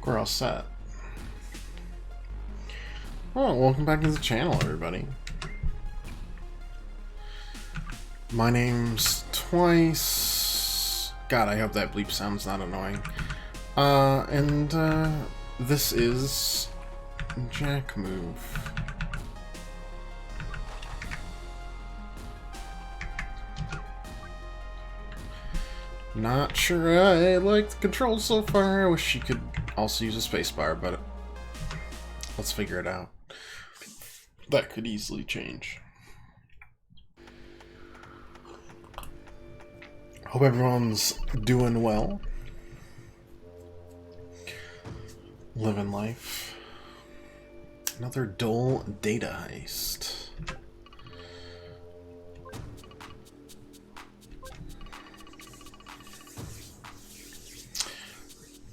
think we're all set. Oh, welcome back to the channel, everybody. My name's Twice. God, I hope that bleep sounds not annoying. This is Jack Move. Not sure I like the controls so far. I wish you could also use a spacebar, but let's figure it out. That could easily change. Hope everyone's doing well. Living life. Another dull data heist.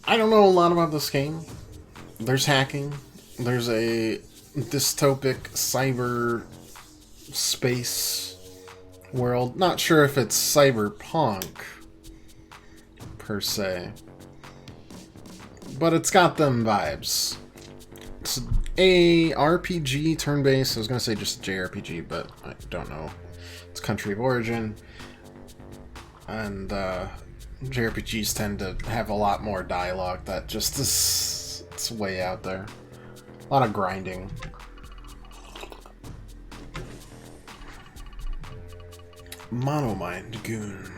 I don't know a lot about this game. There's hacking. There's a dystopic cyber space world. Not sure if it's cyberpunk per se, but it's got them vibes. It's a RPG turn-based. I was gonna say just a JRPG, but I don't know. It's country of origin, and JRPGs tend to have a lot more dialogue that just is, it's way out there. A lot of grinding. Monomind Goon.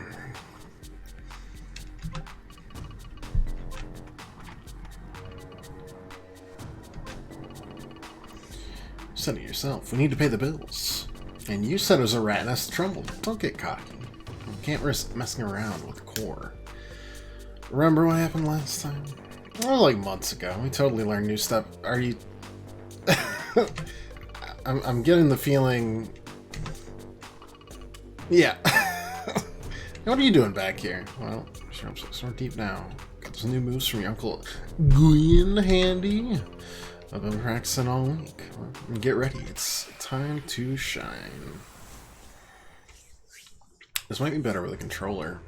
Said it yourself. We need to pay the bills. And you said it was a rat nest of trouble. Don't get cocky. You can't risk messing around with the core. Remember what happened last time? Well, like months ago. We totally learned new stuff. Are you... I'm getting the feeling... Yeah. What are you doing back here? Well, sure deep now. Got some new moves from your Uncle Gwen handy. I've been practicing all week. Well, get ready. It's time to shine. This might be better with a controller.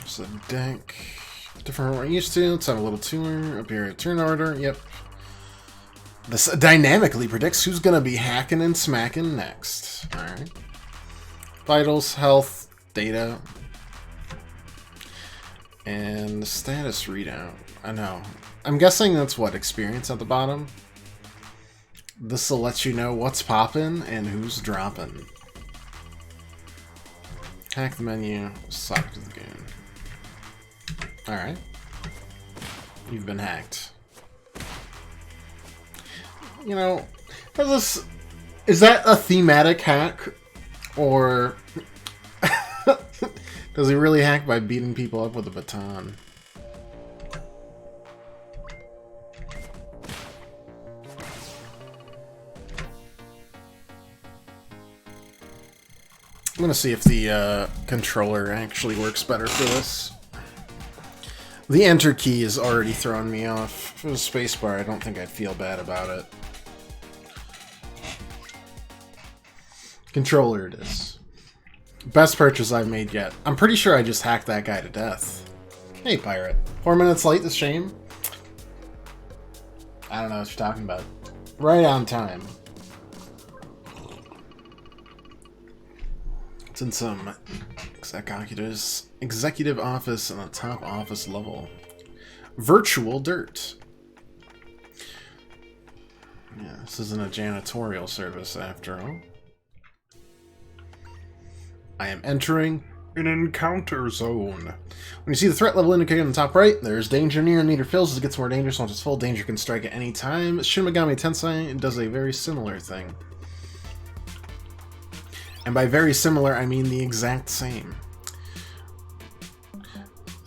So deck. Different from what we're used to. Let's have a little tour. Up here, turn order. Yep. This dynamically predicts who's going to be hacking and smacking next. Alright. Vitals, health, data. And the status readout. I know. I'm guessing that's what? Experience at the bottom? This will let you know what's popping and who's dropping. Hack the menu. Sock to the goon. Alright. You've been hacked. You know, is that a thematic hack? Or does he really hack by beating people up with a baton? I'm gonna see if the controller actually works better for this. The enter key is already throwing me off. If it was spacebar, I don't think I'd feel bad about it. Controller it is. Best purchase I've made yet. I'm pretty sure I just hacked that guy to death. Hey, pirate. 4 minutes late this shame? I don't know what you're talking about. Right on time. It's in some executive office on the top office level. Virtual dirt. Yeah, this isn't a janitorial service after all. I am entering an encounter zone. When you see the threat level indicator on the top right, there's danger near. The meter fills as it gets more dangerous. Once it's full, danger can strike at any time. Shin Megami Tensei does a very similar thing. And by very similar, I mean the exact same.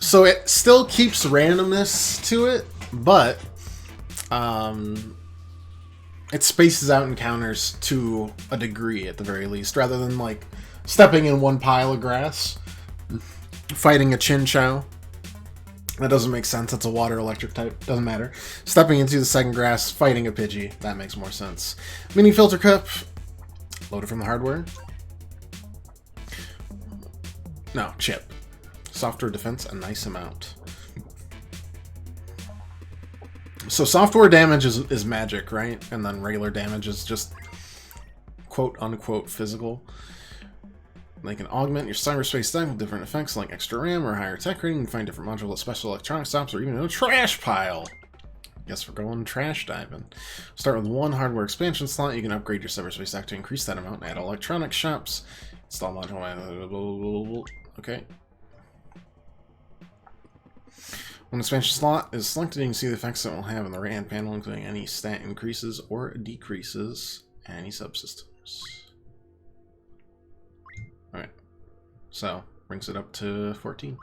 So it still keeps randomness to it, but it spaces out encounters to a degree at the very least, rather than like stepping in one pile of grass, fighting a Chinchou. That doesn't make sense. It's a water electric type. Doesn't matter. Stepping into the second grass, fighting a Pidgey. That makes more sense. Mini filter cup. Loaded from the hardware. No, chip. Software defense, a nice amount. So software damage is magic, right? And then regular damage is just quote-unquote physical. They can augment your cyberspace deck with different effects like extra RAM or higher tech rating. You can find different modules at special electronic stops or even in a trash pile. Guess we're going trash diving. Start with one hardware expansion slot. You can upgrade your cyberspace deck to increase that amount and add electronic shops. Install module. Okay. When the expansion slot is selected, you can see the effects that it will have on the right-hand panel, including any stat increases or decreases, and any subsystems. Alright. So, brings it up to 14.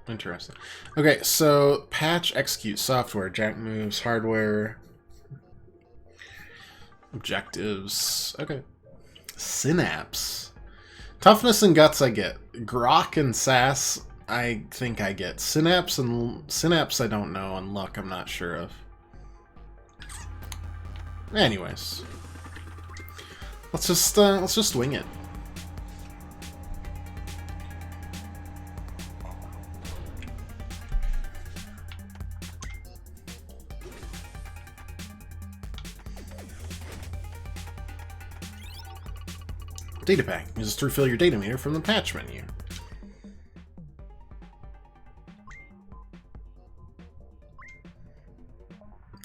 Interesting. Okay, so patch, execute, software, jack moves, hardware, objectives. Okay. Synapse. Toughness and guts I get. Grok and sass I think I get. Synapse I don't know, and luck I'm not sure of. Anyways. Let's just wing it. Data pack. Use this to refill your data meter from the patch menu.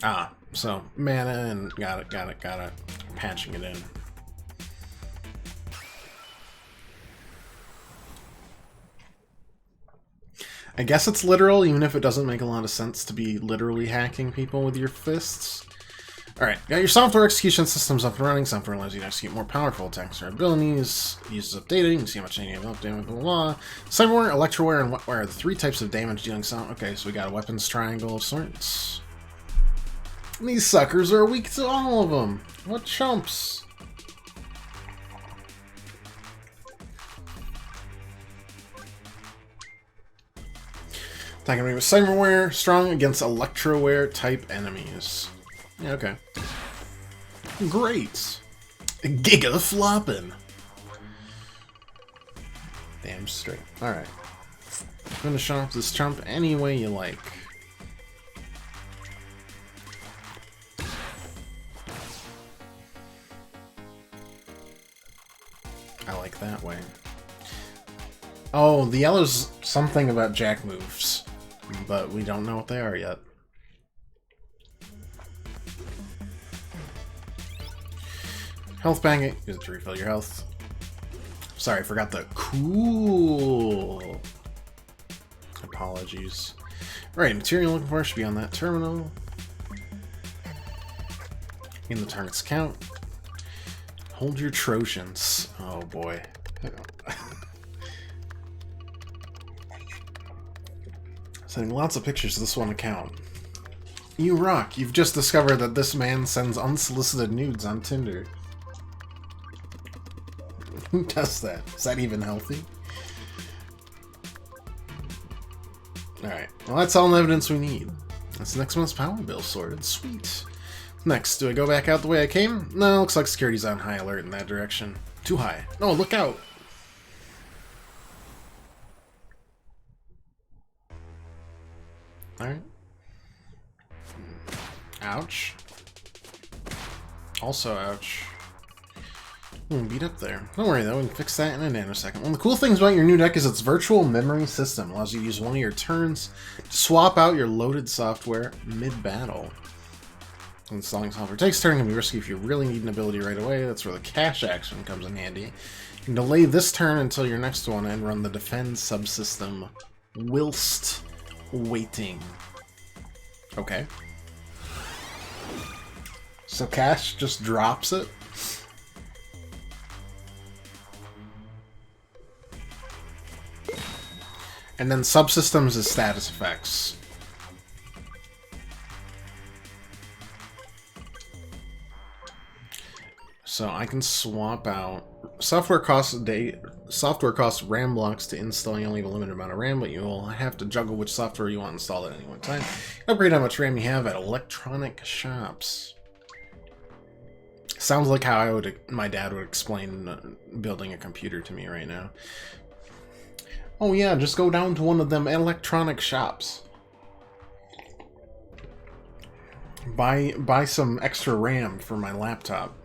Ah, so mana and got it. Patching it in. I guess it's literal, even if it doesn't make a lot of sense to be literally hacking people with your fists. Alright, got your software execution systems up and running. Software allows you to execute more powerful attacks or abilities. Uses updated. You can see how much you have updated, blah, blah, blah. Cyberware, electroware, and wetware are the three types of damage dealing sound. Okay, so we got a weapons triangle of sorts. And these suckers are weak to all of them. What chumps? Attacking me with cyberware, strong against electroware type enemies. Yeah, okay. Great. Giga flopping. Damn straight. Alright. Finish off this chump any way you like. I like that way. Oh, the yellow's something about jack moves, but we don't know what they are yet. Health banging. Use it to refill your health. Sorry, I forgot the cool. Apologies. Right, material you're looking for should be on that terminal. In the target's count. Hold your Trojans. Oh boy. Sending lots of pictures to this one account. You rock. You've just discovered that this man sends unsolicited nudes on Tinder. Who does that? Is that even healthy? Alright, well that's all the evidence we need. That's next month's power bill sorted. Sweet. Next, do I go back out the way I came? No, looks like security's on high alert in that direction. Too high. No, look out! Alright. Ouch. Also ouch. Beat up there. Don't worry though, we can fix that in a nanosecond. One of the cool things about your new deck is its virtual memory system. It allows you to use one of your turns to swap out your loaded software mid-battle. Installing software takes turn can be risky if you really need an ability right away. That's where the cache action comes in handy. You can delay this turn until your next one and run the defend subsystem whilst waiting. Okay. So cache just drops it. And then subsystems is status effects. So I can swap out software costs RAM blocks to install. You only have a limited amount of RAM, but you will have to juggle which software you want installed at any one time. Upgrade how much RAM you have at electronic shops. Sounds like how my dad would explain building a computer to me right now. Oh yeah, just go down to one of them electronic shops. Buy some extra RAM for my laptop.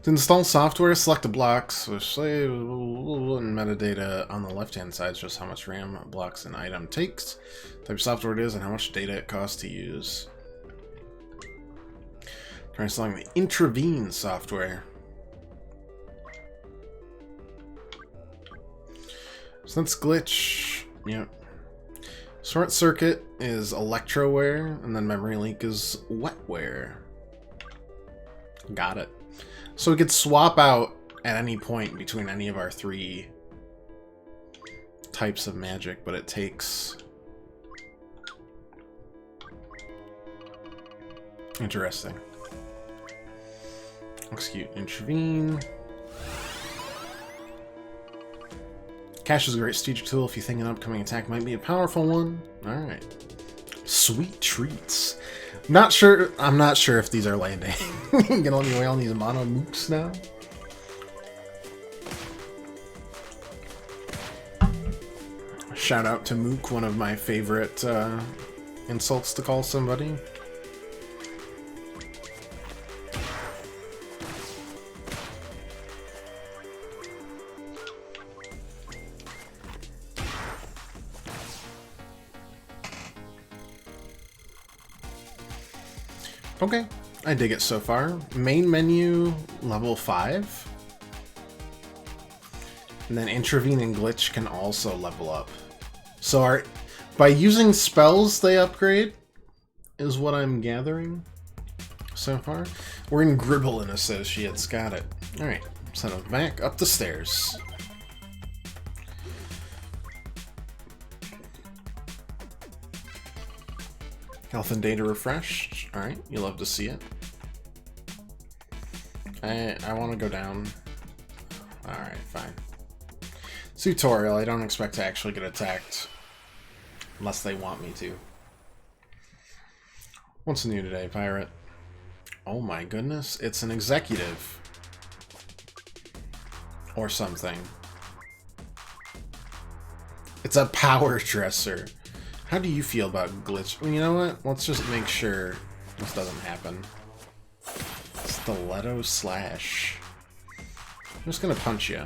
To install software, select the blocks, which say and metadata on the left-hand side shows how much RAM blocks an item takes, type of software it is, and how much data it costs to use. Try installing the Intravene software. So that's glitch. Yep. Short circuit is electroware, and then memory leak is wetware. Got it. So we could swap out at any point between any of our 3 types of magic, but it takes... Interesting. Execute Intravene. Cache is a great strategic tool if you think an upcoming attack might be a powerful one. Alright. Sweet treats. I'm not sure if these are landing. Get on your way on these mono mooks now. Shout out to mook, one of my favorite insults to call somebody. Okay, I dig it so far. Main menu, level 5. And then Intravene and Glitch can also level up. So by using spells they upgrade, is what I'm gathering so far. We're in Gribble and Associates, got it. Alright, send them back up the stairs. Health and data refreshed. Alright, you love to see it. I want to go down. Alright, fine. Tutorial, I don't expect to actually get attacked. Unless they want me to. What's new today, Pirate? Oh my goodness, it's an executive. Or something. It's a power dresser. How do you feel about glitch? Well, you know what? Let's just make sure this doesn't happen. Stiletto slash. I'm just gonna punch you.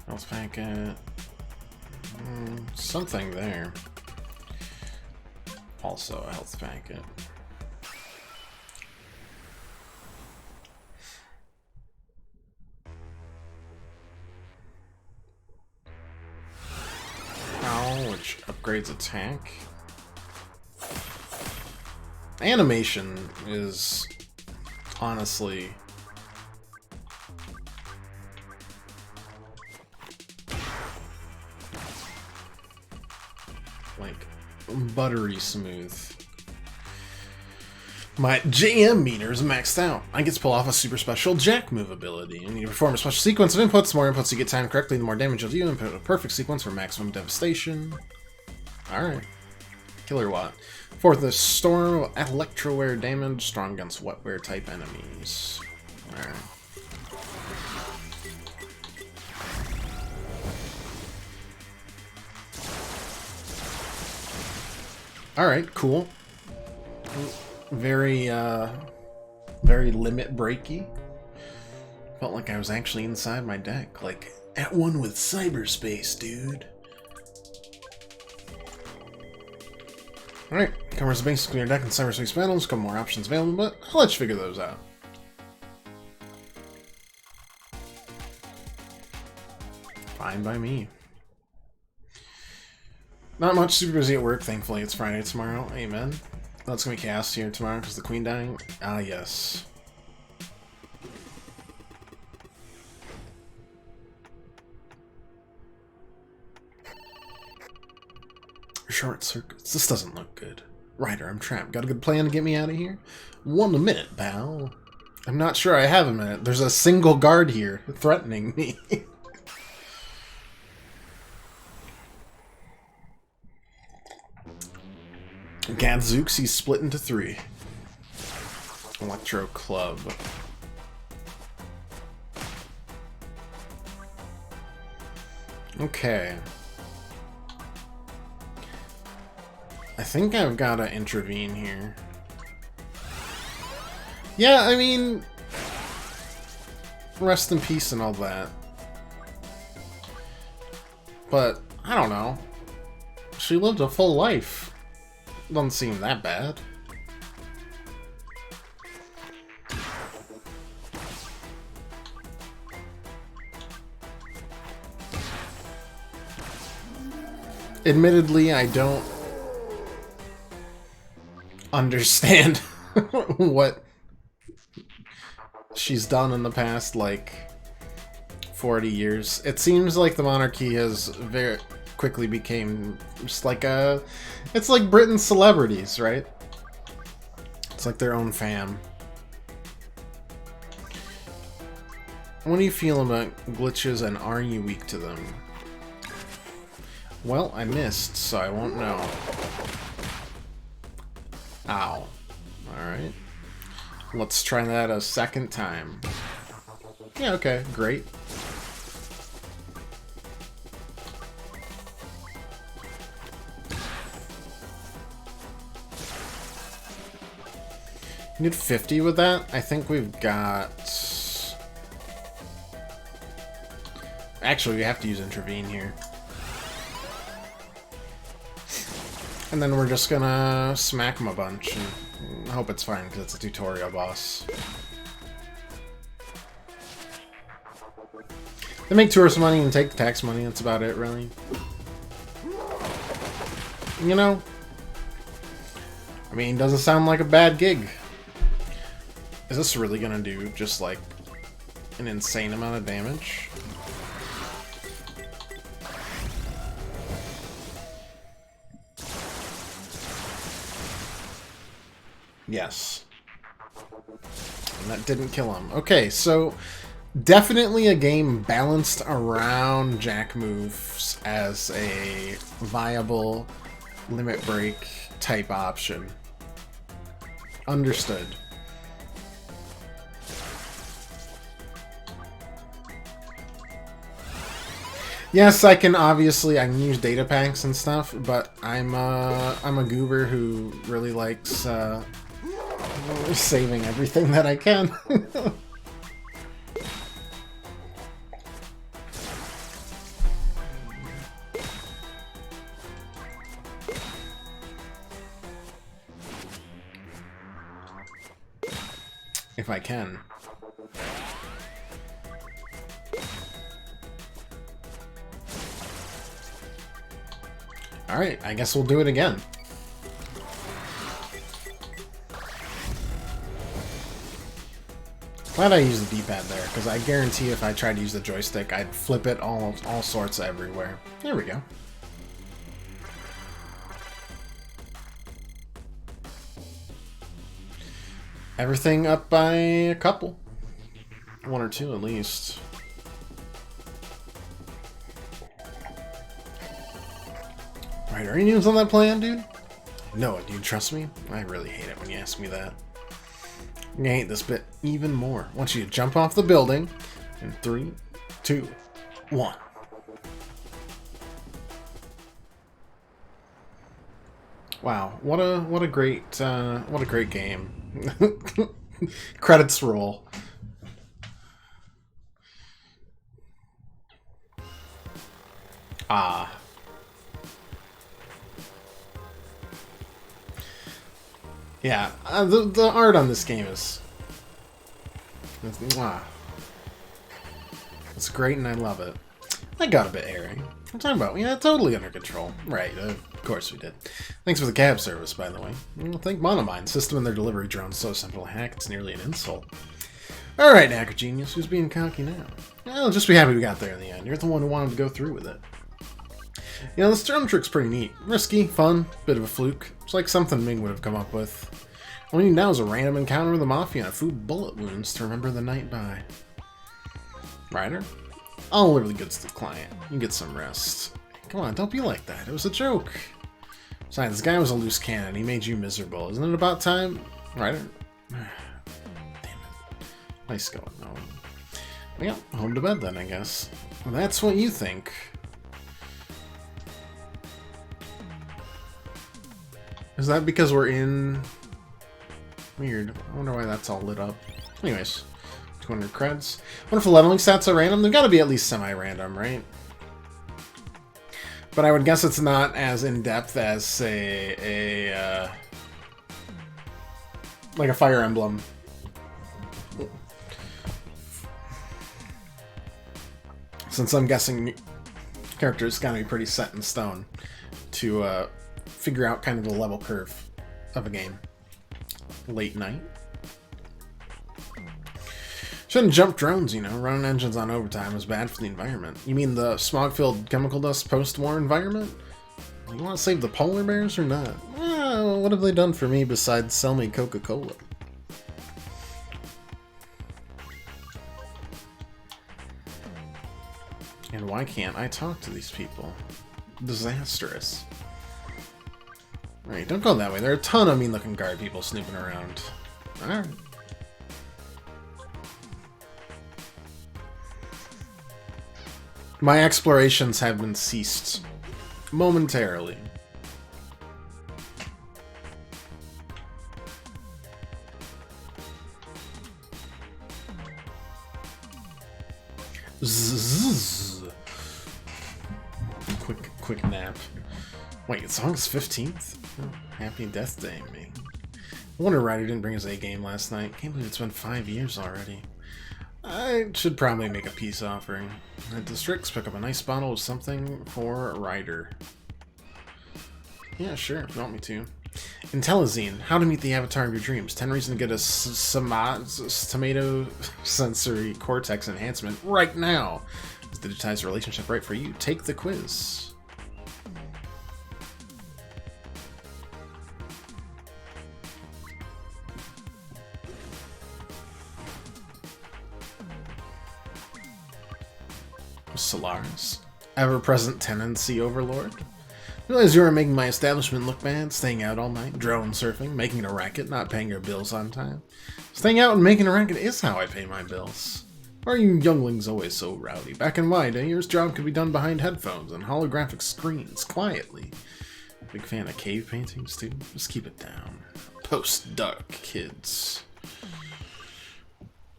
Health packet. Something there. Also a health packet. Oh, which upgrades attack. Animation is honestly like buttery smooth. My JM meter is maxed out. I get to pull off a super special jack move ability. And you perform a special sequence of inputs. The more inputs you get timed correctly, the more damage you'll do. Input a perfect sequence for maximum devastation. Alright. Killer Watt. For the storm, electroware damage, strong against wetware type enemies. Alright. Alright, cool. Very, very limit breaky. Felt like I was actually inside my deck, like at one with cyberspace, dude. Alright, covers basically your deck in cyberspace battles, couple more options available, but I'll let you figure those out. Fine by me. Not much, super busy at work, thankfully it's Friday tomorrow, amen. That's gonna be cast here tomorrow because the queen dying. Ah, yes. Short circuits. This doesn't look good. Ryder, I'm trapped. Got a good plan to get me out of here? 1 minute, pal. I'm not sure I have a minute. There's a single guard here threatening me. Gadzooks, split into 3. Electro Club. Okay. I think I've got to intervene here. Yeah, I mean, rest in peace and all that. But, I don't know. She lived a full life. Doesn't seem that bad. Admittedly, I don't understand what she's done in the past, like, 40 years. It seems like the monarchy has very quickly became just like a... It's like Britain's celebrities, right? It's like their own fam. What do you feel about glitches, and are you weak to them? Well, I missed, so I won't know. Ow. Alright. Let's try that a second time. Yeah, okay, great. You did 50 with that? I think we've got... Actually, we have to use Intervene here. And then we're just gonna smack him a bunch and hope it's fine because it's a tutorial boss. They make tourist money and take the tax money, that's about it, really. You know? I mean, doesn't sound like a bad gig. Is this really gonna do just like an insane amount of damage? Yes. And that didn't kill him. Okay, so definitely a game balanced around jack moves as a viable limit break type option. Understood. Yes, I can use data packs and stuff, but I'm a goober who really likes saving everything that I can. If I can. Alright, I guess we'll do it again. Glad I used the D-pad there, because I guarantee if I tried to use the joystick, I'd flip it all sorts everywhere. There we go. Everything up by a couple. 1 or 2 at least. Right, are any news on that plan, dude? No, do you trust me? I really hate it when you ask me that. I hate this bit even more. I want you to jump off the building in 3, 2, 1. Wow, what a great game. Credits roll. Ah. Yeah, the art on this game is... It's great and I love it. I got a bit hairy. I'm talking about, yeah, totally under control. Right, of course we did. Thanks for the cab service, by the way. Well, thank Monomine. System and their delivery drone's so simple to hack, it's nearly an insult. Alright, Hacker Genius, who's being cocky now? Well, just be happy we got there in the end. You're the one who wanted to go through with it. You know, this drum trick's pretty neat. Risky, fun, bit of a fluke. It's like something Ming would have come up with. All we need now is a random encounter with the Mafia and a few bullet wounds to remember the night by. Ryder? I'll deliver the goods to the client. You can get some rest. Come on, don't be like that. It was a joke. Besides, this guy was a loose cannon. He made you miserable. Isn't it about time? Ryder? Damn it. Nice going. No. Well, home to bed then, I guess. Well, that's what you think. Is that because we're in... Weird. I wonder why that's all lit up. Anyways, 200 creds. What if the leveling stats are random? They've got to be at least semi-random, right? But I would guess it's not as in-depth as, say, like a Fire Emblem. Since I'm guessing characters gotta be pretty set in stone to figure out kind of the level curve of a game. Late night. Shouldn't jump drones, you know. Running engines on overtime is bad for the environment. You mean the smog-filled chemical dust post-war environment? You want to save the polar bears or not? Well, what have they done for me besides sell me Coca-Cola? And why can't I talk to these people? Disastrous. Alright, don't go that way. There are a ton of mean-looking guard people snooping around. Alright. My explorations have been ceased. Momentarily. Zzz. Quick nap. Wait, it's August 15th? Oh, happy death day, me. I wonder Ryder didn't bring his A game last night. Can't believe it's been 5 years already. I should probably make a peace offering. At the Strix, pick up a nice bottle of something for Ryder. Yeah, sure, if you want me to. Intellizine, how to meet the avatar of your dreams. 10 reasons to get a tomato sensory cortex enhancement right now. Is the digitized relationship right for you? Take the quiz. Solaris, ever-present tenancy overlord. Realize you are making my establishment look bad, staying out all night, drone surfing, making a racket, not paying your bills on time. Staying out and making a racket is how I pay my bills. Why are you younglings always so rowdy? Back in my day, your job could be done behind headphones and holographic screens, quietly. Big fan of cave paintings, too. Just keep it down. Post-dark, kids.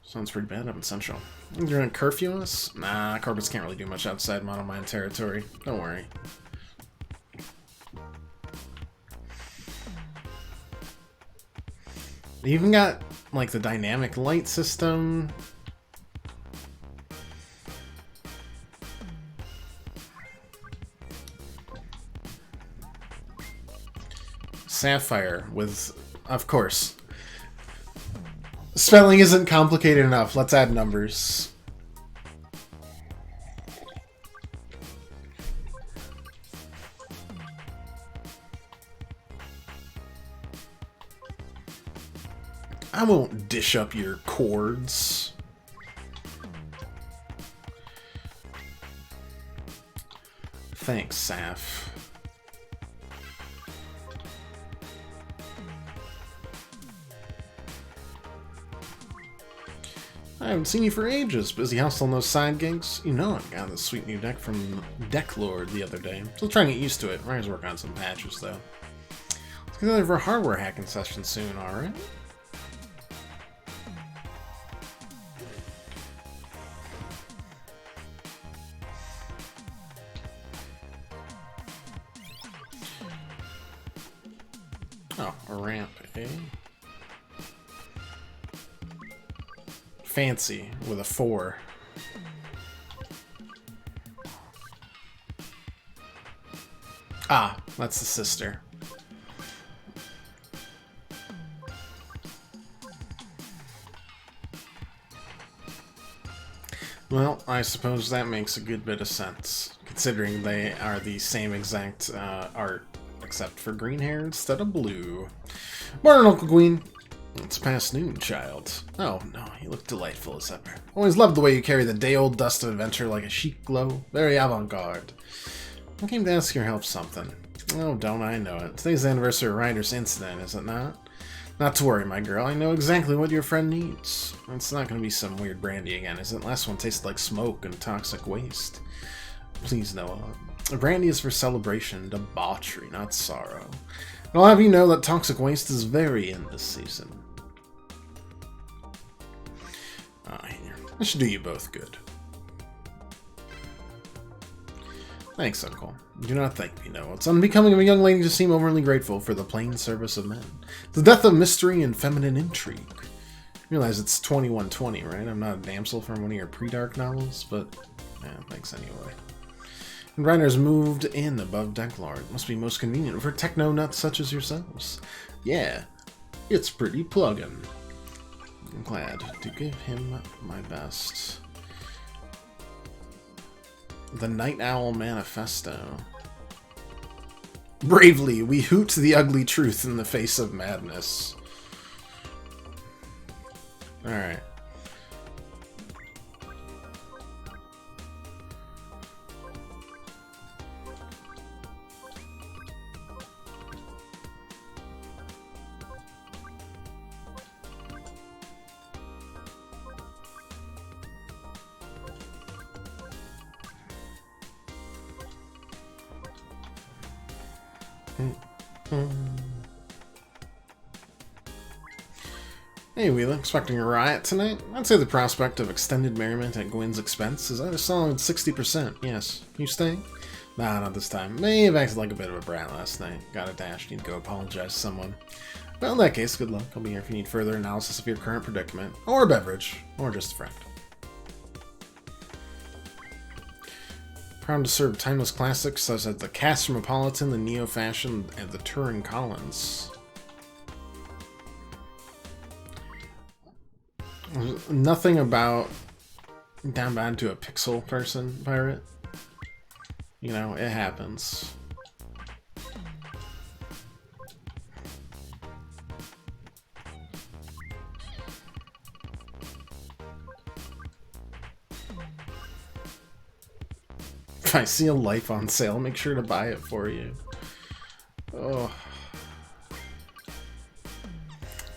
Sounds pretty bad up in Central. You're gonna curfew us? Nah, corporates can't really do much outside Model Mine territory. Don't worry. They even got, like, the dynamic light system. Sapphire with, of course. Spelling isn't complicated enough. Let's add numbers. I won't dish up your chords. Thanks, Saf. I haven't seen you for ages. Busy house on those side gigs? You know I got this sweet new deck from Deck Lord the other day. Still trying to get used to it. Ryan's working on some patches, though. Let's get together for a hardware hacking session soon, alright? Oh, a ramp, eh? Fancy with a 4. Ah, that's the sister. Well, I suppose that makes a good bit of sense, considering they are the same exact art, except for green hair instead of blue. Morning, Uncle Queen. It's past noon, child. Oh, no, you look delightful as ever. Always loved the way you carry the day-old dust of adventure like a chic glow. Very avant-garde. I came to ask your help something. Oh, don't I know it. Today's the anniversary of Ryder's incident, is it not? Not to worry, my girl. I know exactly what your friend needs. It's not going to be some weird brandy again, is it? Last one tasted like smoke and toxic waste. Please, Noah. Brandy is for celebration, debauchery, not sorrow. And I'll have you know that toxic waste is very in this season. Here. This should do you both good. Thanks, Uncle. Do not thank me, no. It's unbecoming of a young lady to seem overly grateful for the plain service of men. The death of mystery and feminine intrigue. Realize it's 2120, right? I'm not a damsel from one of your pre-dark novels, but yeah, thanks anyway. And Ryder's moved in above Decklord. Must be most convenient for techno nuts such as yourselves. Yeah, it's pretty pluggin'. I'm glad to give him my best. The Night Owl Manifesto. Bravely, we hoot the ugly truth in the face of madness. Alright. Hey Wheeler, expecting a riot tonight? I'd say the prospect of extended merriment at Gwen's expense is at a solid 60%, yes. You staying? Nah, not this time. May have acted like a bit of a brat last night. Got a dash, need to go apologize to someone. Well, in that case, good luck. I'll be here if you need further analysis of your current predicament, or a beverage, or just a friend. Proud to serve timeless classics such as the Castropolitan, the Neo-Fashion, and the Turing Collins. Nothing about down bad to a pixel person pirate. You know, it happens. If I see a life on sale, make sure to buy it for you. Oh.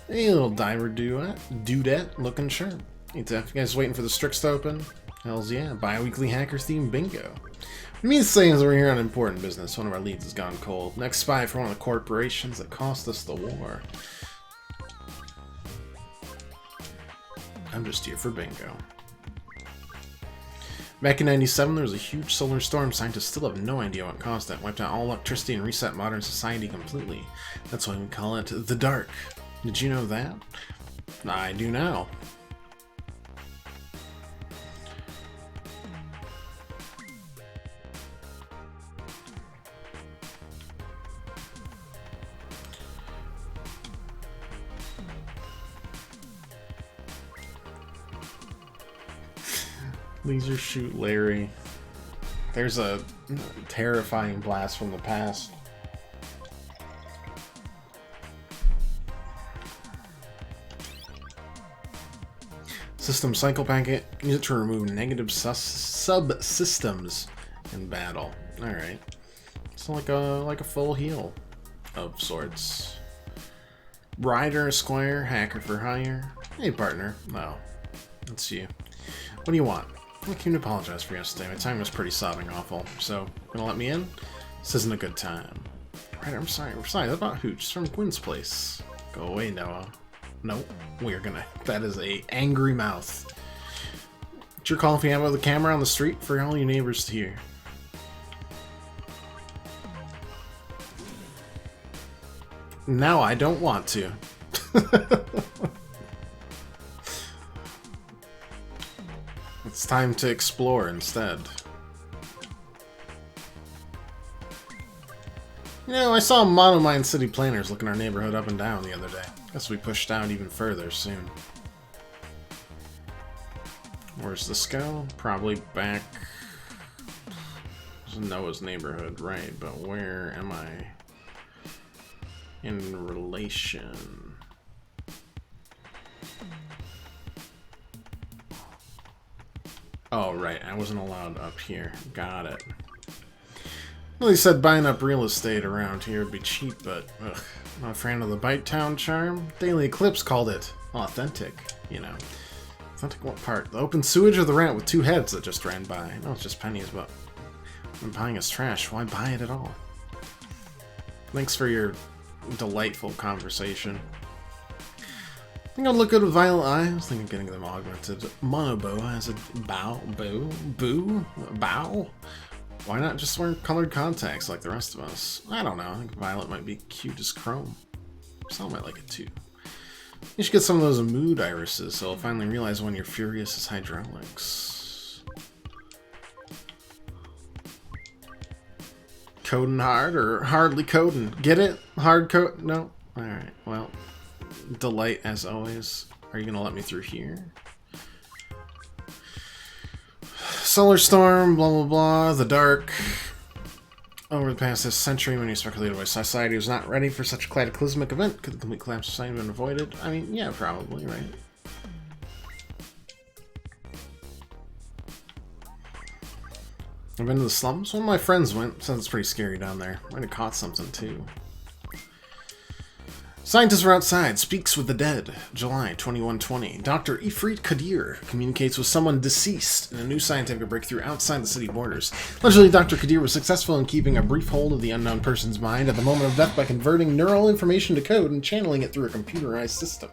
Hey, little diver dudette looking sharp. Hey, Tef, you guys waiting for the Strix to open? Hells yeah, bi-weekly hacker theme bingo. What it means to say is we're here on important business. One of our leads has gone cold. Next spy for one of the corporations that cost us the war. I'm just here for bingo. Back in 97, there was a huge solar storm. Scientists still have no idea what caused it. Wiped out all electricity and reset modern society completely. That's why we call it the Dark. Did you know that? I do now. Laser shoot Larry. There's a terrifying blast from the past. System cycle packet. Use it to remove negative subsystems in battle. Alright. So like a full heal of sorts. Ryder, Esquire, hacker for hire. Hey partner. No. That's you. What do you want? I came to apologize for yesterday. My time was pretty sobbing awful. So, gonna let me in? This isn't a good time. Ryder, I'm sorry. We're sorry. What about Hooch? It's from Gwen's place. Go away, Noah. Nope, we're gonna. That is a angry mouth. It's your call if you have the camera on the street for all your neighbors to hear. Now I don't want to. It's time to explore instead. You know, I saw Monomine City Planners looking our neighborhood up and down the other day. Guess we pushed out even further soon. Where's this go? Probably back... Noah's neighborhood, right, but where am I in relation? Oh, right, I wasn't allowed up here. Got it. Well, he said buying up real estate around here would be cheap, but ugh, not a fan of the Bite Town charm. Daily Eclipse called it authentic, you know. Authentic what part? The open sewage or the rat with two heads that just ran by? No, it's just pennies, but when buying is trash, why buy it at all? Thanks for your delightful conversation. I think I'll look good with Violet Eye. I was thinking of getting them augmented. Monoboa has a bow. Why not just wear colored contacts like the rest of us? I don't know. I think Violet might be cute as Chrome. Sal might like it too. You should get some of those mood irises so I'll finally realize when you're furious as hydraulics. Coding hard or hardly coding? Get it? Hard code? No? Alright, well, delight as always. Are you going to let me through here? Solar storm, blah blah blah, the dark. Over the past this century, many speculated why society was not ready for such a cataclysmic event. Could the complete collapse of society have been avoided? I mean, yeah, probably, right? I've been to the slums. One of my friends went. Said it's pretty scary down there. Might have caught something too. Scientists are outside. Speaks with the dead. July 2120. Dr. Ifrit Kadir communicates with someone deceased in a new scientific breakthrough outside the city borders. Allegedly, Dr. Kadir was successful in keeping a brief hold of the unknown person's mind at the moment of death by converting neural information to code and channeling it through a computerized system.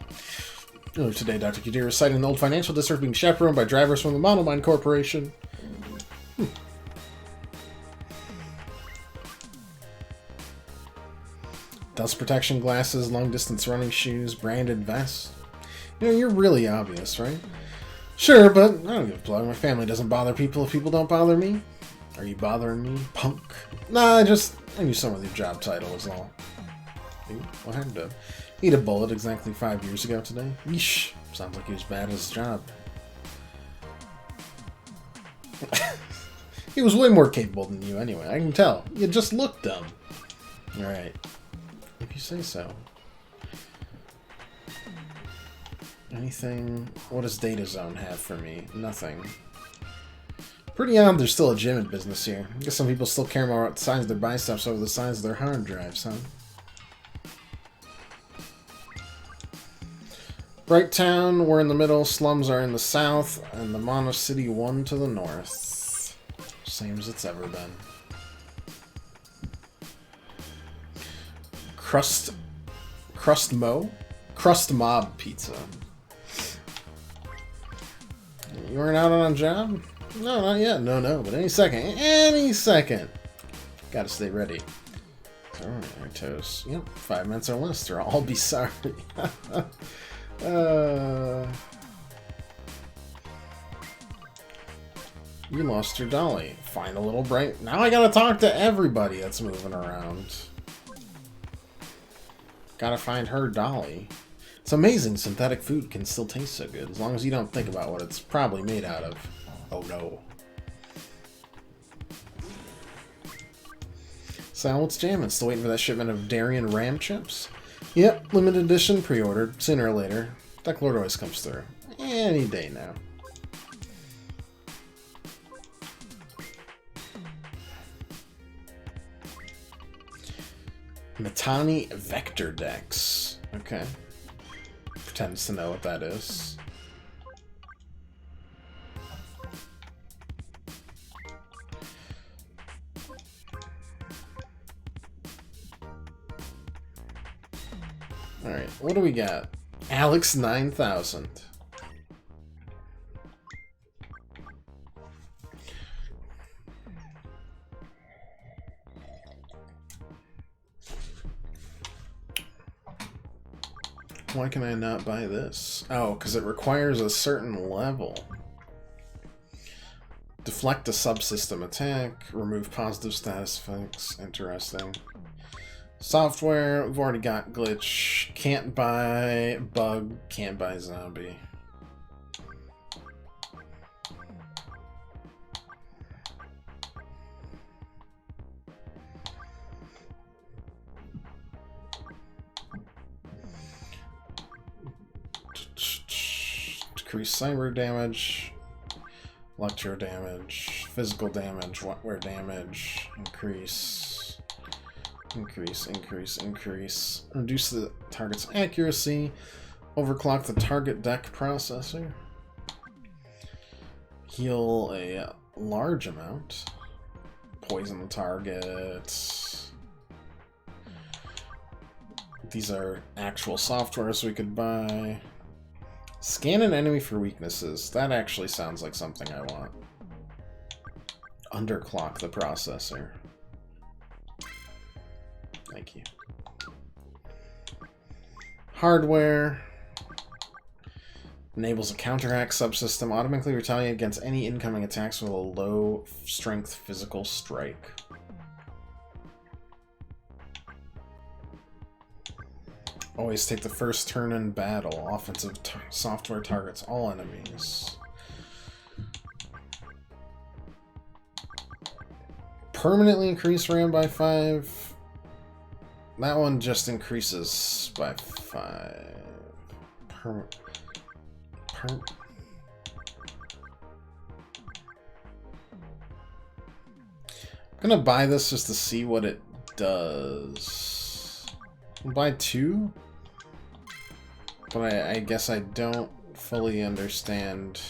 Earlier today, Dr. Kadir was citing an old financial district being chaperoned by drivers from the Monomind Corporation. Dust protection glasses, long-distance running shoes, branded vest. You know, you're really obvious, right? Sure, but I don't give a plug. My family doesn't bother people if people don't bother me. Are you bothering me, punk? Nah, I knew some of your job title was all. Ooh, what happened to eat a bullet exactly 5 years ago today? Yeesh. Sounds like he was bad at his job. He was way more capable than you anyway, I can tell. You just look dumb. Alright. If you say so. Anything? What does Data Zone have for me? Nothing. Pretty odd there's still a gym in business here. I guess some people still care more about the size of their biceps over the size of their hard drives, huh? Bright Town, we're in the middle, slums are in the south, and the Mono City 1 to the north. Same as it's ever been. Crust Mob Pizza. You weren't out on a job? No, not yet. No, but any second. Any second. Gotta stay ready. Alright, our toes. Yep, 5 minutes or less, or I'll be sorry. You lost your dolly. Find a little bright. Now I gotta talk to everybody that's moving around. Gotta find her dolly. It's amazing synthetic food can still taste so good, as long as you don't think about what it's probably made out of. Oh no. Sal, what's jamming? Still waiting for that shipment of Darien Ram chips? Yep, limited edition, pre-ordered. Sooner or later. That Lord always comes through. Any day now. Mittani Vector Dex. Okay. Pretends to know what that is. Alright, what do we got? Alex 9000. Why can I not buy this? Oh, because it requires a certain level. Deflect a subsystem attack. Remove positive status effects. Interesting. Software. We've already got glitch. Can't buy bug. Can't buy zombie. Decrease cyber damage, electro damage, physical damage, wetware damage, increase, increase, increase, increase. Reduce the target's accuracy, overclock the target deck processor, heal a large amount, poison the target. These are actual softwares we could buy. Scan an enemy for weaknesses. That actually sounds like something I want. Underclock the processor. Thank you. Hardware. Enables a counteract subsystem. Automatically retaliate against any incoming attacks with a low strength physical strike. Always take the first turn in battle. Offensive software targets all enemies. Permanently increase RAM by 5. That one just increases by 5. I'm gonna buy this just to see what it does. I'll buy 2? But I guess I don't fully understand.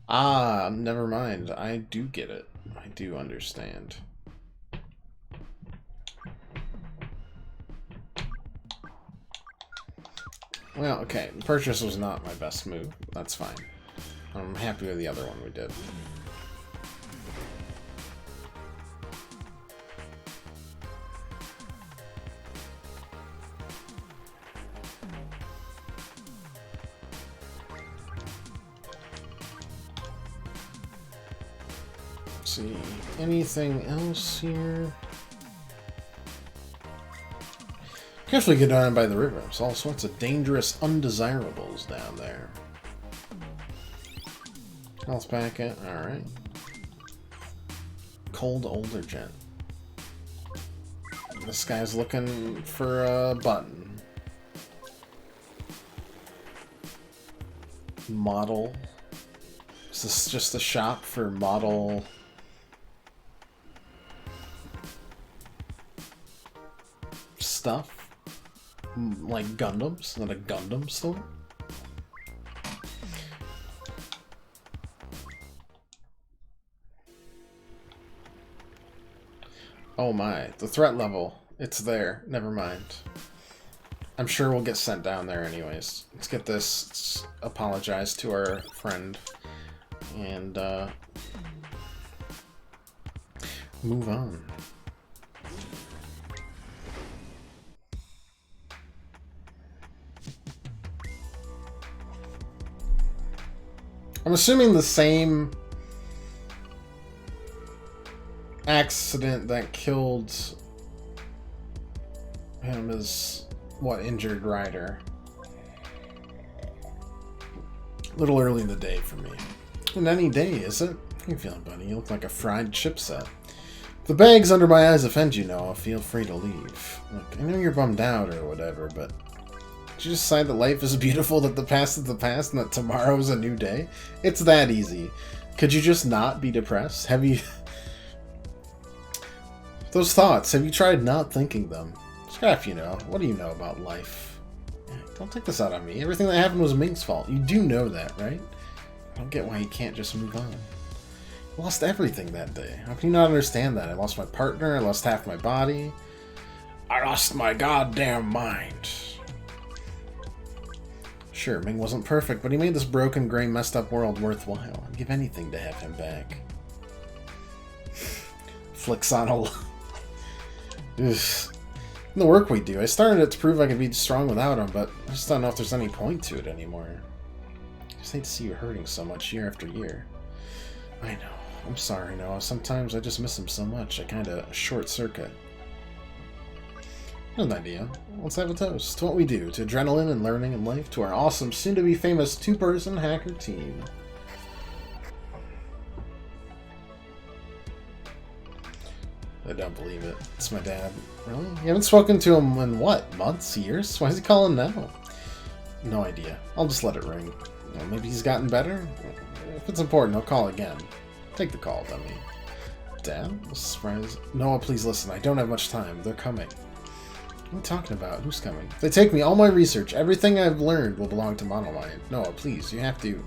Ah, never mind. I do get it. I do understand. Well, okay. The purchase was not my best move. That's fine. I'm happy with the other one we did. See anything else here? Carefully get down by the river. There's all sorts of dangerous undesirables down there. Health packet, alright. Cold older gent. This guy's looking for a button. Model. Is this just a shop for model stuff? Like Gundams? Is that a Gundam store? Oh my, the threat level. It's there. Never mind. I'm sure we'll get sent down there anyways. Let's get this. Let's apologize to our friend. And, move on. I'm assuming the same accident that killed him is what injured Ryder. A little early in the day for me. And any day, is it? How you feeling, buddy? You look like a fried chipset. If the bags under my eyes offend you, Noah, feel free to leave. Look, I know you're bummed out or whatever, but did you decide that life is beautiful, that the past is the past, and that tomorrow is a new day? It's that easy. Could you just not be depressed? Have you... Those thoughts, have you tried not thinking them? Scrap, you know. What do you know about life? Don't take this out on me. Everything that happened was Ming's fault. You do know that, right? I don't get why you can't just move on. I lost everything that day. How can you not understand that? I lost my partner, I lost half my body. I lost my goddamn mind. Sure, Ming wasn't perfect, but he made this broken, gray, messed up world worthwhile. I'd give anything to have him back. Flicks on a... In the work we do, I started it to prove I could be strong without him, but I just don't know if there's any point to it anymore. I just hate to see you hurting so much year after year. I know. I'm sorry, Noah. Sometimes I just miss him so much, I kinda short-circuit. An idea. Let's have a toast to what we do, to adrenaline and learning and life, to our awesome, soon-to-be famous two-person hacker team. don't believe it. It's my dad. Really? You haven't spoken to him in what? Months? Years? Why is he calling now? No idea. I'll just let it ring. Maybe he's gotten better? If it's important, I'll call again. Take the call, dummy. Dad? Surprise. Noah, please listen. I don't have much time. They're coming. What are you talking about? Who's coming? If they take me, all my research, everything I've learned will belong to Monoline. Noah, please, you have to...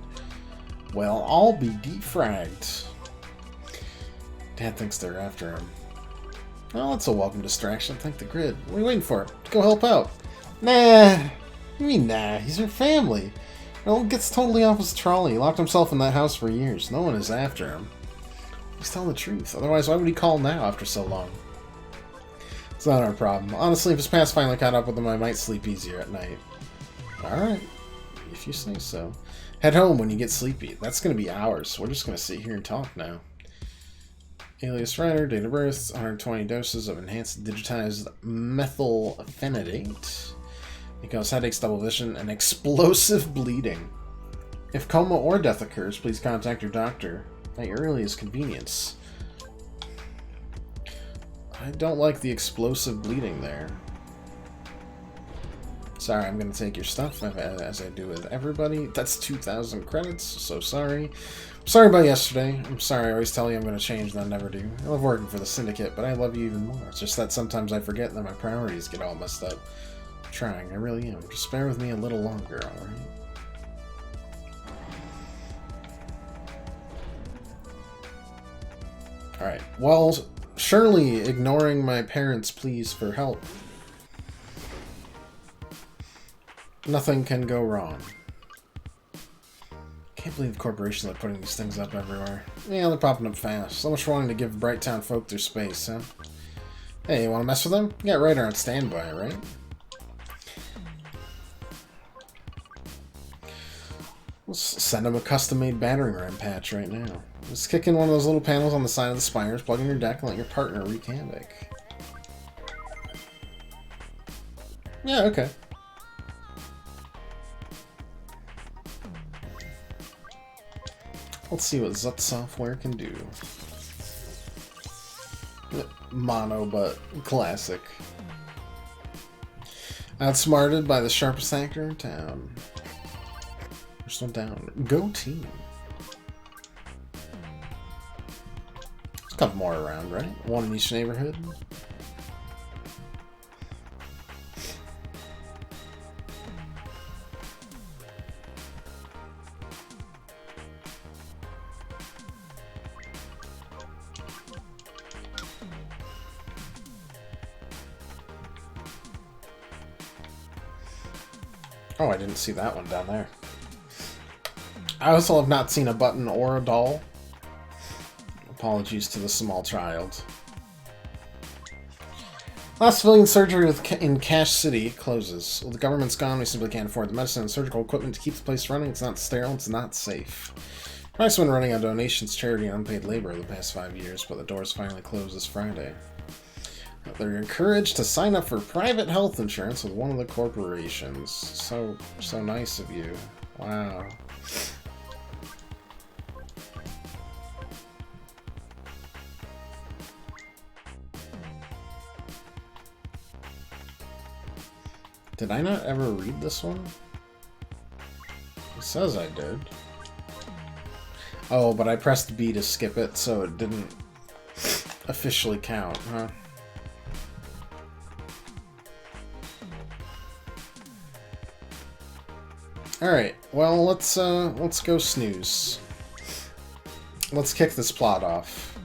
Well, I'll be defragged. Dad thinks they're after him. Well, that's a welcome distraction. Thank the grid. What are you waiting for? Go help out. Nah. What do you mean, nah? He's your family. No one gets totally off his trolley. He locked himself in that house for years. No one is after him. He's telling the truth. Otherwise, why would he call now after so long? It's not our problem. Honestly, if his past finally caught up with him, I might sleep easier at night. Alright. If you say so. Head home when you get sleepy. That's going to be hours. We're just going to sit here and talk now. Alias writer, date of birth, 120 doses of enhanced digitized methylphenidate. It causes headaches, double vision, and explosive bleeding. If coma or death occurs, please contact your doctor at your earliest convenience. I don't like the explosive bleeding there. Sorry, I'm going to take your stuff, as I do with everybody. That's 2,000 credits, so sorry. Sorry about yesterday. I'm sorry, I always tell you I'm going to change, and I never do. I love working for the Syndicate, but I love you even more. It's just that sometimes I forget that my priorities get all messed up. I'm trying, I really am. Just bear with me a little longer, alright? Alright, well, surely ignoring my parents' pleas for help, nothing can go wrong. Can't believe corporations are putting these things up everywhere. Yeah, they're popping up fast. So much for wanting to give Brighttown folk their space, huh? Hey, you want to mess with them? You got Ryder on standby, right? Let's send him a custom-made battering ram patch right now. Just kick in one of those little panels on the side of the spires, plug in your deck, and let your partner wreak havoc. Yeah, okay. Let's see what Zut software can do. Mono, but classic. Outsmarted by the sharpest actor in town. We're still down. Go team. There's a couple more around, right? One in each neighborhood. Oh, I didn't see that one down there. I also have not seen a button or a doll. Apologies to the small child. Last civilian surgery in Cache City closes. Well, the government's gone, we simply can't afford the medicine and surgical equipment to keep the place running. It's not sterile, it's not safe. Price been running on donations, charity, and unpaid labor the past 5 years, but the doors finally closed this Friday. They're encouraged to sign up for private health insurance with one of the corporations. So nice of you. Wow. Did I not ever read this one? It says I did. Oh, but I pressed B to skip it, so it didn't officially count, huh? Alright, well, let's go snooze. Let's kick this plot off.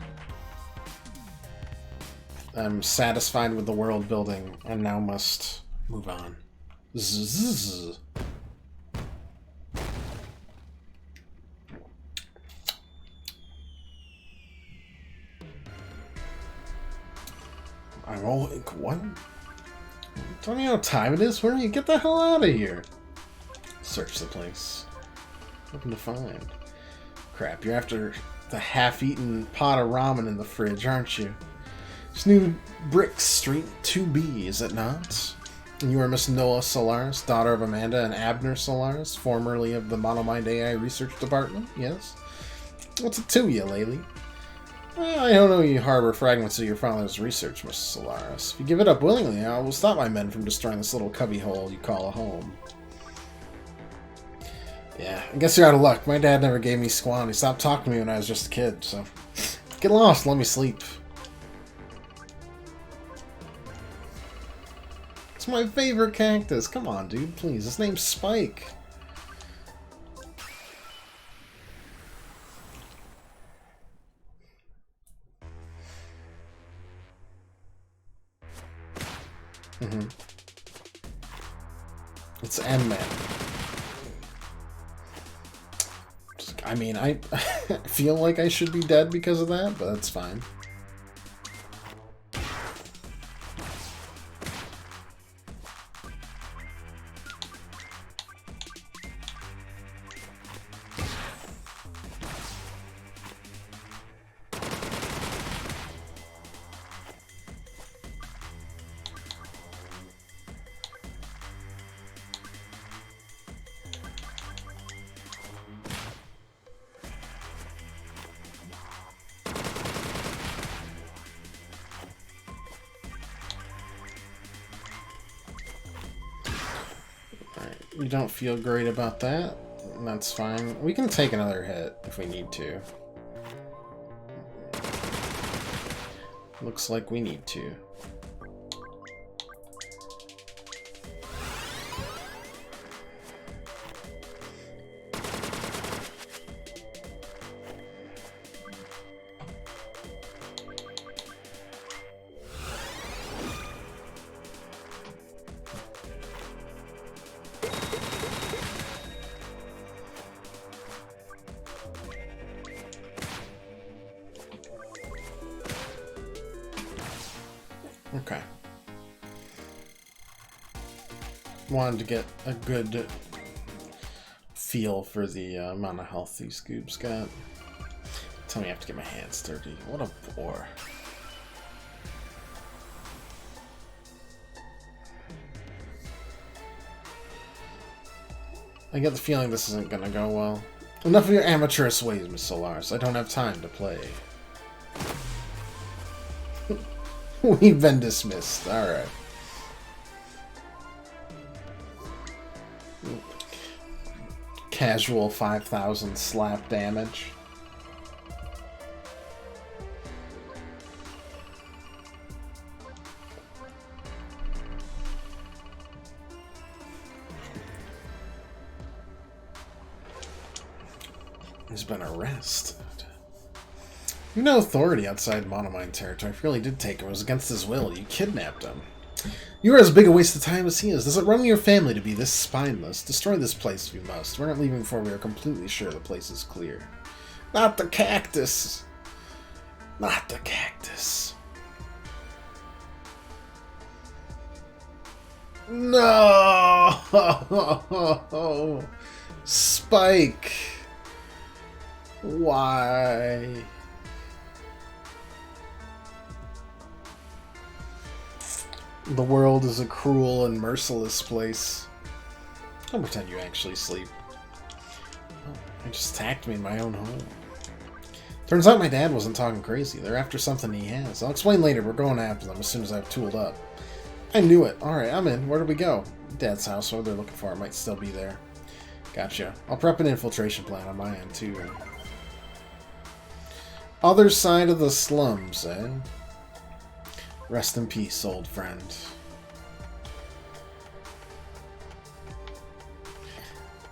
I'm satisfied with the world building, and now must move on. Zzz. I'm all like, what? Tell me how time it is. Where do you get the hell out of here? Search the place. Nothing to find. Crap, you're after the half-eaten pot of ramen in the fridge, aren't you? It's New Brick Street 2B, is it not? And you are Miss Noah Solaris, daughter of Amanda and Abner Solaris, formerly of the Monomind AI Research Department, yes? What's it to you, Laylee? Well, I don't know you harbor fragments of your father's research, Mr. Solaris. If you give it up willingly, I will stop my men from destroying this little cubbyhole you call a home. Yeah, I guess you're out of luck. My dad never gave me Squan. He stopped talking to me when I was just a kid, so... Get lost, let me sleep. It's my favorite cactus. Come on, dude, please. His name's Spike. It's N-Man. I mean, I feel like I should be dead because of that, but that's fine. You don't feel great about that. That's fine. We can take another hit if we need to. Looks like we need to. Okay. Wanted to get a good feel for the amount of health these goobs got. Tell me I have to get my hands dirty. What a bore. I get the feeling this isn't gonna go well. Enough of your amateurish ways, Miss Solaris. I don't have time to play. We've been dismissed. Alright. Casual 5,000 slap damage. He's been arrested. You have no authority outside Monomine territory. If you really did take him, it was against his will. You kidnapped him. You are as big a waste of time as he is. Does it run in your family to be this spineless? Destroy this place if you must. We're not leaving before we are completely sure the place is clear. Not the cactus! Not the cactus. No! Spike! Why? The world is a cruel and merciless place. Don't pretend you actually sleep. Oh, they just attacked me in my own home. Turns out my dad wasn't talking crazy. They're after something he has. I'll explain later. We're going after them as soon as I've tooled up. I knew it. Alright, I'm in. Where do we go? Dad's house. What they're looking for. It might still be there. Gotcha. I'll prep an infiltration plan on my end, too. Other side of the slums, eh? Rest in peace, old friend.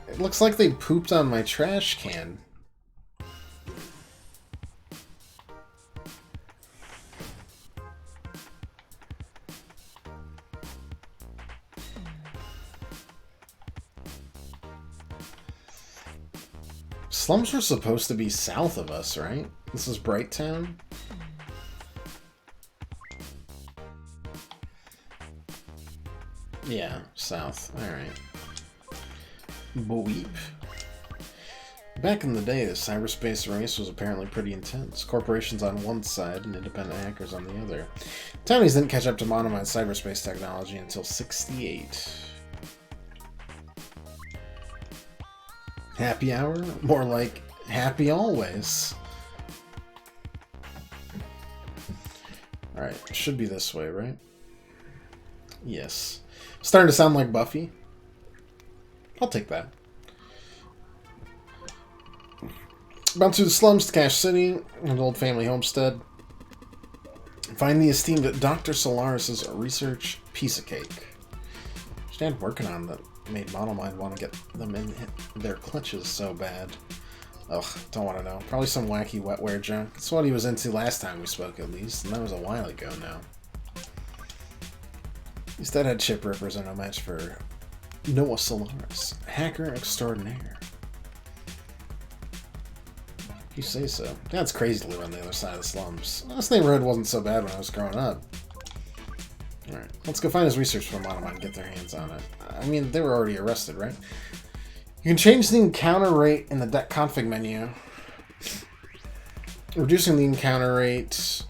It looks like they pooped on my trash can. Slums were supposed to be south of us, right? This is Brighttown? Yeah, south. Alright. Boweep. Back in the day, the cyberspace race was apparently pretty intense. Corporations on one side and independent hackers on the other. Townies didn't catch up to Monomine's cyberspace technology until '68. Happy hour? More like happy always. Alright, should be this way, right? Yes. Starting to sound like Buffy. I'll take that. Bounce through the slums to Cache City, an old family homestead. Find the esteemed Dr. Solaris' research piece of cake. What's Dad working on that made Model Mind want to get them in their clutches so bad? Ugh, don't want to know. Probably some wacky wetware junk. It's what he was into last time we spoke, at least, and that was a while ago now. Instead, had Chip Rippers are no match for Noah Solaris, hacker extraordinaire. You say so. Yeah, it's crazy to live on the other side of the slums. This neighborhood wasn't so bad when I was growing up. Alright, let's go find his research for Model Mind and get their hands on it. I mean, they were already arrested, right? You can change the encounter rate in the deck config menu. Reducing the encounter rate.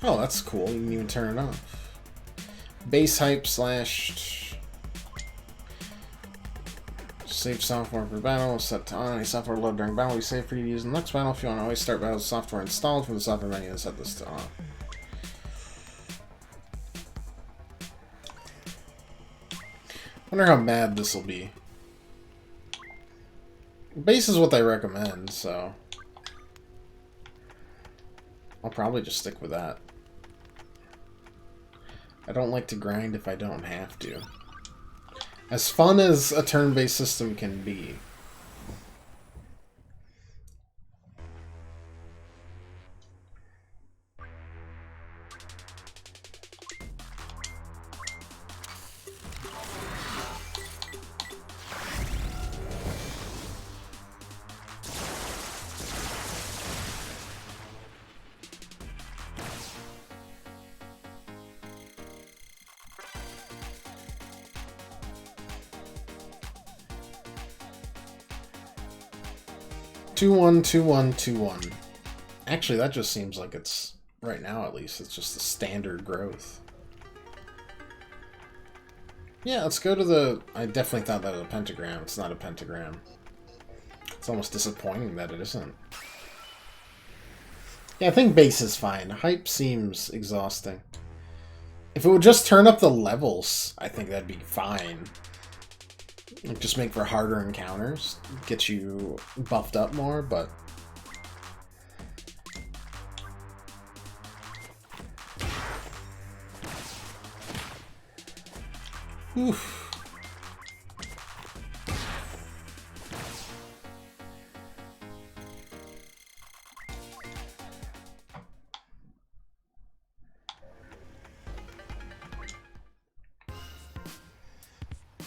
Oh, that's cool. You can even turn it off. Base hype / save software for battle. Set to on. Any software load during battle. We save for you to use in the next battle. If you want to always start battles with software installed from the software menu, set this to on. Wonder how bad this will be. Base is what they recommend, so I'll probably just stick with that. I don't like to grind if I don't have to. As fun as a turn-based system can be. Two one 2-1 2-1. Actually, that just seems like it's right now. At least it's just the standard growth. Yeah, let's go to the. I definitely thought that was a pentagram. It's not a pentagram. It's almost disappointing that it isn't. Yeah, I think base is fine. Hype seems exhausting. If it would just turn up the levels, I think that'd be fine. Just make for harder encounters, get you buffed up more, but oof.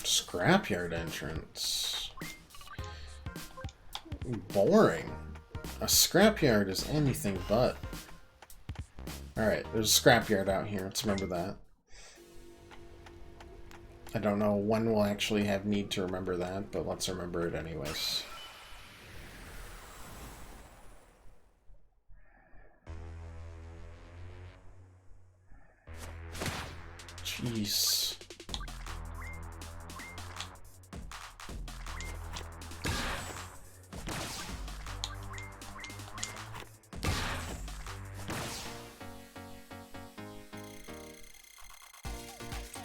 Scrapyard entrance. Boring. A scrapyard is anything but. Alright, there's a scrapyard out here. Let's remember that. I don't know when we'll actually have need to remember that, but let's remember it anyways. Jeez.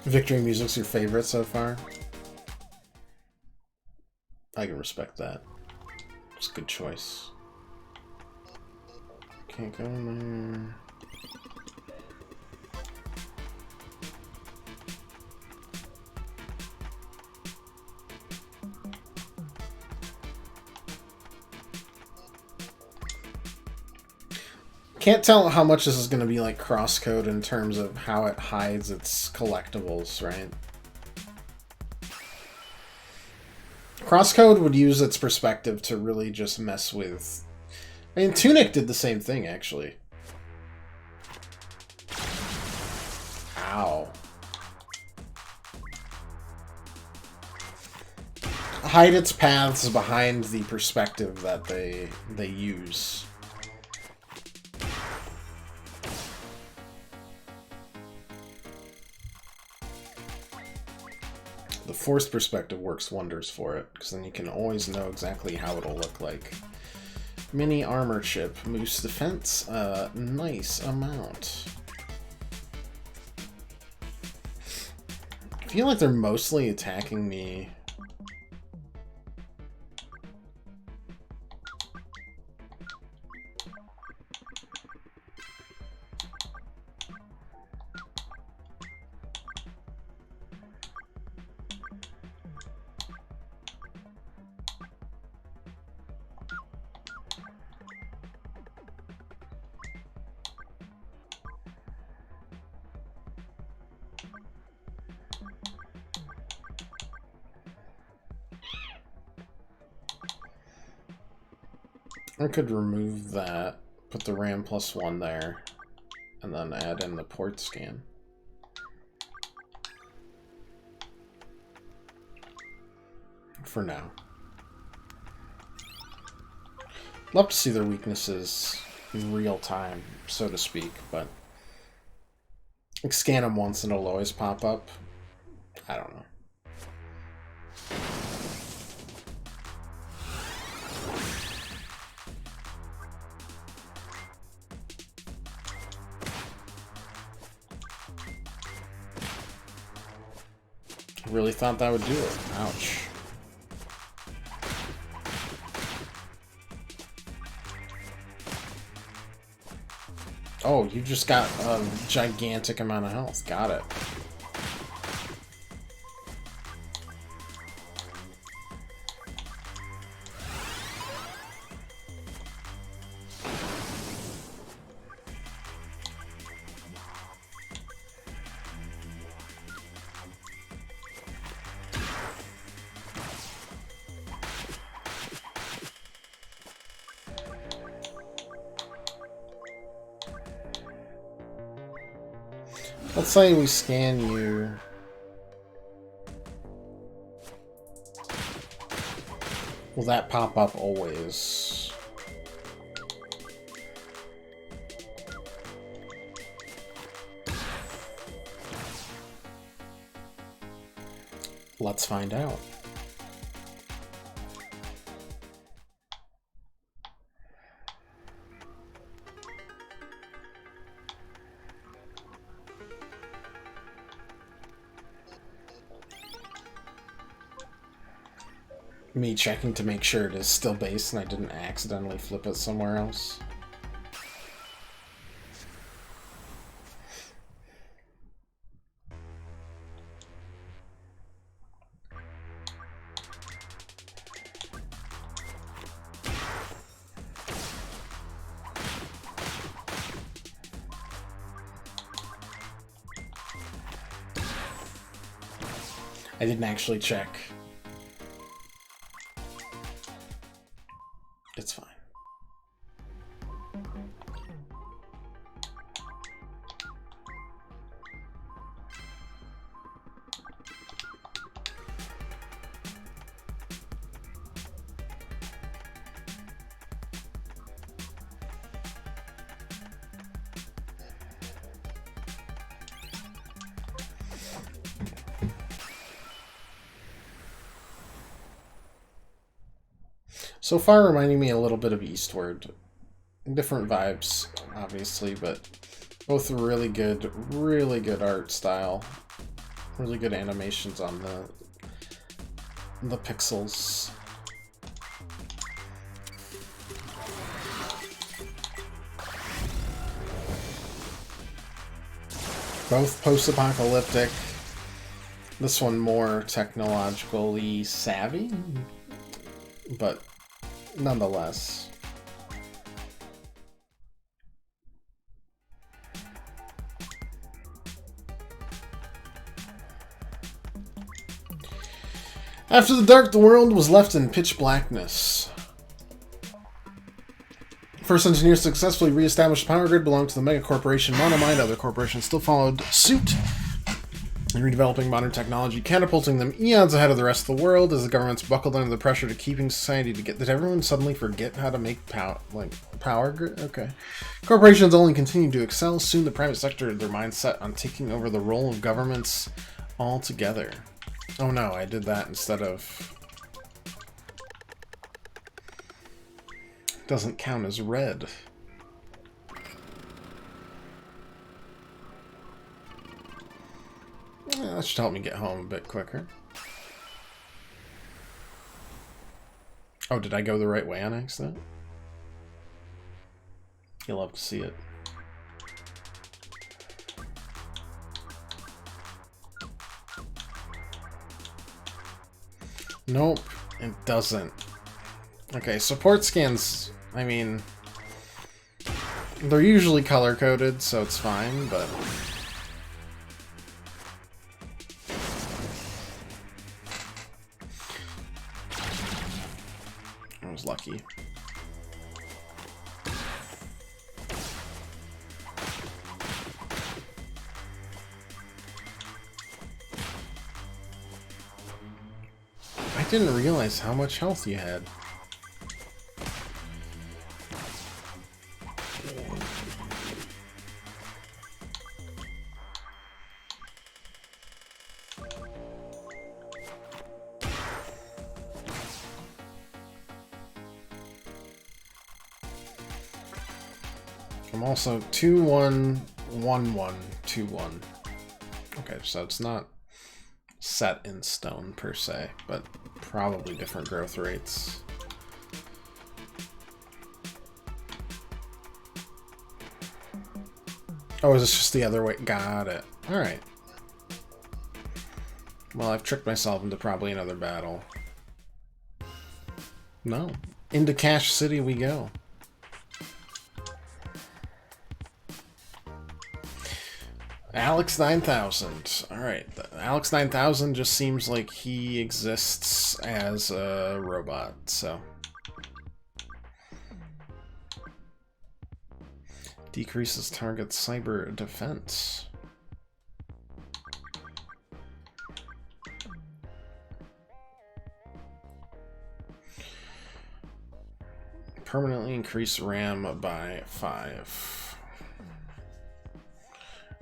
Victory music's your favorite so far? I can respect that. It's a good choice. Can't go in there. Can't tell how much this is going to be like crosscode in terms of how it hides its collectibles, right? Crosscode would use its perspective to really just mess with... I mean, Tunic did the same thing, actually. Ow. Hide its paths behind the perspective that they use. The forced perspective works wonders for it, because then you can always know exactly how it'll look like. Mini armor chip. Boosts defense a nice amount. I feel like they're mostly attacking me. I could remove that, put the RAM +1 there, and then add in the port scan. For now. Love to see their weaknesses in real time, so to speak, but scan them once and it'll always pop up. I don't know. Really thought that would do it. Ouch. Oh, you just got a gigantic amount of health. Got it. Let's say we scan you. Will that pop up always? Let's find out. Me checking to make sure it is still base and I didn't accidentally flip it somewhere else. I didn't actually check. It's fine. So far reminding me a little bit of Eastward. Different vibes, obviously, but both really good art style. Really good animations on the pixels. Both post-apocalyptic. This one more technologically savvy, but nonetheless. After the dark, the world was left in pitch blackness. First engineers successfully re-established the power grid belonged to the mega corporation Monomind. Other corporations still followed suit in redeveloping modern technology, catapulting them eons ahead of the rest of the world as the governments buckled under the pressure to keeping society together. Did everyone suddenly forget how to make power grid? Okay. Corporations only continued to excel. Soon the private sector had their mind set on taking over the role of governments altogether. Oh no, I did that instead of Doesn't count as red. Yeah, that should help me get home a bit quicker. Oh, did I go the right way on accident? You'll love to see it. Nope, it doesn't. Okay, support scans, I mean, they're usually color-coded, so it's fine, but... I was lucky. I didn't realize how much health you had. I'm also 2-1-1-1-2-1. Okay, so it's not set in stone per se, but probably different growth rates. Oh, is this just the other way? Got it. Alright. Well, I've tricked myself into probably another battle. No. Into Cache City we go. Alex 9000. Alright, Alex 9000 just seems like he exists as a robot, so. Decreases target cyber defense. Permanently increase RAM by 5.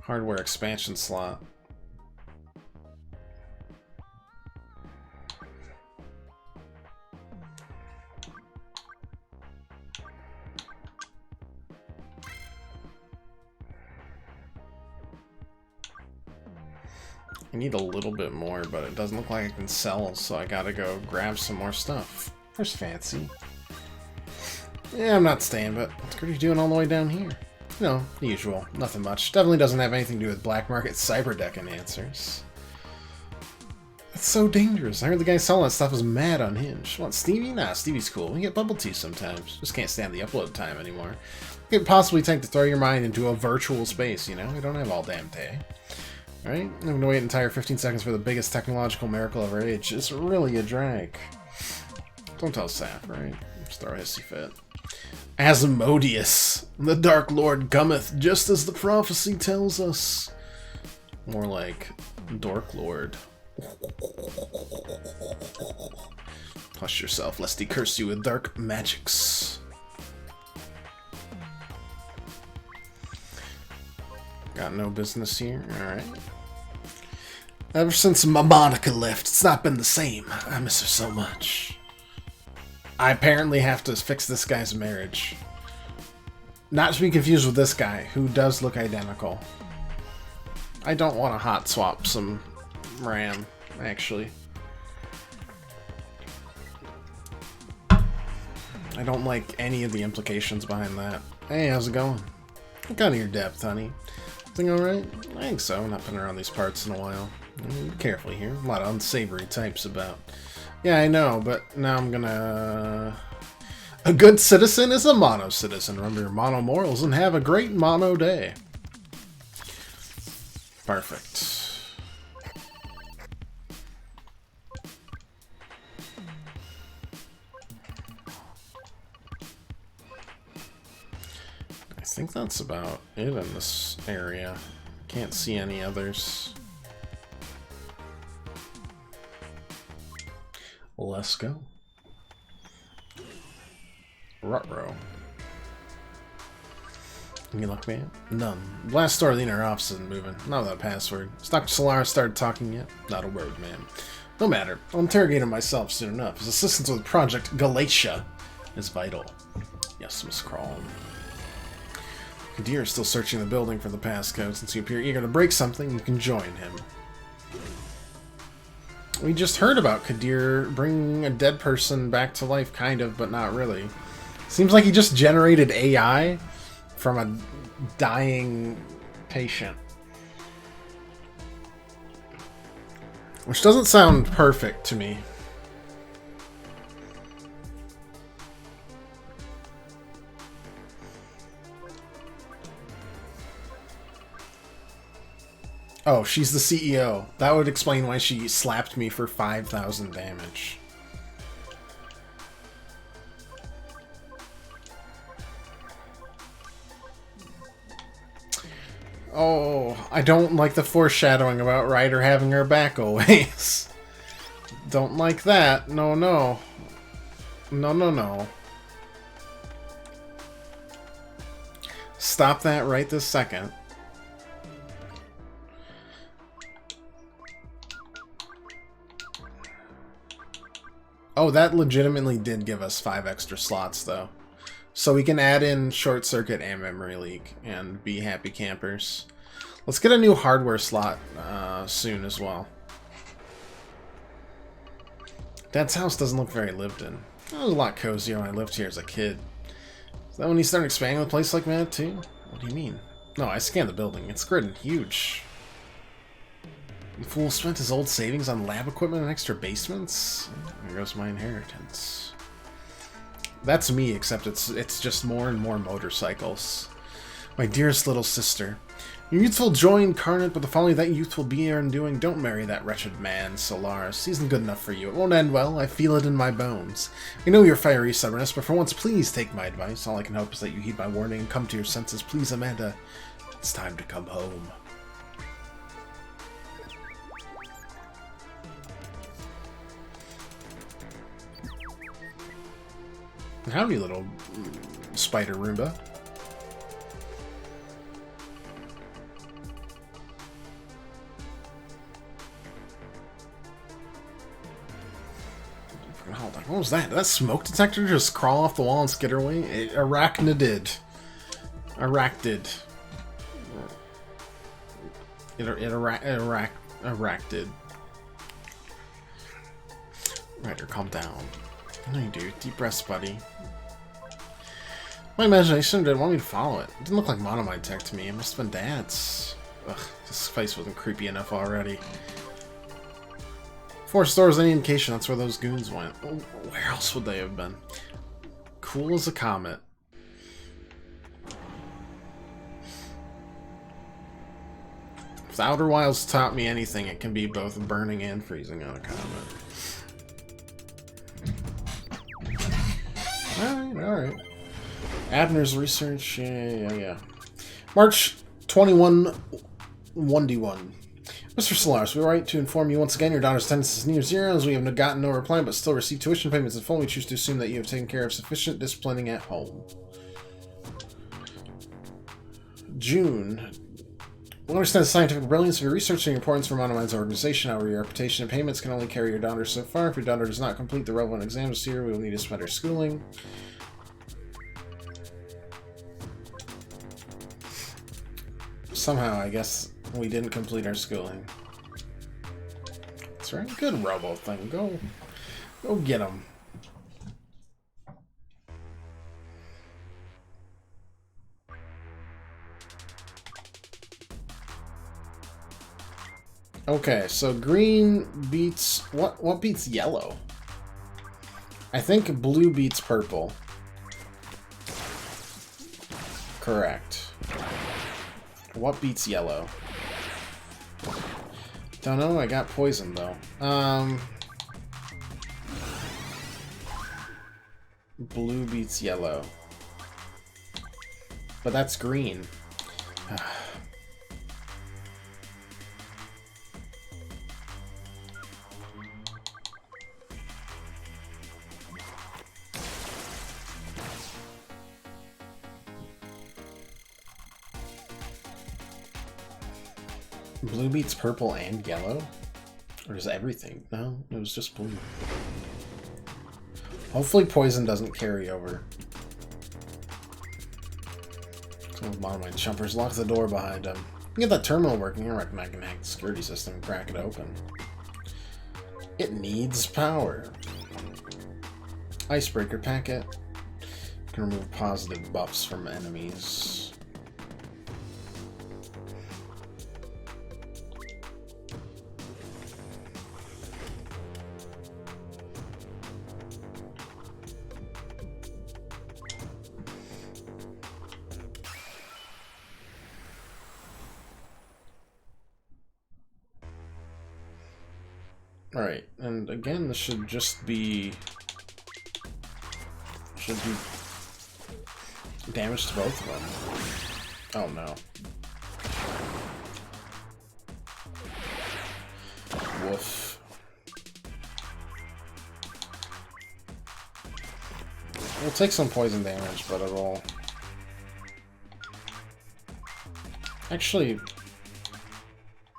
Hardware expansion slot. I need a little bit more, but it doesn't look like I can sell, so I gotta go grab some more stuff. There's Fancy. Yeah, I'm not staying, but what are you doing all the way down here? You know, the usual. Nothing much. Definitely doesn't have anything to do with black market cyberdeck enhancers. That's so dangerous. I heard the guy selling that stuff is mad unhinged. What, Stevie? Nah, Stevie's cool. We get bubble tea sometimes. Just can't stand the upload time anymore. It could possibly take to throw your mind into a virtual space, you know? We don't have all damn day. Alright? I'm gonna wait an entire 15 seconds for the biggest technological miracle of our age. It's really a drag. Don't tell Saf, right? Just throw a hissy fit. Asmodeus, the Dark Lord cometh, just as the prophecy tells us. More like Dork Lord. Hush yourself, lest he curse you with dark magics. Got no business here, alright. Ever since Monica left, it's not been the same. I miss her so much. I apparently have to fix this guy's marriage. Not to be confused with this guy, who does look identical. I don't want to hot swap some RAM, actually. I don't like any of the implications behind that. Hey, how's it going? Look out of your depth, honey. Everything alright? I think so. Not been around these parts in a while. Be careful here. A lot of unsavory types about. Yeah, I know, but now I'm gonna... A good citizen is a mono citizen. Remember your mono morals and have a great mono day. Perfect. I think that's about it in this area. Can't see any others. Let's go. Rutrow. Any luck, man? None. Blast door of the inner office isn't moving. Not without a password. Has Dr. Solaris started talking yet? Not a word, man. No matter. I'll interrogate him myself soon enough. His assistance with Project Galatia is vital. Yes, Miss Crawl. Kadir is still searching the building for the passcode. Since you appear eager to break something, you can join him. We just heard about Kadir bringing a dead person back to life, kind of, but not really. Seems like he just generated AI from a dying patient. Which doesn't sound perfect to me. Oh, she's the CEO. That would explain why she slapped me for 5,000 damage. Oh, I don't like the foreshadowing about Ryder having her back always. Don't like that. No, no. No, no, no. Stop that right this second. Oh, that legitimately did give us 5 extra slots, though. So we can add in Short Circuit and Memory Leak and be happy campers. Let's get a new hardware slot soon as well. Dad's house doesn't look very lived in. It was a lot cozier when I lived here as a kid. Is that when you started expanding the place like that, too? What do you mean? No, I scanned the building. It's great and huge. The fool spent his old savings on lab equipment and extra basements? There goes my inheritance. That's me, except it's just more and more motorcycles. My dearest little sister. Your youthful joy incarnate, but the folly that youth will be undoing. Don't marry that wretched man, Solaris. He isn't good enough for you. It won't end well. I feel it in my bones. I know your fiery stubbornness, but for once, please take my advice. All I can hope is that you heed my warning and come to your senses. Please, Amanda. It's time to come home. Howdy, little spider Roomba. What was that? Did that smoke detector just crawl off the wall and skitter away? It arachnidid. Arachnid. Arachnid. Ryder, calm down. No, you do. Deep breaths, buddy. My imagination didn't want me to follow it. It didn't look like Monomide tech to me. It must have been Dad's. Ugh, this face wasn't creepy enough already. Forest Store was any indication that's where those goons went. Where else would they have been? Cool as a comet. If the Outer Wilds taught me anything, it can be both burning and freezing on a comet. Alright. Abner's research, yeah. March 21, 1D1. Mr. Solaris, we write to inform you once again your daughter's attendance is near zero, as we have gotten no reply but still receive tuition payments in full. We choose to assume that you have taken care of sufficient disciplining at home. June. We understand the scientific brilliance of your research and your importance for Monomide's organization. However, your reputation and payments can only carry your daughter so far. If your daughter does not complete the relevant exams this year, we will need to suspend her schooling. Somehow, I guess we didn't complete our schooling. That's right. Good Robo thing. Go get him. Okay, so green beats what beats yellow? I think blue beats purple. Correct. What beats yellow? Don't know, I got poison though. Blue beats yellow. But that's green. Blue beats purple and yellow? Or is everything? No, it was just blue. Hopefully poison doesn't carry over. One of my jumpers locked the door behind him. Get that terminal working. I reckon I can hack the security system and crack it open. It needs power. Icebreaker packet. Can remove positive buffs from enemies. Alright, and again, this should just be... should do damage to both of them. Oh no. Woof. We'll take some poison damage, but it'll... Actually,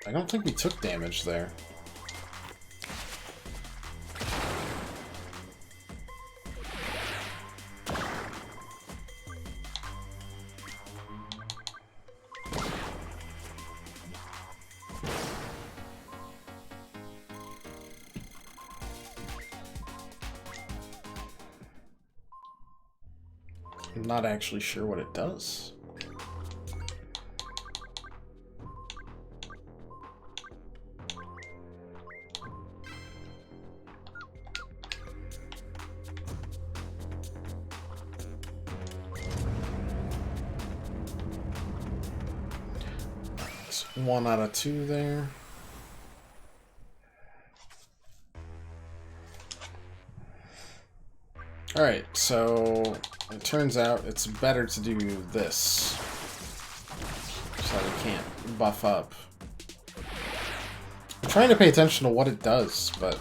I don't think we took damage there. I'm not actually sure what it does. It's 1 out of 2 there. Alright, so it turns out it's better to do this. So we can't buff up. I'm trying to pay attention to what it does, but...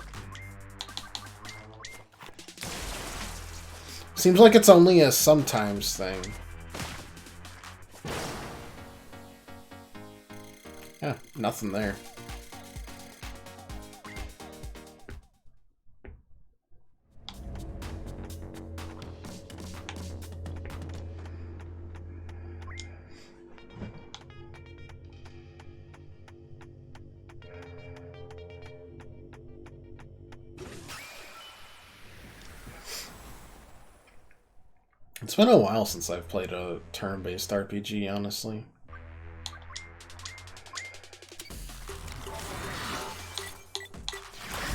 seems like it's only a sometimes thing. Yeah, nothing there. It's been a while since I've played a turn-based RPG, honestly.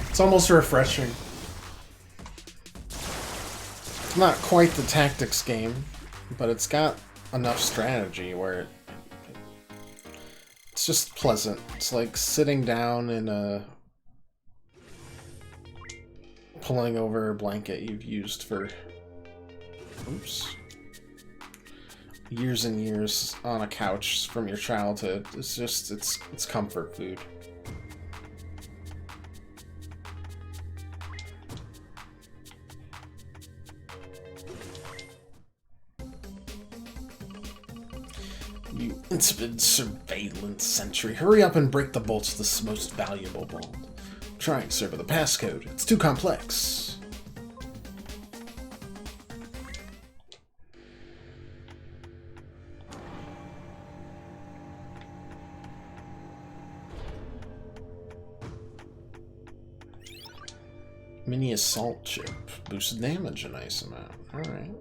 It's almost refreshing. It's not quite the tactics game, but it's got enough strategy where it's just pleasant. It's like sitting down in a... pulling over a blanket you've used for... oops. Years and years on a couch from your childhood. It's just, it's comfort food. You insipid surveillance sentry. Hurry up and break the bolts of this most valuable bolt. Try and serve with a passcode. It's too complex. Mini assault chip. Boosted damage a nice amount. Alright.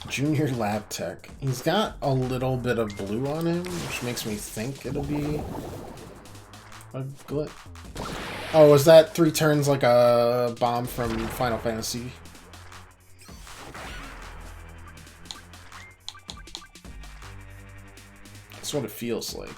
Junior Lab Tech. He's got a little bit of blue on him, which makes me think it'll be a glit. Oh, was that 3 turns like a bomb from Final Fantasy? That's what it feels like.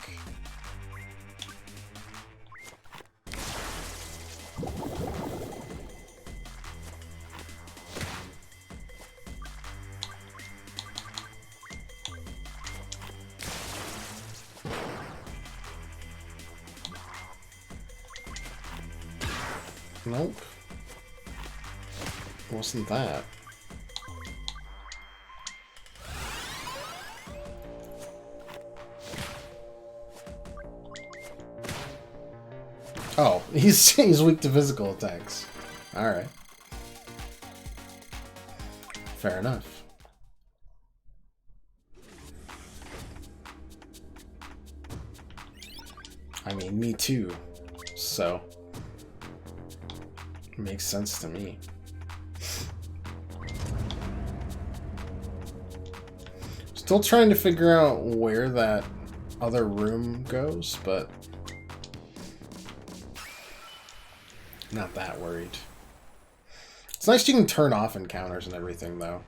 Nope. Wasn't that. Oh, he's weak to physical attacks. Alright. Fair enough. I mean, me too. So, makes sense to me. Still trying to figure out where that other room goes, but not that worried. It's nice you can turn off encounters and everything, though.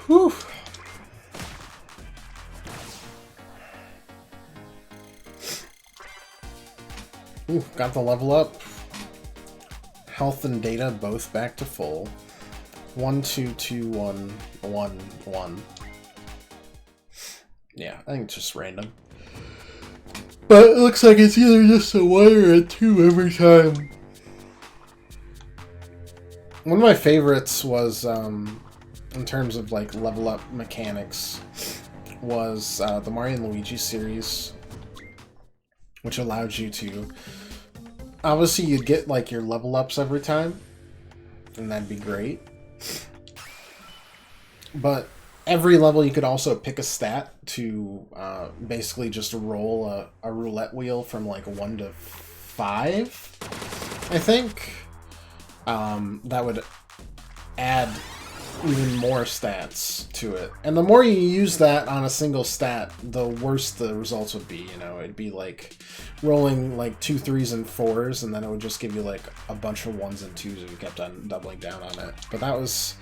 Whew. Ooh, got the level up. Health and data both back to full. 1, 2, 2, 1, 1, 1. Yeah, I think it's just random. But it looks like it's either just a 1 or a 2 every time. One of my favorites was, in terms of like level up mechanics, was the Mario and Luigi series, which allowed you to, obviously you'd get like your level ups every time, and that'd be great, but every level you could also pick a stat to basically just roll a roulette wheel from like 1 to 5, I think. That would add even more stats to it. And the more you use that on a single stat, the worse the results would be, you know? It'd be like rolling like 2 3s and 4s, and then it would just give you like a bunch of 1s and 2s if you kept on doubling down on it. But that was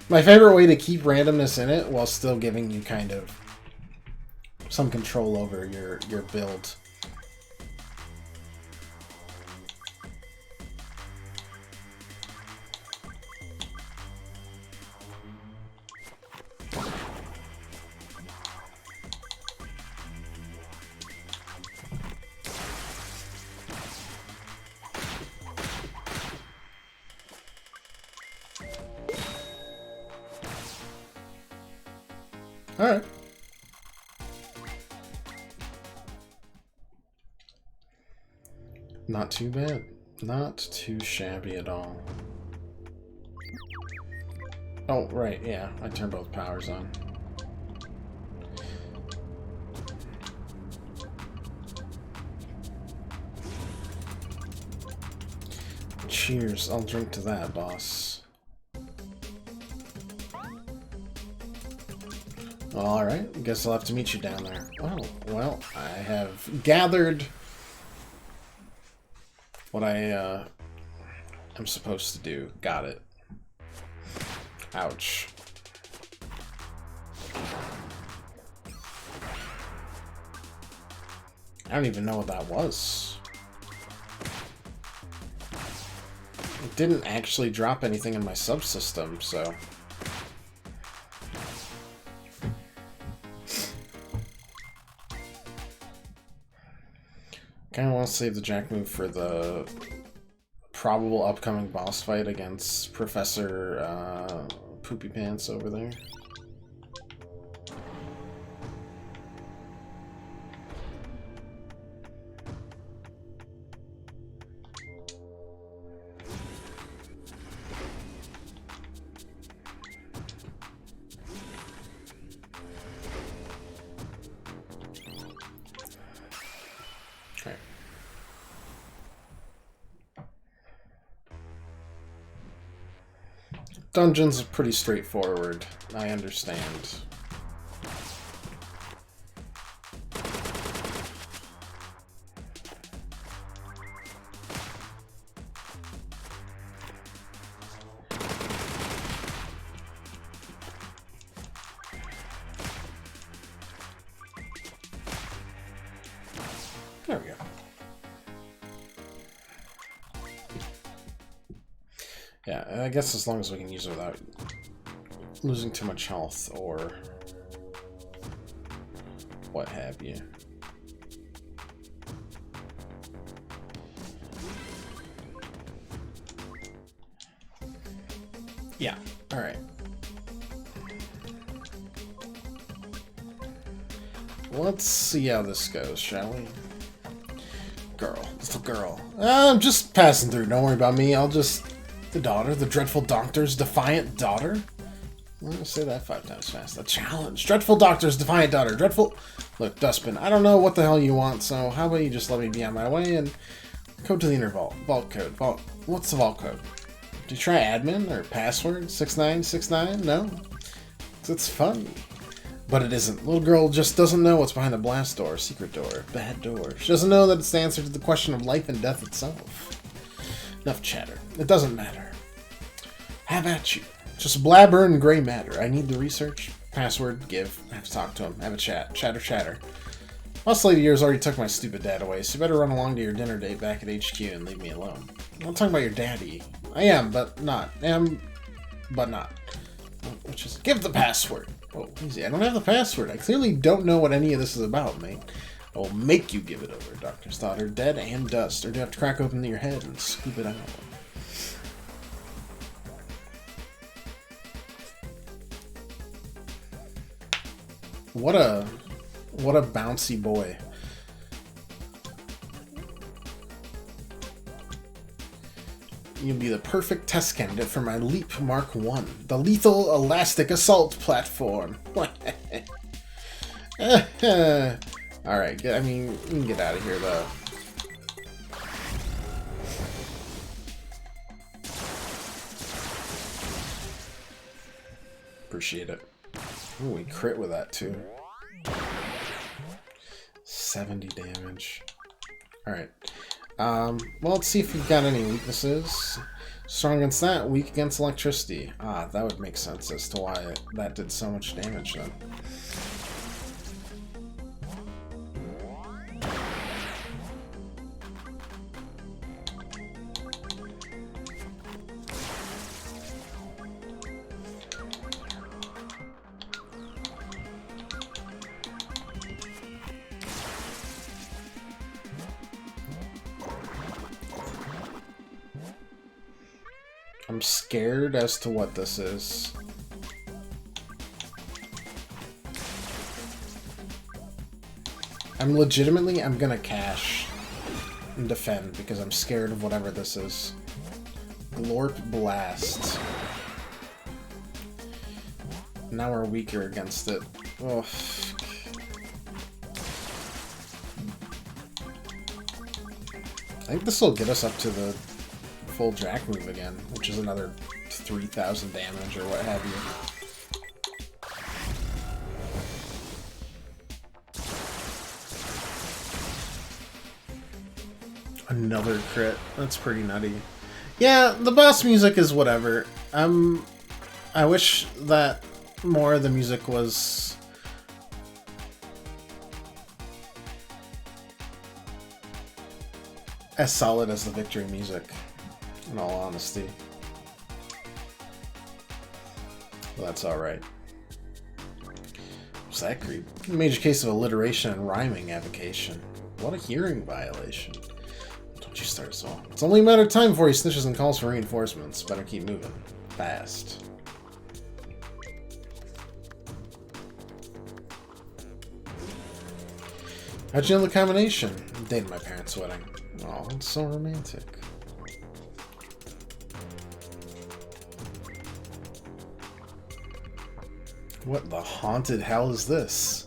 my favorite way to keep randomness in it while still giving you kind of some control over your build. Alright. Not too bad. Not too shabby at all. Oh, right, yeah. I turned both powers on. Cheers. I'll drink to that, boss. Alright, guess I'll have to meet you down there. Oh, well, I have gathered what I am supposed to do. Got it. Ouch. I don't even know what that was. It didn't actually drop anything in my subsystem, so... I kind of want to save the Jack move for the probable upcoming boss fight against Professor Poopy Pants over there. Dungeons are pretty straightforward, I understand. There we go. Yeah, I guess as long as we can use it without losing too much health or what have you. Yeah. All right. Let's see how this goes, shall we? Girl. Little girl. I'm just passing through. Don't worry about me. The daughter. The dreadful doctor's defiant daughter? I'm gonna say that 5 times fast. A challenge. Dreadful doctor's defiant daughter. Dreadful... Look, Dustbin, I don't know what the hell you want, so how about you just let me be on my way and... Code to the inner vault. Vault code. Vault... What's the vault code? Did you try admin or password? 6969? No? It's fun. But it isn't. Little girl just doesn't know what's behind the blast door, secret door, bad door. She doesn't know that it's the answer to the question of life and death itself. Enough chatter. It doesn't matter. Have at you. Just blabber and gray matter. I need the research. Password, give. I have to talk to him. Have a chat. Chatter, chatter. Boss lady yours already took my stupid dad away, so you better run along to your dinner date back at HQ and leave me alone. I'm not talking about your daddy. I am, but not. Am, but not. Which is, give the password. Oh, easy. I don't have the password. I clearly don't know what any of this is about, mate. I will make you give it over, Doctor's daughter. Dead and dust. Or do you have to crack open your head and scoop it out? What a bouncy boy. You'll be the perfect test candidate for my Leap Mark 1, the Lethal Elastic Assault Platform. Alright, I mean, we can get out of here, though. Appreciate it. Ooh, we crit with that, too. 70 damage. Alright. Well, let's see if we've got any weaknesses. Strong against that, weak against electricity. Ah, that would make sense as to why that did so much damage then. I'm scared as to what this is. I'm gonna cash and defend because I'm scared of whatever this is. Glorp Blast. Now we're weaker against it. Oh, I think this will get us up to the full Jack move again, which is another 3,000 damage or what have you. Another crit. That's pretty nutty. Yeah, the boss music is whatever. I wish that more of the music was as solid as the victory music, in all honesty. Well, that's alright. What's that creep? Major case of alliteration and rhyming avocation. What a hearing violation. Don't you start so. It's only a matter of time before he snitches and calls for reinforcements. Better keep moving. Fast. How'd you know the combination? Date of my parents' wedding. Oh, it's so romantic. What the haunted hell is this?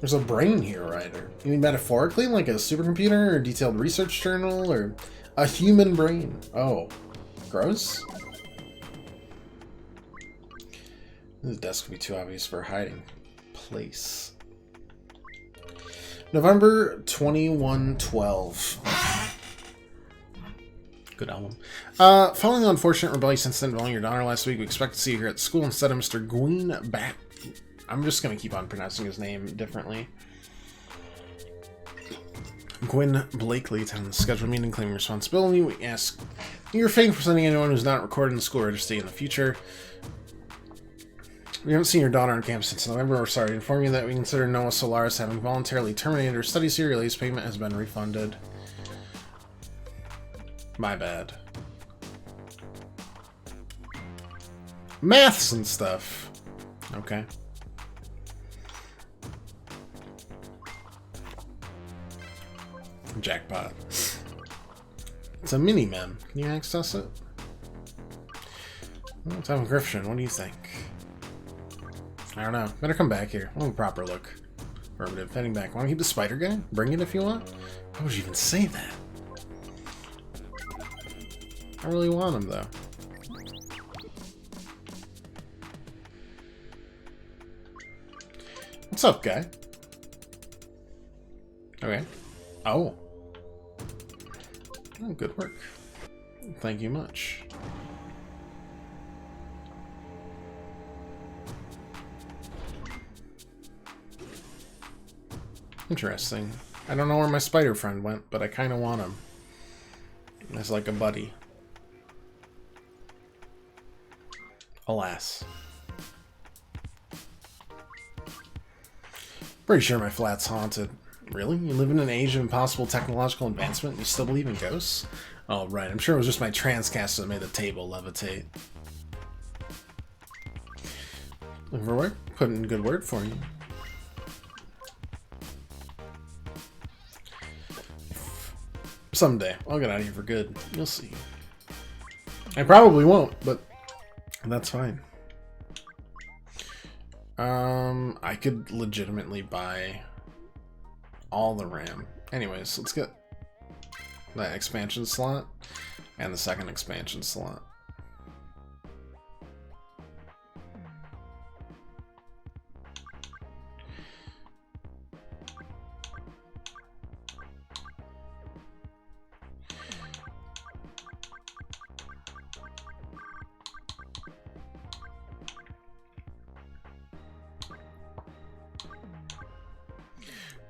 There's a brain here, Ryder. You mean metaphorically, like a supercomputer, or a detailed research journal, or a human brain? Oh, gross? The desk would be too obvious for a hiding place. November 2112. Good album. Following the unfortunate rebellious incident involving your daughter last week, we expect to see you here at school instead of Mr. Gwyn Bat. I'm just going to keep on pronouncing his name differently. Gwyn Blakely attended the scheduled meeting claiming responsibility. We ask your favor for sending anyone who's not recorded in the school registry in the future. We haven't seen your daughter on campus since November. We're sorry to inform you that we consider Noah Solaris having voluntarily terminated her studies here. Your latest payment has been refunded. My bad. Maths and stuff. Okay. Jackpot. It's a mini-mem. Can you access it? Oh, Tom Griffin, what do you think? I don't know. Better come back here. I want a proper look. Affirmative. Heading back. Want to keep the spider guy? Bring it if you want. Why would you even say that? I really want him, though. What's up, guy? Okay. Oh. Oh, good work. Thank you much. Interesting. I don't know where my spider friend went, but I kind of want him. As like a buddy. Alas. Pretty sure my flat's haunted. Really? You live in an age of impossible technological advancement and you still believe in ghosts? Oh, right. I'm sure it was just my transcaster that made the table levitate. Looking for work? Put in a good word for you. Someday. I'll get out of here for good. You'll see. I probably won't, but that's fine. I could legitimately buy all the RAM. Anyways, let's get that expansion slot and the second expansion slot.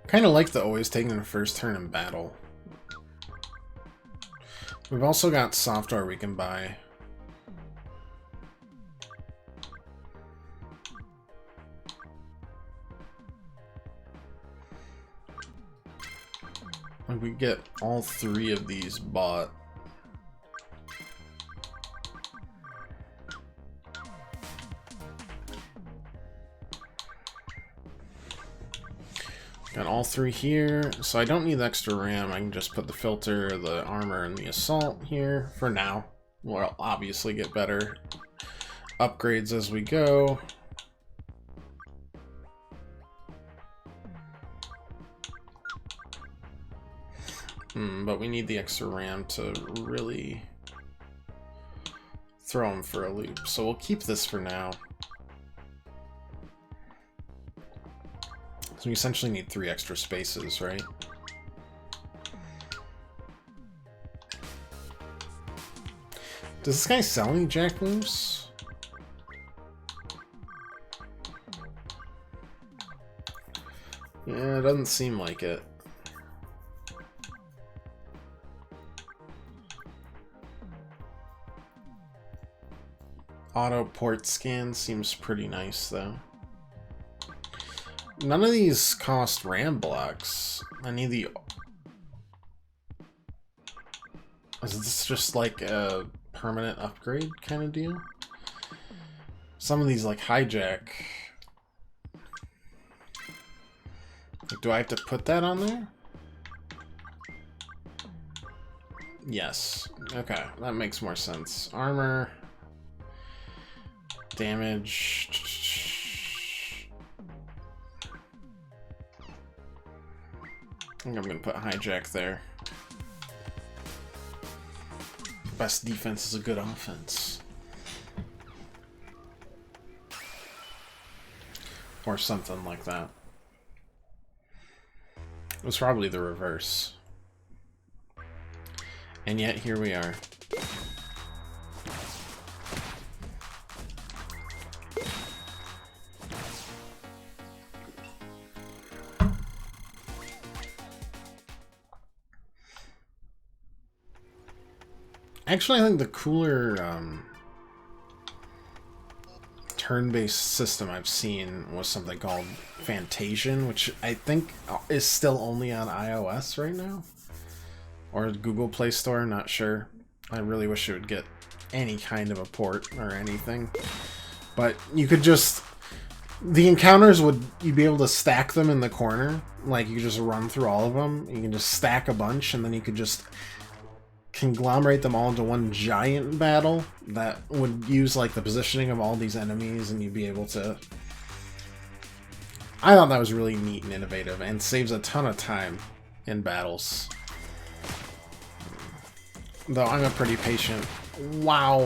Kind of like the always taking the first turn in battle. We've also got software we can buy. Like we get all three of these bought. Got all three here, so I don't need the extra RAM. I can just put the filter, the armor, and the assault here for now. We'll obviously get better upgrades as we go. But we need the extra RAM to really throw them for a loop. So we'll keep this for now. So we essentially need 3 extra spaces, right? Does this guy sell any jack moves? Yeah, it doesn't seem like it. Auto port scan seems pretty nice, though. None of these cost RAM blocks. I need the... Is this just like a permanent upgrade kind of deal? Some of these, like hijack. Do I have to put that on there? Yes. Okay, that makes more sense. Armor. Damage. I think I'm gonna put hijack there. Best defense is a good offense. Or something like that. It was probably the reverse. And yet here we are. Actually, I think the cooler turn-based system I've seen was something called Fantasian, which I think is still only on iOS right now. Or Google Play Store, not sure. I really wish it would get any kind of a port or anything. But you could just... The encounters you'd be able to stack them in the corner. Like, you could just run through all of them. You can just stack a bunch, and then you could just conglomerate them all into one giant battle that would use, like, the positioning of all these enemies, and you'd be able to... I thought that was really neat and innovative, and saves a ton of time in battles. Though I'm a pretty patient... Wow!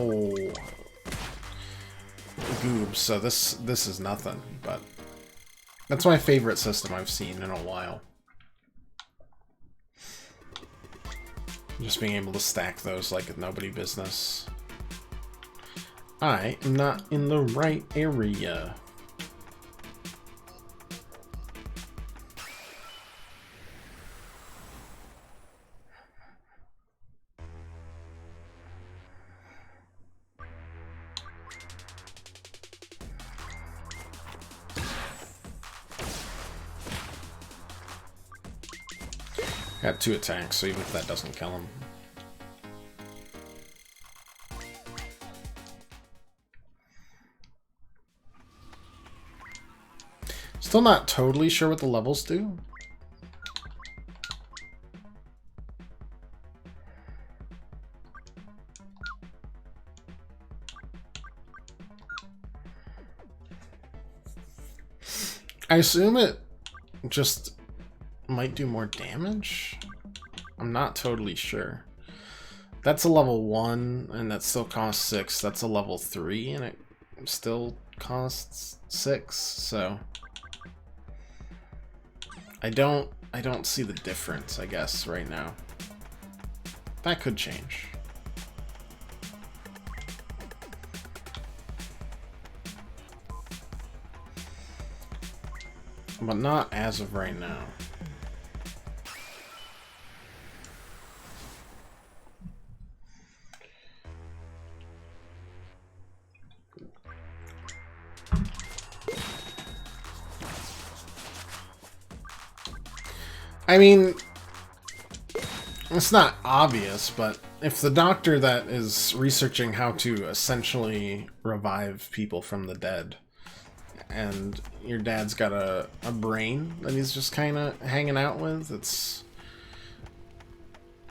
Goob, so this is nothing, but... That's my favorite system I've seen in a while. Just being able to stack those like nobody business. I am not in the right area. Got 2 attacks, so even if that doesn't kill him. Still not totally sure what the levels do. I assume it just might do more damage? I'm not totally sure. That's a level 1, and that still costs 6. That's a level 3, and it still costs 6, so... I don't see the difference, I guess, right now. That could change. But not as of right now. I mean, it's not obvious, but if the doctor that is researching how to essentially revive people from the dead, and your dad's got a brain that he's just kind of hanging out with, it's...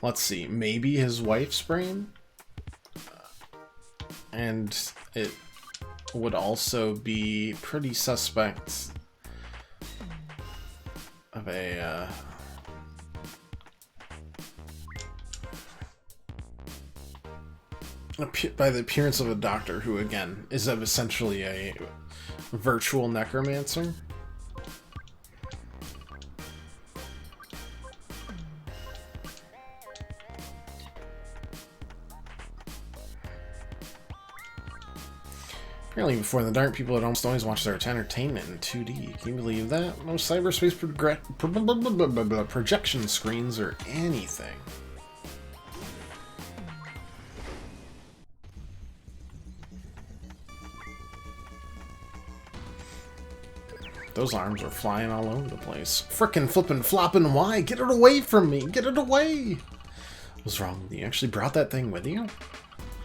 Let's see, maybe his wife's brain? And it would also be pretty suspect of a... by the appearance of a doctor who, again, is essentially a virtual necromancer. Apparently, before the dark, people had almost always watched their entertainment in 2D. Can you believe that? No cyberspace projection screens or anything. Those arms are flying all over the place. Frickin' flippin' floppin', why? Get it away from me! Get it away! What's wrong with you? You actually brought that thing with you?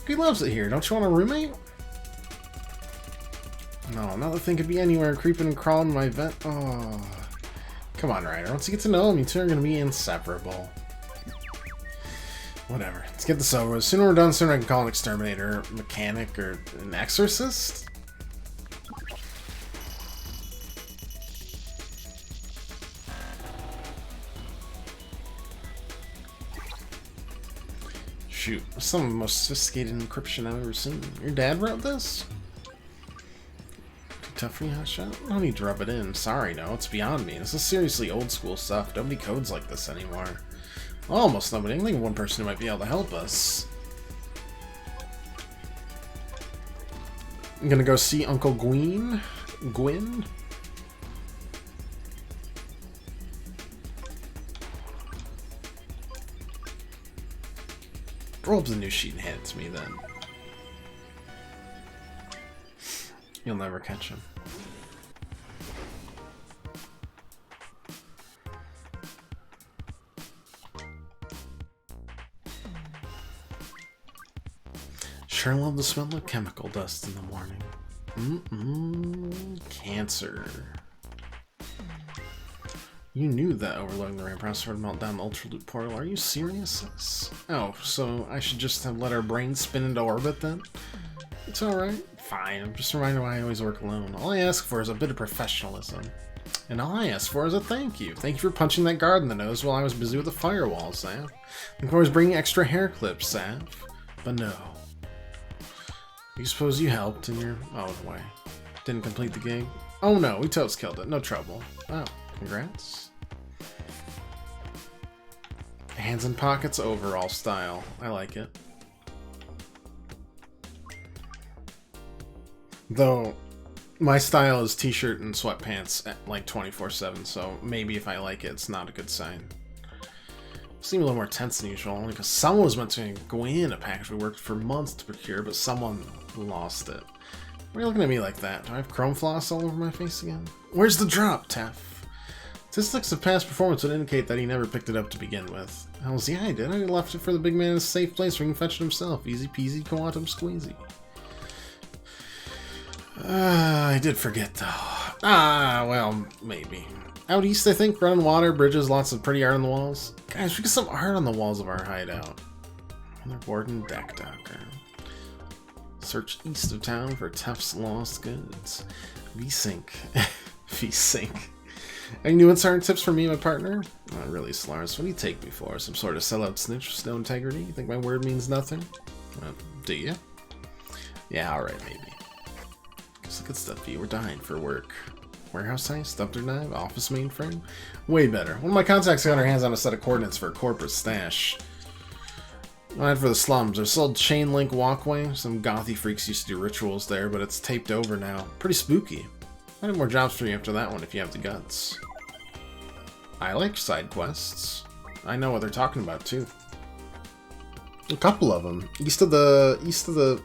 He loves it here. Don't you want a roommate? No, another thing could be anywhere, creeping and crawling in my vent. Oh. Come on, Ryder. Once you get to know him, you two are going to be inseparable. Whatever. Let's get this over with. Sooner we're done, sooner I can call an exterminator, mechanic, or an exorcist? Shoot, some of the most sophisticated encryption I've ever seen. Your dad wrote this? Too tough for you, Hotshot? No need to rub it in. Sorry, no, it's beyond me. This is seriously old school stuff. Nobody codes like this anymore. Almost nobody. I think one person who might be able to help us. I'm gonna go see Uncle Gwyn. Gwyn? Roll up the new sheet and hand it to me then. You'll never catch him. Sure love the smell of chemical dust in the morning. Cancer. You knew that overloading the RAM processor would melt down the Ultra Loop portal. Are you serious? Oh, so I should just have let our brains spin into orbit then? It's alright. Fine. I'm just reminded why I always work alone. All I ask for is a bit of professionalism. And all I ask for is a thank you. Thank you for punching that guard in the nose while I was busy with the firewall, Saf. And of course bringing extra hair clips, Saf. But no. You suppose you helped and you're... Oh, wait. Didn't complete the gig? Oh no, we totes killed it. No trouble. Oh, congrats. Hands in pockets overall style. I like it. Though, my style is t-shirt and sweatpants at like 24/7, so maybe if I like it, it's not a good sign. Seemed a little more tense than usual, only because someone was meant to go in a package we worked for months to procure, but someone lost it. Why are you looking at me like that? Do I have chrome floss all over my face again? Where's the drop, Teff? Statistics of past performance would indicate that he never picked it up to begin with. Hells yeah, I did. I left it for the big man in a safe place where he can fetch it himself. Easy peasy, quantum squeezy. I did forget though. Well, maybe. Out east, I think, running water, bridges, lots of pretty art on the walls. Guys, we get some art on the walls of our hideout. Motherboard deck docker. Search east of town for Teff's lost goods. VSync. VSync. Any new insider tips for me and my partner? Not really, Slars. What do you take me for? Some sort of sellout snitch with no integrity? You think my word means nothing? Do you? Yeah, alright, maybe. Look at stuff you were dying for work. Warehouse site, stuffed or knife, office mainframe. Way better. One of my contacts got her hands on a set of coordinates for a corporate stash. I had for the slums. There's still a chain link walkway. Some gothy freaks used to do rituals there, but it's taped over now. Pretty spooky. I have more jobs for you after that one if you have the guts. I like side quests. I know what they're talking about too. A couple of them. East of the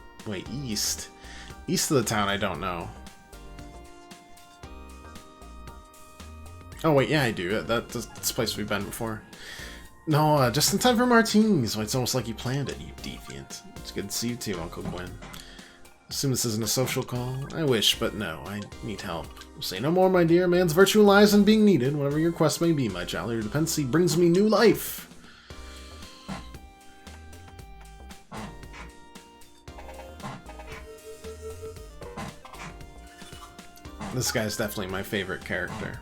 town, I don't know. Oh wait, yeah, I do. That's a place we've been before. No, just in time for martinis. Well, it's almost like you planned it, you deviant. It's good to see you too, Uncle Gwen. Assume this isn't a social call? I wish, but no, I need help. Say no more, my dear. Man's virtue lies in being needed. Whatever your quest may be, my child, your dependency brings me new life. This guy's definitely my favorite character.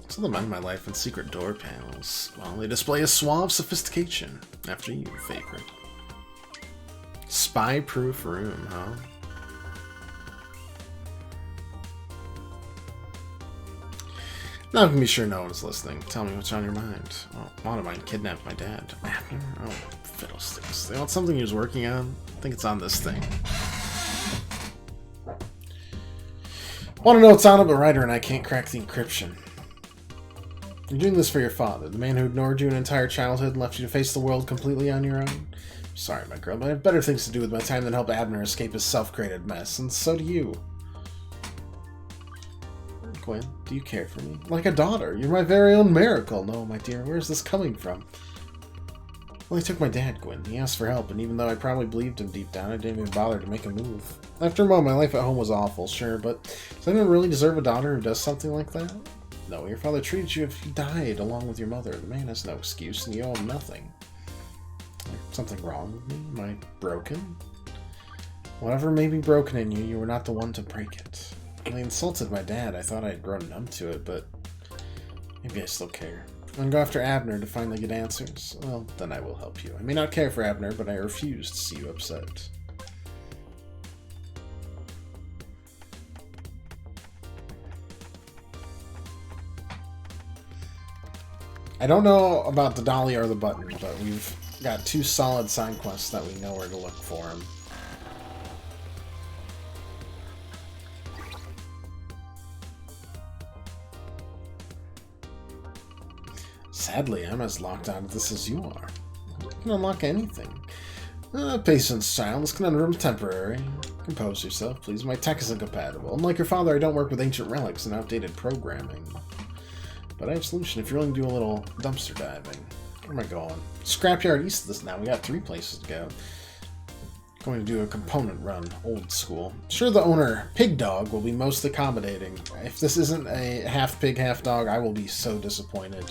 Some of them end my life in secret door panels. Well, they display a suave sophistication. After you, favorite. Spy-proof room, huh? Now I can be sure no one's listening. Tell me what's on your mind. Well, a lot of mine kidnapped my dad. Abner? Oh, fiddlesticks. They want something he was working on? I think it's on this thing. Want to know what's on it, but Ryder and I can't crack the encryption. You're doing this for your father, the man who ignored you an entire childhood and left you to face the world completely on your own. Sorry, my girl, but I have better things to do with my time than help Abner escape his self-created mess, and so do you. Gwen, do you care for me? Like a daughter. You're my very own miracle. No, my dear, where's this coming from? Well, he took my dad, Gwen. He asked for help, and even though I probably believed him deep down, I didn't even bother to make a move. After a moment, my life at home was awful, sure, but does anyone really deserve a daughter who does something like that? No, your father treated you if he died along with your mother. The man has no excuse, and you owe him nothing. Is something wrong with me? Am I broken? Whatever may be broken in you, you were not the one to break it. When I insulted my dad, I thought I had grown numb to it, but maybe I still care. I'm gonna go after Abner to finally get answers. Well, then I will help you. I may not care for Abner, but I refuse to see you upset. I don't know about the dolly or the button, but we've got two solid side quests that we know where to look for him. Sadly, I'm as locked out of this as you are. You can unlock anything. Patience, child. This conundrum temporary. Compose yourself, please. My tech is incompatible. Unlike your father, I don't work with ancient relics and outdated programming. But I have a solution if you're willing to do a little dumpster diving. Where am I going? Scrapyard east of this now. We got 3 places to go. Going to do a component run, old school. Sure, the owner, Pig Dog, will be most accommodating. If this isn't a half pig, half dog, I will be so disappointed.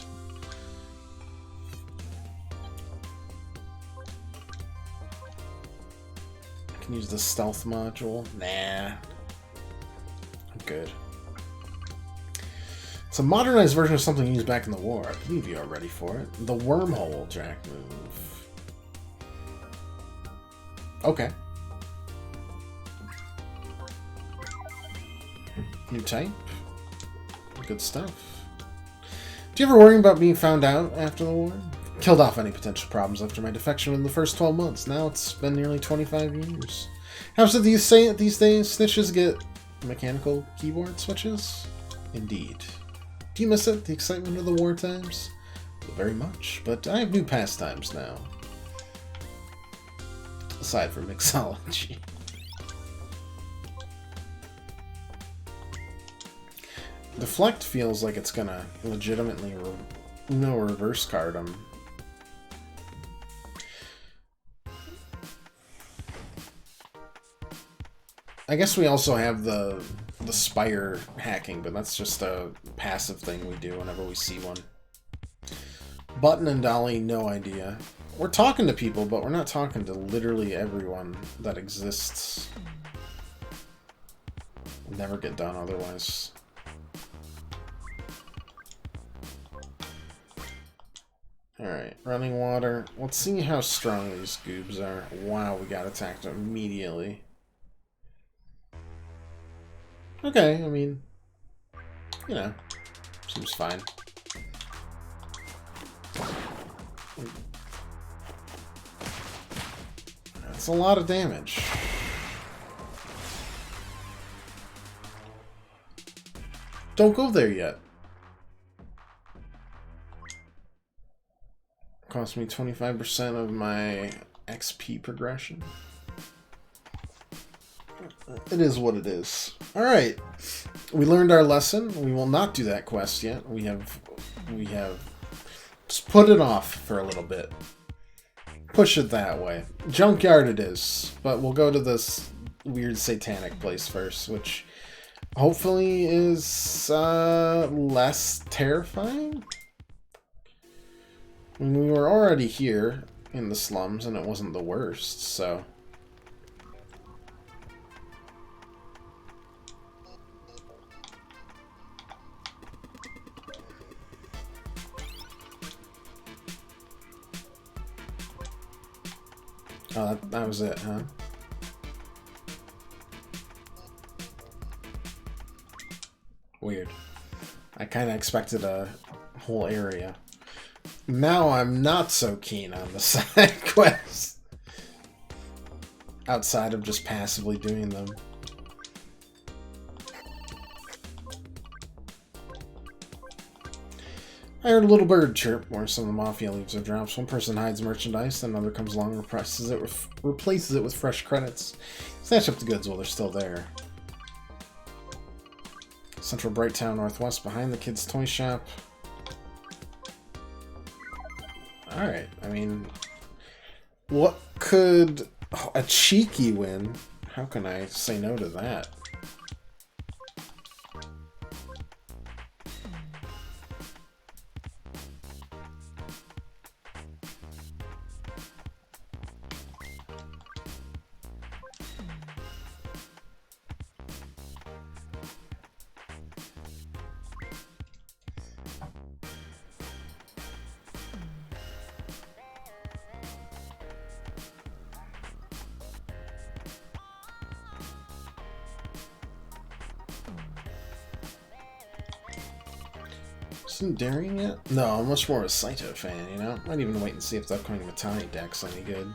I can use the stealth module. Nah. I'm good. It's a modernized version of something used back in the war. I believe you are ready for it. The wormhole jack move. Okay. New type. Good stuff. Do you ever worry about being found out after the war? Killed off any potential problems after my defection in the first 12 months. Now it's been nearly 25 years. How should these say it these days? Snitches get mechanical keyboard switches? Indeed. Do you miss it? The excitement of the war times? Very much, but I have new pastimes now. Aside from mixology. Deflect feels like it's gonna legitimately reverse card him. I guess we also have the Spire hacking, but that's just a passive thing we do whenever we see one. Button and Dolly, no idea. We're talking to people, but we're not talking to literally everyone that exists. We'll never get done otherwise. Alright, running water. Let's see how strong these goobs are. Wow, we got attacked immediately. Okay, I mean, you know, seems fine. That's a lot of damage. Don't go there yet. Cost me 25% of my XP progression. It is what it is. Alright. We learned our lesson. We will not do that quest yet. We have just put it off for a little bit. Push it that way. Junkyard it is. But we'll go to this weird satanic place first, which hopefully is less terrifying. I mean, we were already here in the slums and it wasn't the worst, so... Oh, that was it, huh? Weird. I kind of expected a whole area. Now I'm not so keen on the side quests. Outside of just passively doing them. I heard a little bird chirp where some of the Mafia leaves are drops. One person hides merchandise, then another comes along and replaces it with fresh credits. Snatch up the goods while they're still there. Central Brighttown Northwest, behind the kids' toy shop. Alright, I mean... What could... Oh, a cheeky win? How can I say no to that? Isn't Daring yet? No, I'm much more of a Saito fan, you know? Might even wait and see if the upcoming Matani deck's any good.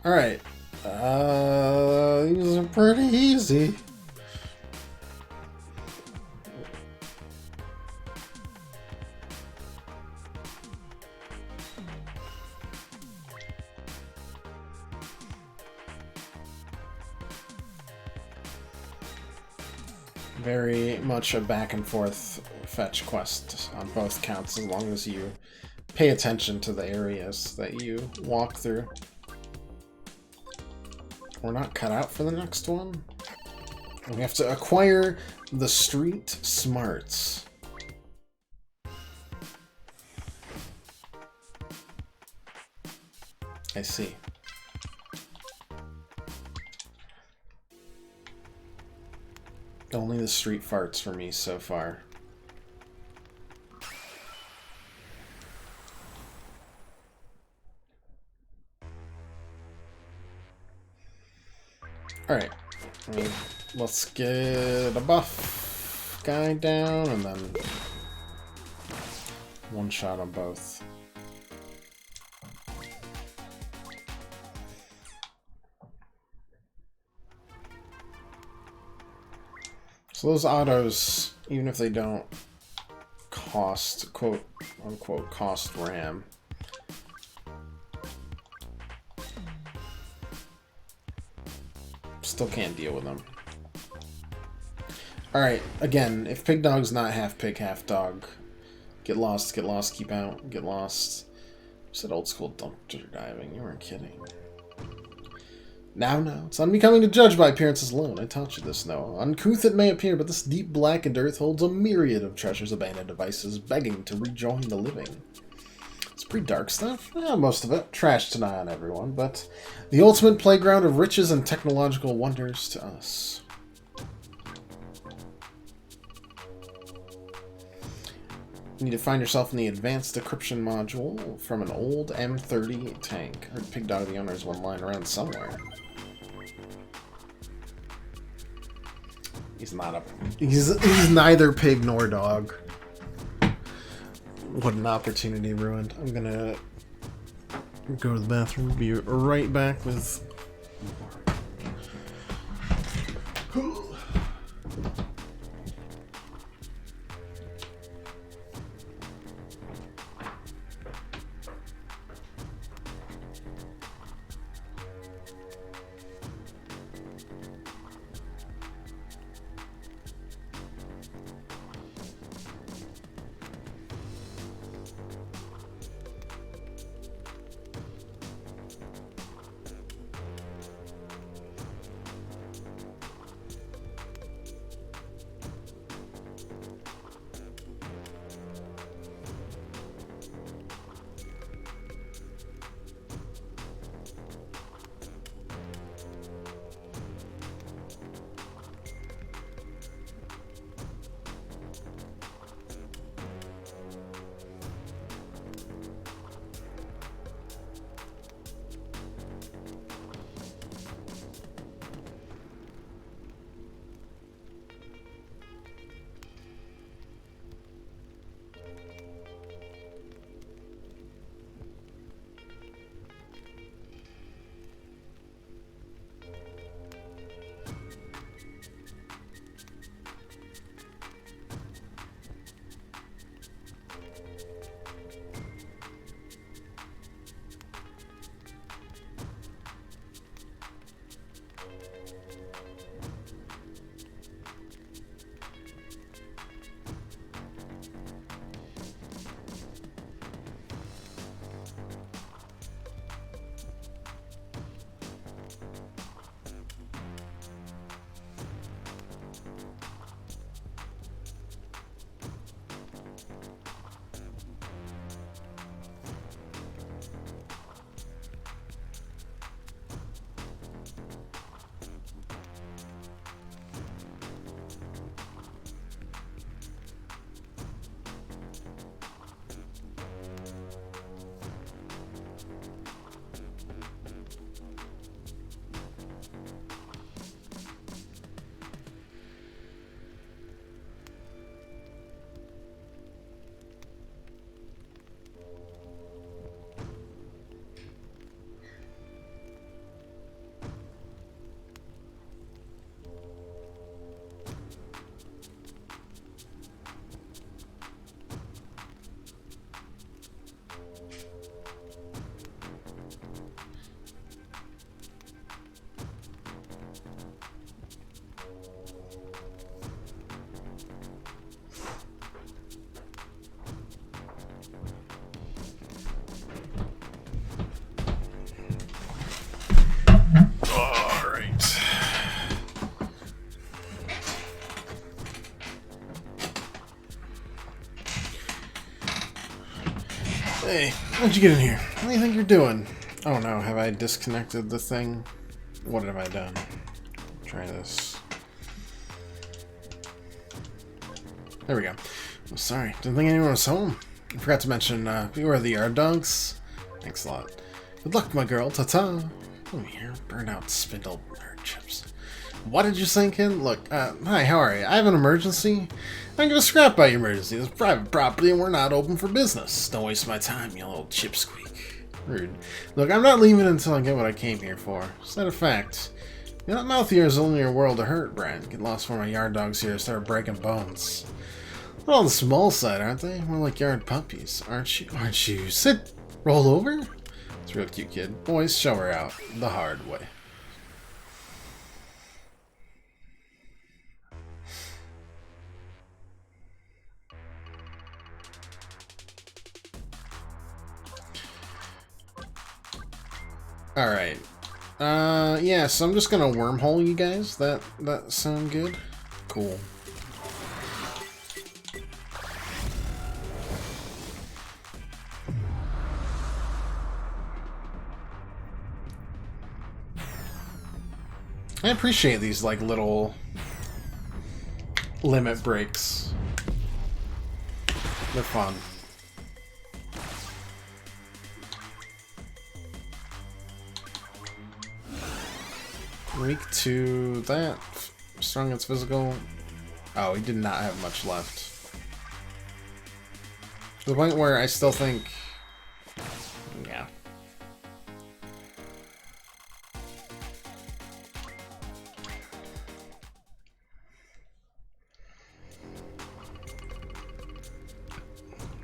Alright. These are pretty easy. Very much a back and forth fetch quest on both counts, as long as you pay attention to the areas that you walk through. We're not cut out for the next one. We have to acquire the street smarts. I see. Only the street farts for me so far. Alright. Let's get a buff guy down and then one shot on both. So those autos, even if they don't cost, quote unquote, cost RAM, still can't deal with them. Alright, again, if Pig Dog's not half pig, half dog, get lost, keep out, get lost. Said old school dumpster diving, you weren't kidding. Now, it's unbecoming to judge by appearances alone. I taught you this, Noah. Uncouth it may appear, but this deep blackened earth holds a myriad of treasures, abandoned devices, begging to rejoin the living. It's pretty dark stuff. Most of it. Trash to deny on everyone, but the ultimate playground of riches and technological wonders to us. You need to find yourself in the advanced decryption module from an old M30 tank. I heard Pig Dog the owner's one lying around somewhere. He's not a... He's neither pig nor dog. What an opportunity ruined. I'm gonna go to the bathroom. Be right back with... How'd you get in here? What do you think you're doing? Oh no, have I disconnected the thing? What have I done? Try this. There we go. Oh, sorry, didn't think anyone was home. I forgot to mention, we were the yard dogs. Thanks a lot. Good luck, my girl. Ta-ta. Oh, here, burnout spindle nerd chips. What did you think in? Look, hi, how are you? I have an emergency. I'm gonna scrap by your emergency. It's private property and we're not open for business. Don't waste my time, you little chipsqueak. Rude. Look, I'm not leaving until I get what I came here for. Is that a fact? You know, that mouth here is only your world to hurt, Brad. Get lost when my yard dogs here start breaking bones. They're on the small side, aren't they? More like yard puppies, aren't you? Aren't you? Sit. Roll over? It's real cute, kid. Boys, show her out. The hard way. Alright. Yeah, so I'm just gonna wormhole you guys. That sound good? Cool. I appreciate these, like, little limit breaks. They're fun. Weak to that. Strong against physical. Oh, he did not have much left. To the point where I still think... Yeah.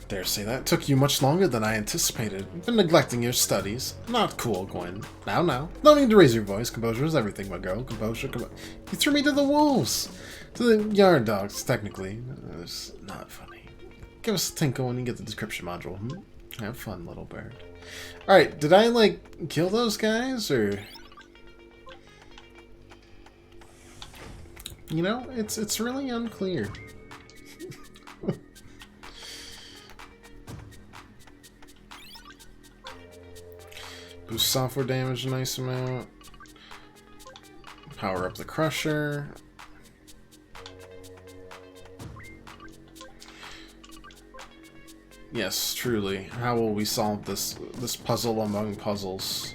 Dare say that took you much longer than I anticipated. You've been neglecting your studies. Not cool, Gwen. Now. No need to raise your voice. Composure is everything, my girl. Composure. You threw me to the wolves. To the yard dogs, technically. It's not funny. Give us a tinkle when you get the description module. Have fun, little bird. Alright, did I, like, kill those guys, or... You know, it's really unclear. Boost software damage a nice amount. Power up the crusher. Yes, truly. How will we solve this puzzle among puzzles?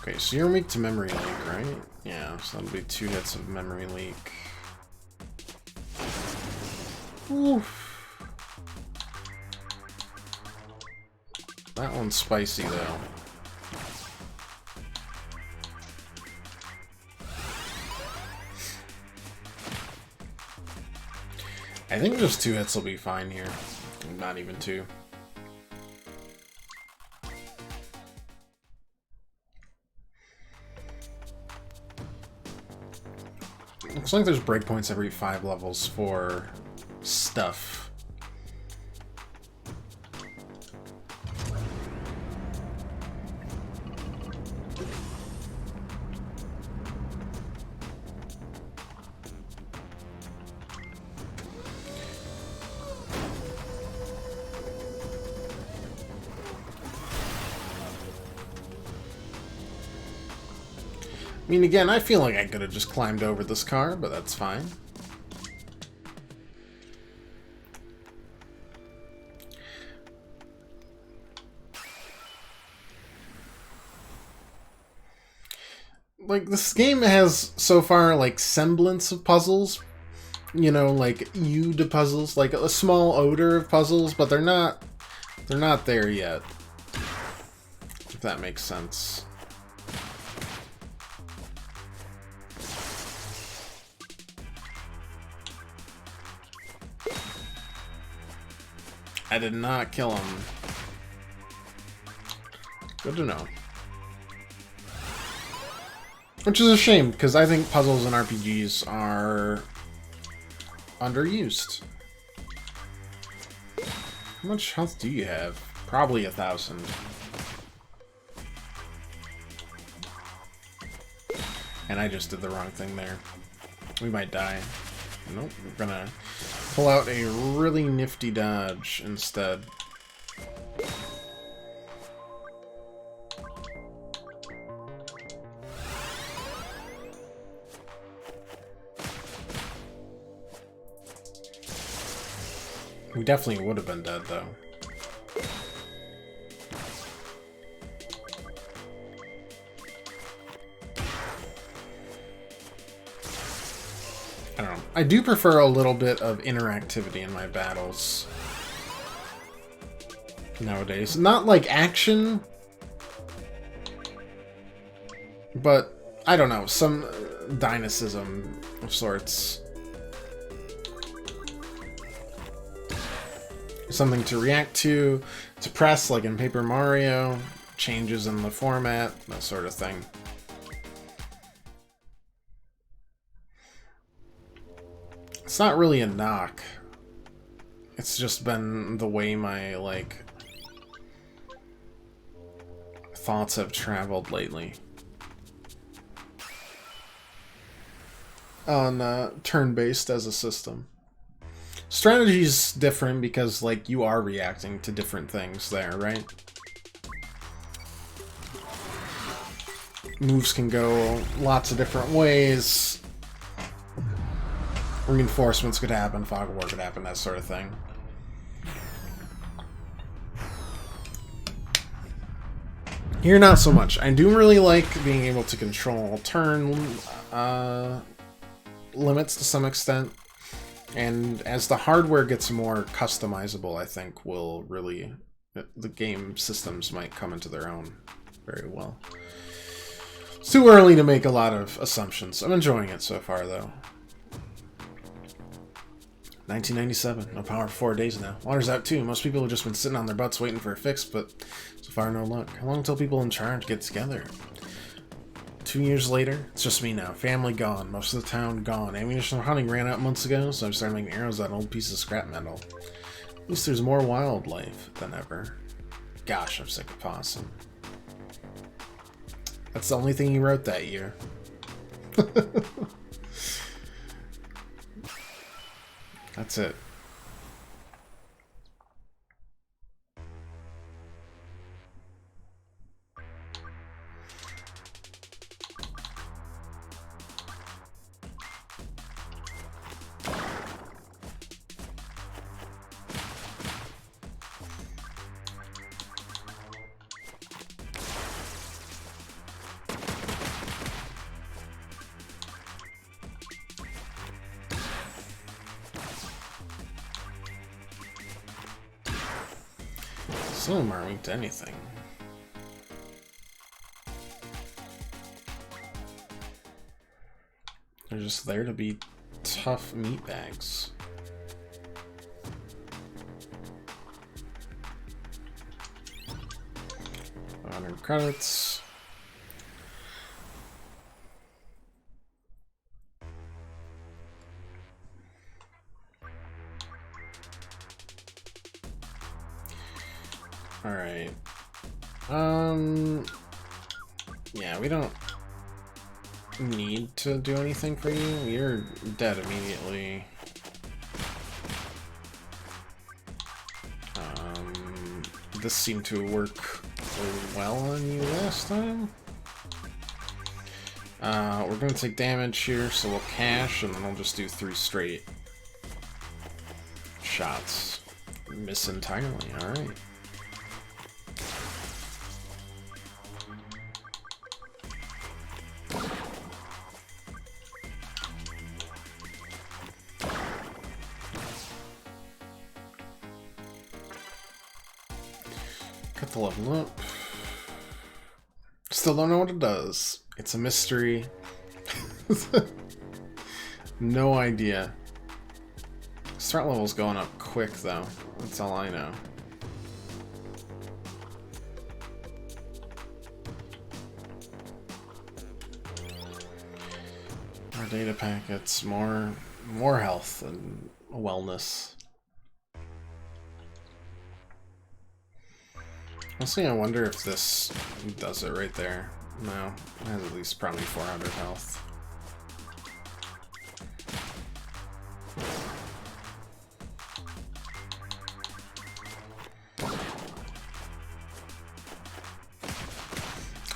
Okay, so you're weak to memory leak, right? Yeah, so that'll be 2 hits of memory leak. Oof. That one's spicy, though. I think just 2 hits will be fine here. Not even 2. Looks like there's breakpoints every 5 levels for stuff. I mean, again, I feel like I could have just climbed over this car, but that's fine. Like, this game has, so far, like, semblance of puzzles. You know, like, to puzzles. Like, a small odor of puzzles, but they're not there yet. If that makes sense. I did not kill him. Good to know. Which is a shame, because I think puzzles and RPGs are underused. How much health do you have? Probably 1,000. And I just did the wrong thing there. We might die. Nope, we're gonna pull out a really nifty dodge instead. We definitely would have been dead, though. I don't know. I do prefer a little bit of interactivity in my battles nowadays. Not like action, but I don't know, some dynamism of sorts. Something to react to press, like in Paper Mario, changes in the format, that sort of thing. It's not really a knock. It's just been the way my, like, thoughts have traveled lately. On turn-based as a system. Strategy's different because, like, you are reacting to different things there, right? Moves can go lots of different ways. Reinforcements could happen, fog of war could happen, that sort of thing. Here, not so much. I do really like being able to control turn limits to some extent. And as the hardware gets more customizable, I think will really... the game systems might come into their own very well. It's too early to make a lot of assumptions. I'm enjoying it so far, though. 1997. No power for 4 days now. Water's out too. Most people have just been sitting on their butts waiting for a fix, but so far no luck. How long until people in charge get together? 2 years later, it's just me now. Family gone. Most of the town gone. Ammunition hunting ran out months ago, so I've started making arrows out of old pieces of scrap metal. At least there's more wildlife than ever. Gosh, I'm sick of possum. That's the only thing he wrote that year. That's it. Some of them aren't weak to anything. They're just there to be tough meat bags. Credits. Alright. Yeah, we don't need to do anything for you. You're dead immediately. This seemed to work well on you last time. We're gonna take damage here, so we'll cash, and then I'll just do 3 straight shots. Miss entirely, alright. Got the level up. Still don't know what it does. It's a mystery. No idea. Start level's going up quick, though. That's all I know. More data packets, more health and wellness. Honestly, I wonder if this does it right there. No, it has at least probably 400 health.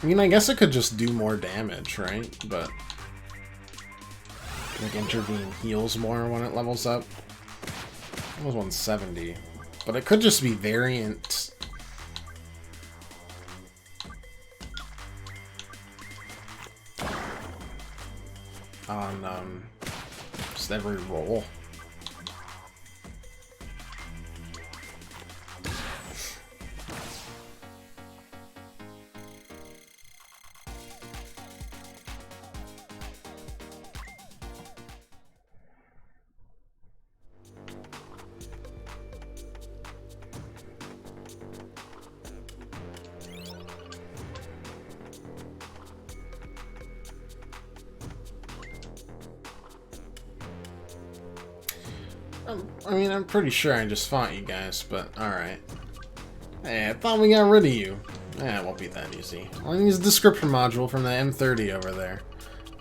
I mean, I guess it could just do more damage, right? But like Intervene heals more when it levels up. It was 170. But it could just be variant. On just every roll. I mean, I'm pretty sure I just fought you guys, but alright. Hey, I thought we got rid of you. Eh, it won't be that easy. I'll use the description module from the M30 over there.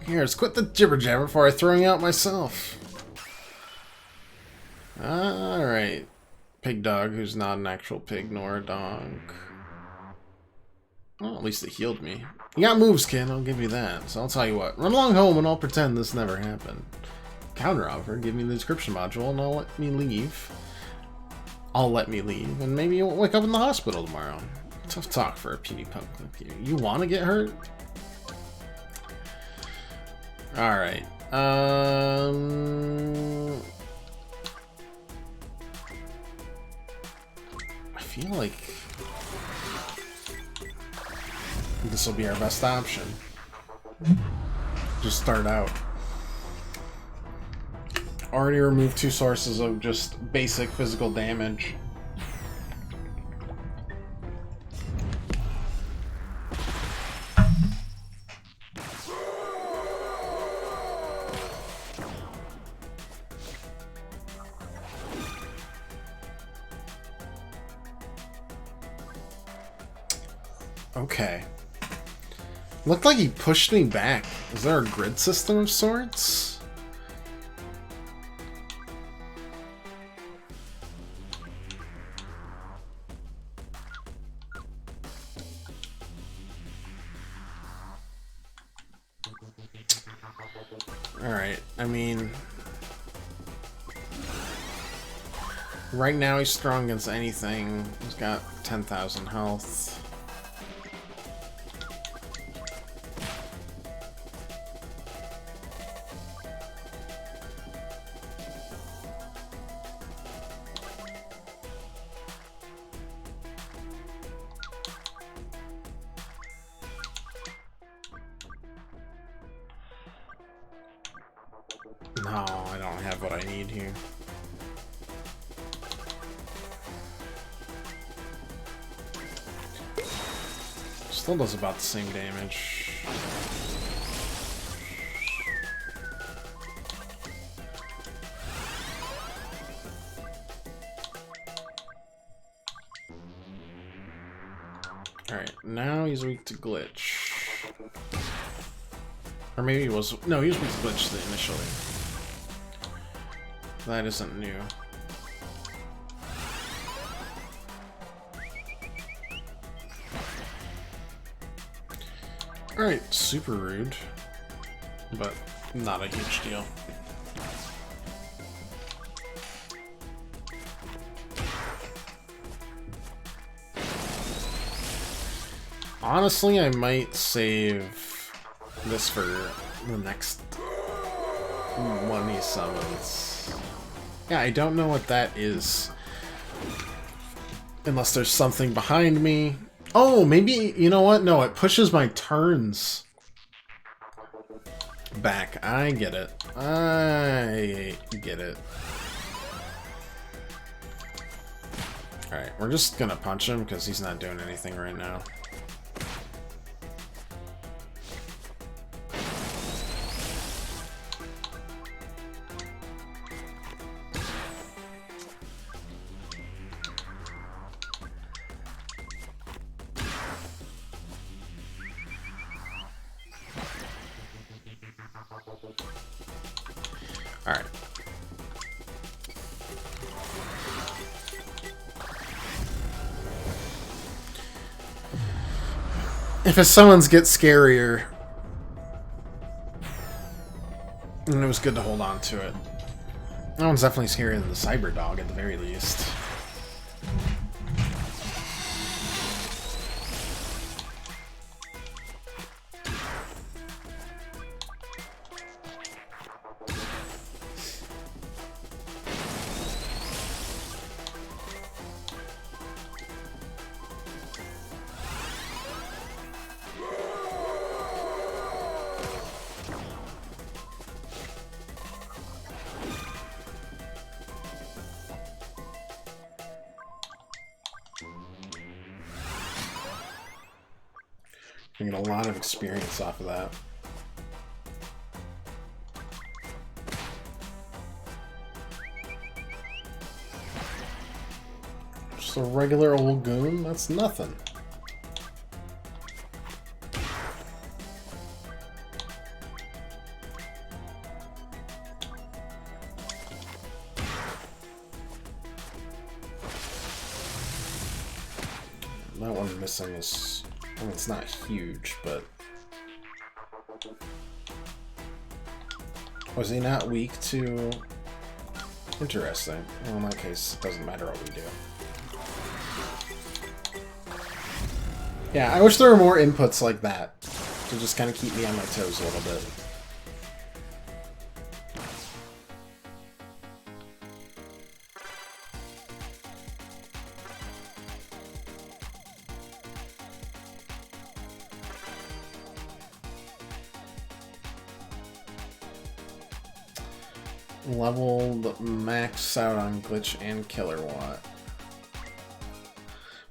Here, let's quit the jibber jabber before I throw you out myself. Alright. Pig dog, who's not an actual pig nor a dog. Well, at least it healed me. You got moves, kid, I'll give you that. So I'll tell you what, run along home and I'll pretend this never happened. Counter offer, give me the description module and I'll let me leave. And maybe you won't wake up in the hospital tomorrow. Tough talk for a puny punk like you. You want to get hurt? Alright. I feel like this will be our best option. Just start out. Already removed 2 sources of just basic physical damage. Okay. Looked like he pushed me back. Is there a grid system of sorts? Alright, I mean... right now he's strong against anything. He's got 10,000 health. No, I don't have what I need here. Still does about the same damage. Alright, now he's weak to glitch. Or maybe he was... no, he was weak to glitch initially. That isn't new. Alright, super rude. But not a huge deal. Honestly, I might save this for the next one he summons. Yeah, I don't know what that is. Unless there's something behind me. Oh, maybe, you know what? No, it pushes my turns back. I get it. I get it. Alright, we're just gonna punch him because he's not doing anything right now. Alright. If his summons get scarier, then it was good to hold on to it. That one's definitely scarier than the Cyber Dog at the very least. I get a lot of experience off of that. Just a regular old goon? That's nothing. That one missing is... I mean, it's not huge, but... Was he not weak to... Interesting. Well, in that case, it doesn't matter what we do. Yeah, I wish there were more inputs like that to just kind of keep me on my toes a little bit. Leveled max out on glitch and killer watt.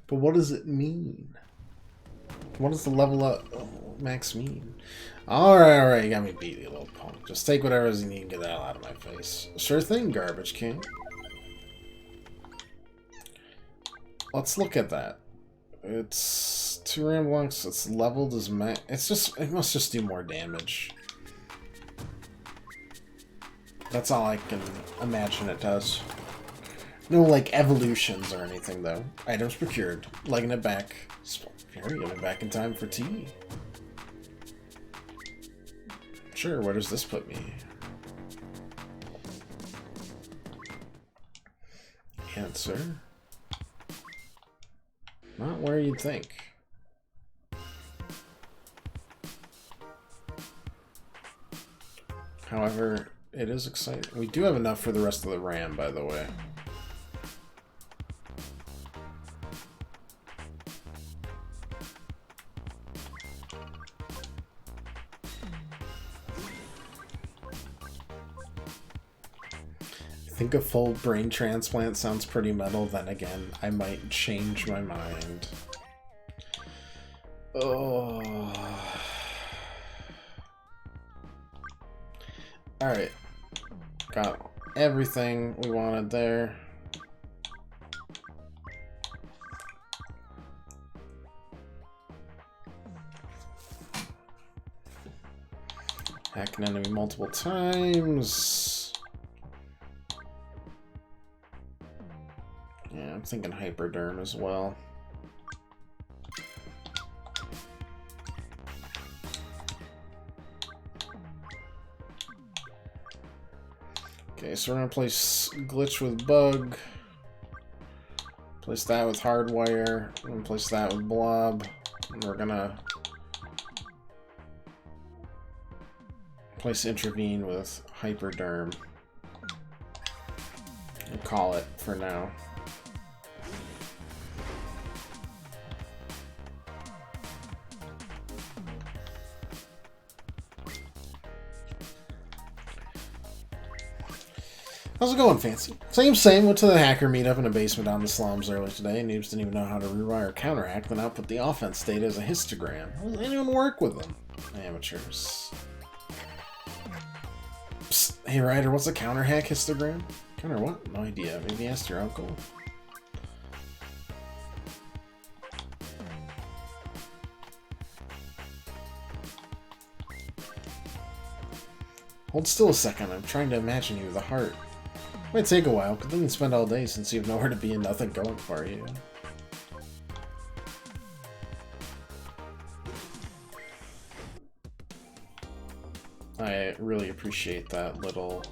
But what does it mean? What does the level up max mean? Alright, you got me beat, you little punk. Just take whatever you need and get the hell out of my face. Sure thing, Garbage King. Let's look at that. It's 2 Ramblunks, it's leveled as max. It must just do more damage. That's all I can imagine it does. No, like, evolutions or anything, though. Items procured. Legging it back. Here, get it back in time for tea. Sure, where does this put me? Answer. Not where you'd think. However... It is exciting. We do have enough for the rest of the RAM, by the way. I think a full brain transplant sounds pretty metal, then again, I might change my mind. Oh. Alright. Got everything we wanted there. Hack an enemy multiple times. Yeah, I'm thinking Hyperderm as well. Okay, so we're gonna place Glitch with Bug. Place that with Hardwire. We're gonna place that with Blob. And we're gonna place Intervene with Hyperderm. And call it for now. How's it going, Fancy? Same. Went to the hacker meetup in a basement down in the slums earlier today. Noobs didn't even know how to rewire counteract, then output the offense data as a histogram. How does anyone work with them? Amateurs. Psst. Hey, Ryder, what's a counter hack histogram? Counter what? No idea. Maybe ask your uncle. Hold still a second. I'm trying to imagine you with a heart. Might take a while, but then you spend all day since you have nowhere to be and nothing going for you. I really appreciate that little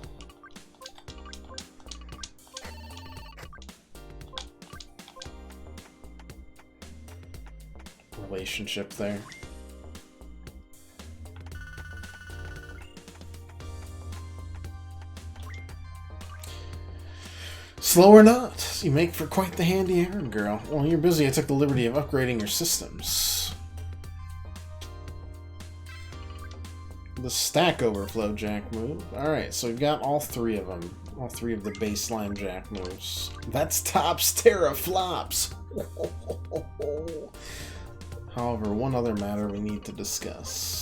relationship there. Slow or not, you make for quite the handy errand, girl. While you're busy, I took the liberty of upgrading your systems. The Stack Overflow Jack move. Alright, so we've got all three of them. All three of the baseline Jack moves. That's tops teraflops! However, one other matter we need to discuss.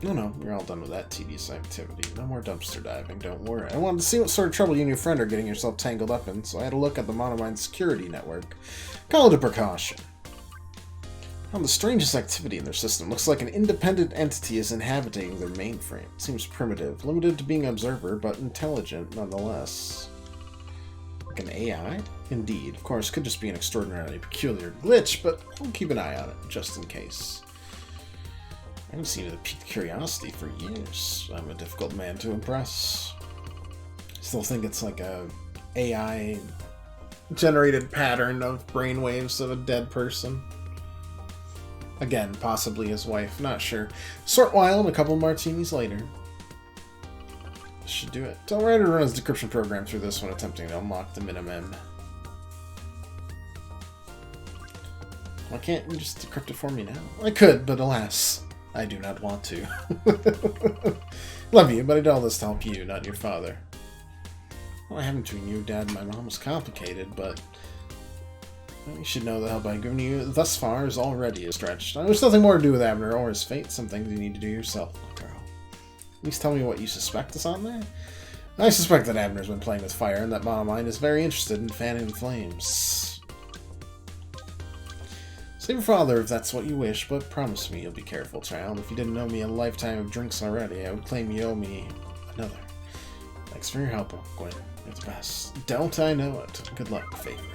No, you're all done with that tedious activity. No more dumpster diving, don't worry. I wanted to see what sort of trouble you and your friend are getting yourself tangled up in, so I had a look at the Monomine security network. Call it a precaution. Found the strangest activity in their system. Looks like an independent entity is inhabiting their mainframe. Seems primitive, limited to being an observer, but intelligent nonetheless. Like an AI? Indeed. Of course, could just be an extraordinarily peculiar glitch, but we'll keep an eye on it, just in case. I haven't seen it piqued curiosity for years. I'm a difficult man to impress. Still think it's like a AI-generated pattern of brainwaves of a dead person. Again, possibly his wife, not sure. Short while and a couple martinis later. Should do it. Tell Ryder to run his decryption program through this when attempting to unlock the minimum. Why can't you just decrypt it for me now? I could, but alas, I do not want to. Love you, but I did all this to help you, not your father. Well, I haven't between you, Dad, and my mom was complicated, but you should know the help I've given you thus far is already a stretch. There's nothing more to do with Abner or his fate. Some things you need to do yourself, girl. At least tell me what you suspect is on there. I suspect that Abner's been playing with fire and that Monomine is very interested in fanning the flames. Save your father if that's what you wish, but promise me you'll be careful, child. If you didn't owe me a lifetime of drinks already, I would claim you owe me another. Thanks for your help, Gwen. You're the best. Don't I know it? Good luck, favorite.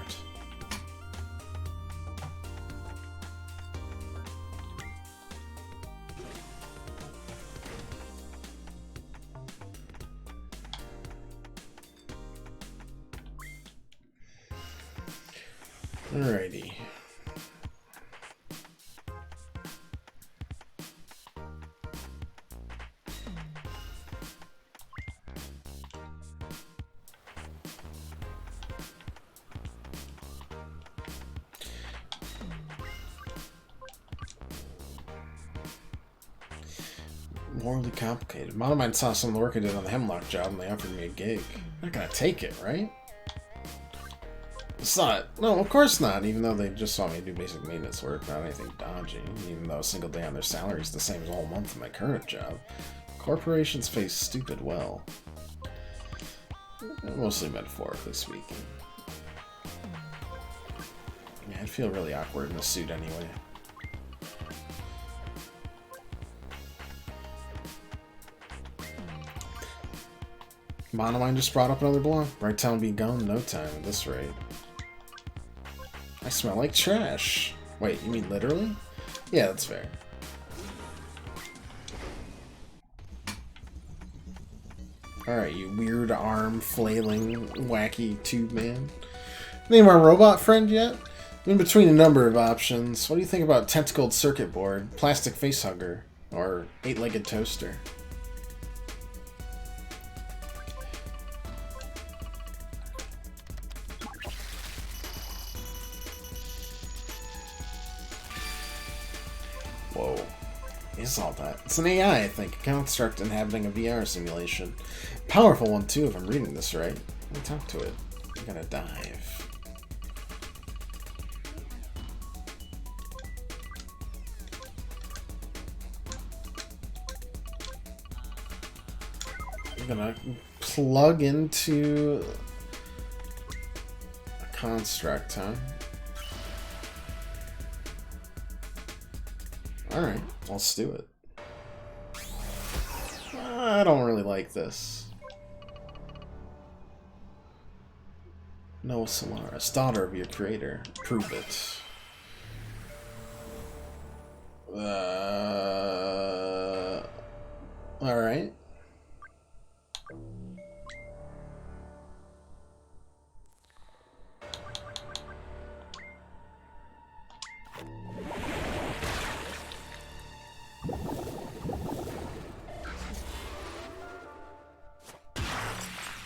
Alrighty. Morally complicated. Monomine saw some of the work I did on the Hemlock job and they offered me a gig. I'm not gonna take it, right? It's not. No, of course not, even though they just saw me do basic maintenance work, not anything dodgy. Even though a single day on their salary is the same as a whole month in my current job. Corporations face stupid well. Mostly metaphorically speaking. Yeah, I'd feel really awkward in a suit anyway. Monomine just brought up another block. Bright Town will be gone in no time at this rate. I smell like trash. Wait, you mean literally? Yeah, that's fair. Alright, you weird arm flailing wacky tube man. Name our robot friend yet? I'm in between a number of options. What do you think about tentacled circuit board, plastic facehugger, or 8-legged toaster? Whoa. Is all that? It's an AI, I think. A construct inhabiting a VR simulation. Powerful one, too, if I'm reading this right. Let me talk to it. I gotta dive. I'm gonna plug into a construct, huh? Alright, let's do it. I don't really like this. No, Solaris, daughter of your creator. Prove it. Alright.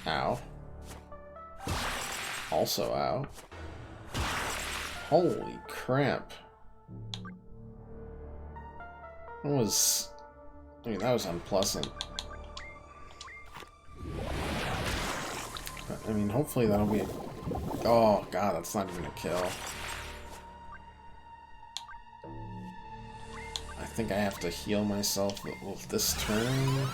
Ow. Also ow. Holy crap. That was... I mean, that was unpleasant. But, I mean, hopefully that'll be a... Oh, God, that's not even a kill. I think I have to heal myself with this turn.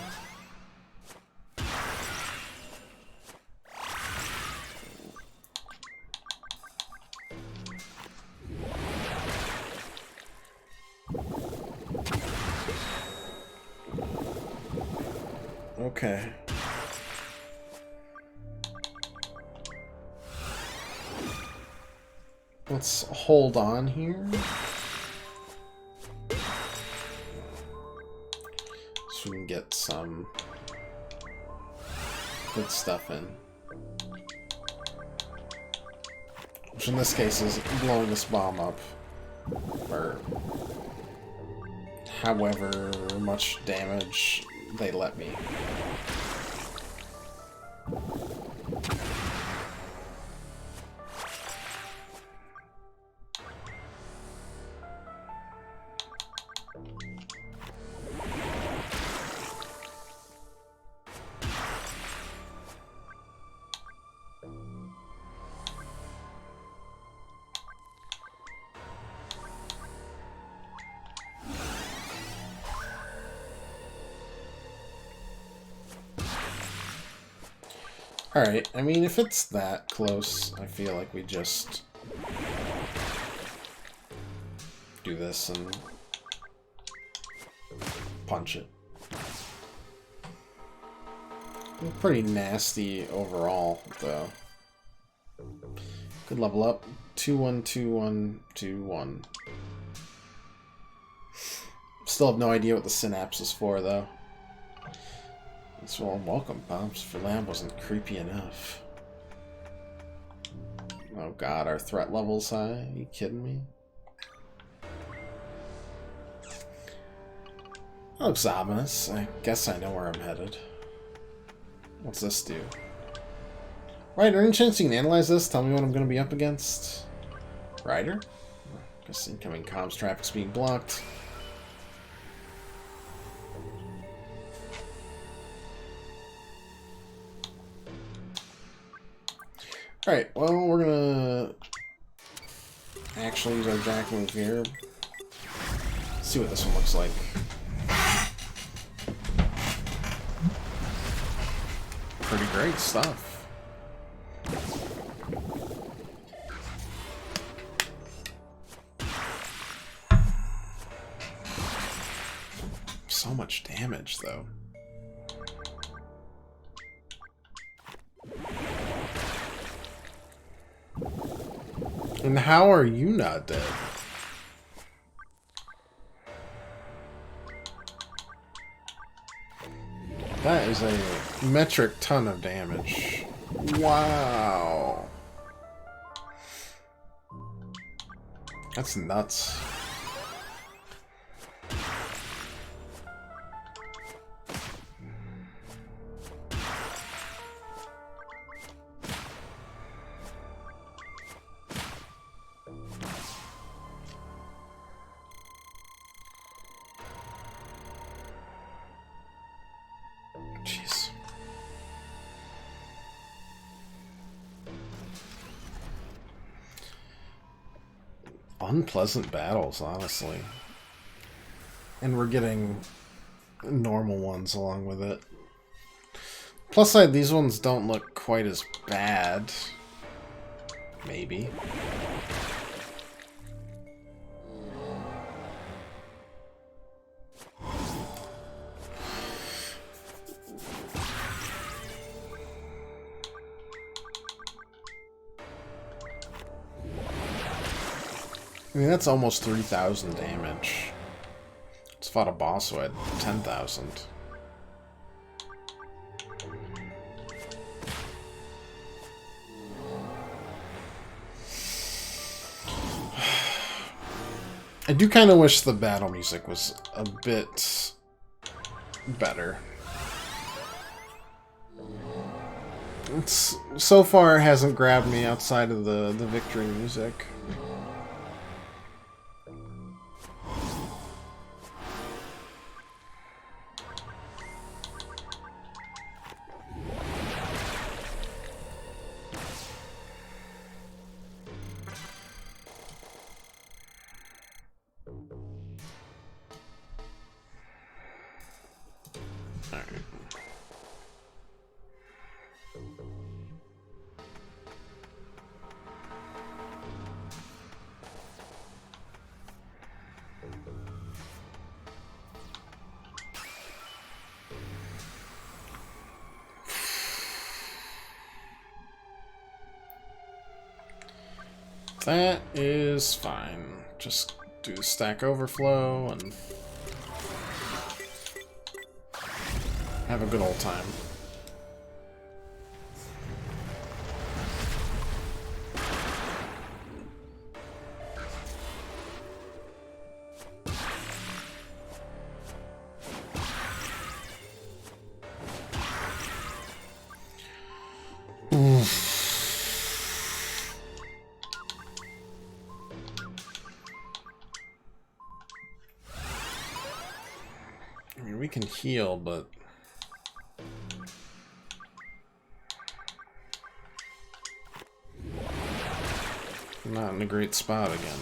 Okay. Let's hold on here. So we can get some good stuff in. Which in this case is blowing this bomb up. Or however much damage they let me. Alright, I mean, if it's that close, I feel like we just do this and punch it. Pretty nasty overall, though. Good level up. 2-1-2-1-2-1. Still have no idea what the synapse is for, though. This warm welcome bombs for Lamb wasn't creepy enough. Oh god, our threat level's high? Are you kidding me? That looks ominous. I guess I know where I'm headed. What's this do? Right, any chance you can analyze this? Tell me what I'm going to be up against? Ryder? Guess incoming comms traffic's being blocked. Alright, well, we're gonna actually use our jack move here. See what this one looks like. Pretty great stuff. So much damage, though. And how are you not dead? That is a metric ton of damage. Wow. That's nuts. Jeez. Unpleasant battles, honestly. And we're getting normal ones along with it. Plus side, these ones don't look quite as bad. Maybe. mean, that's almost 3,000 damage. Just fought a boss who had 10,000. I do kind of wish the battle music was a bit better. It's so far hasn't grabbed me outside of the victory music. That is fine. Just do stack overflow and have a good old time. I mean, we can heal, but I'm not in a great spot again.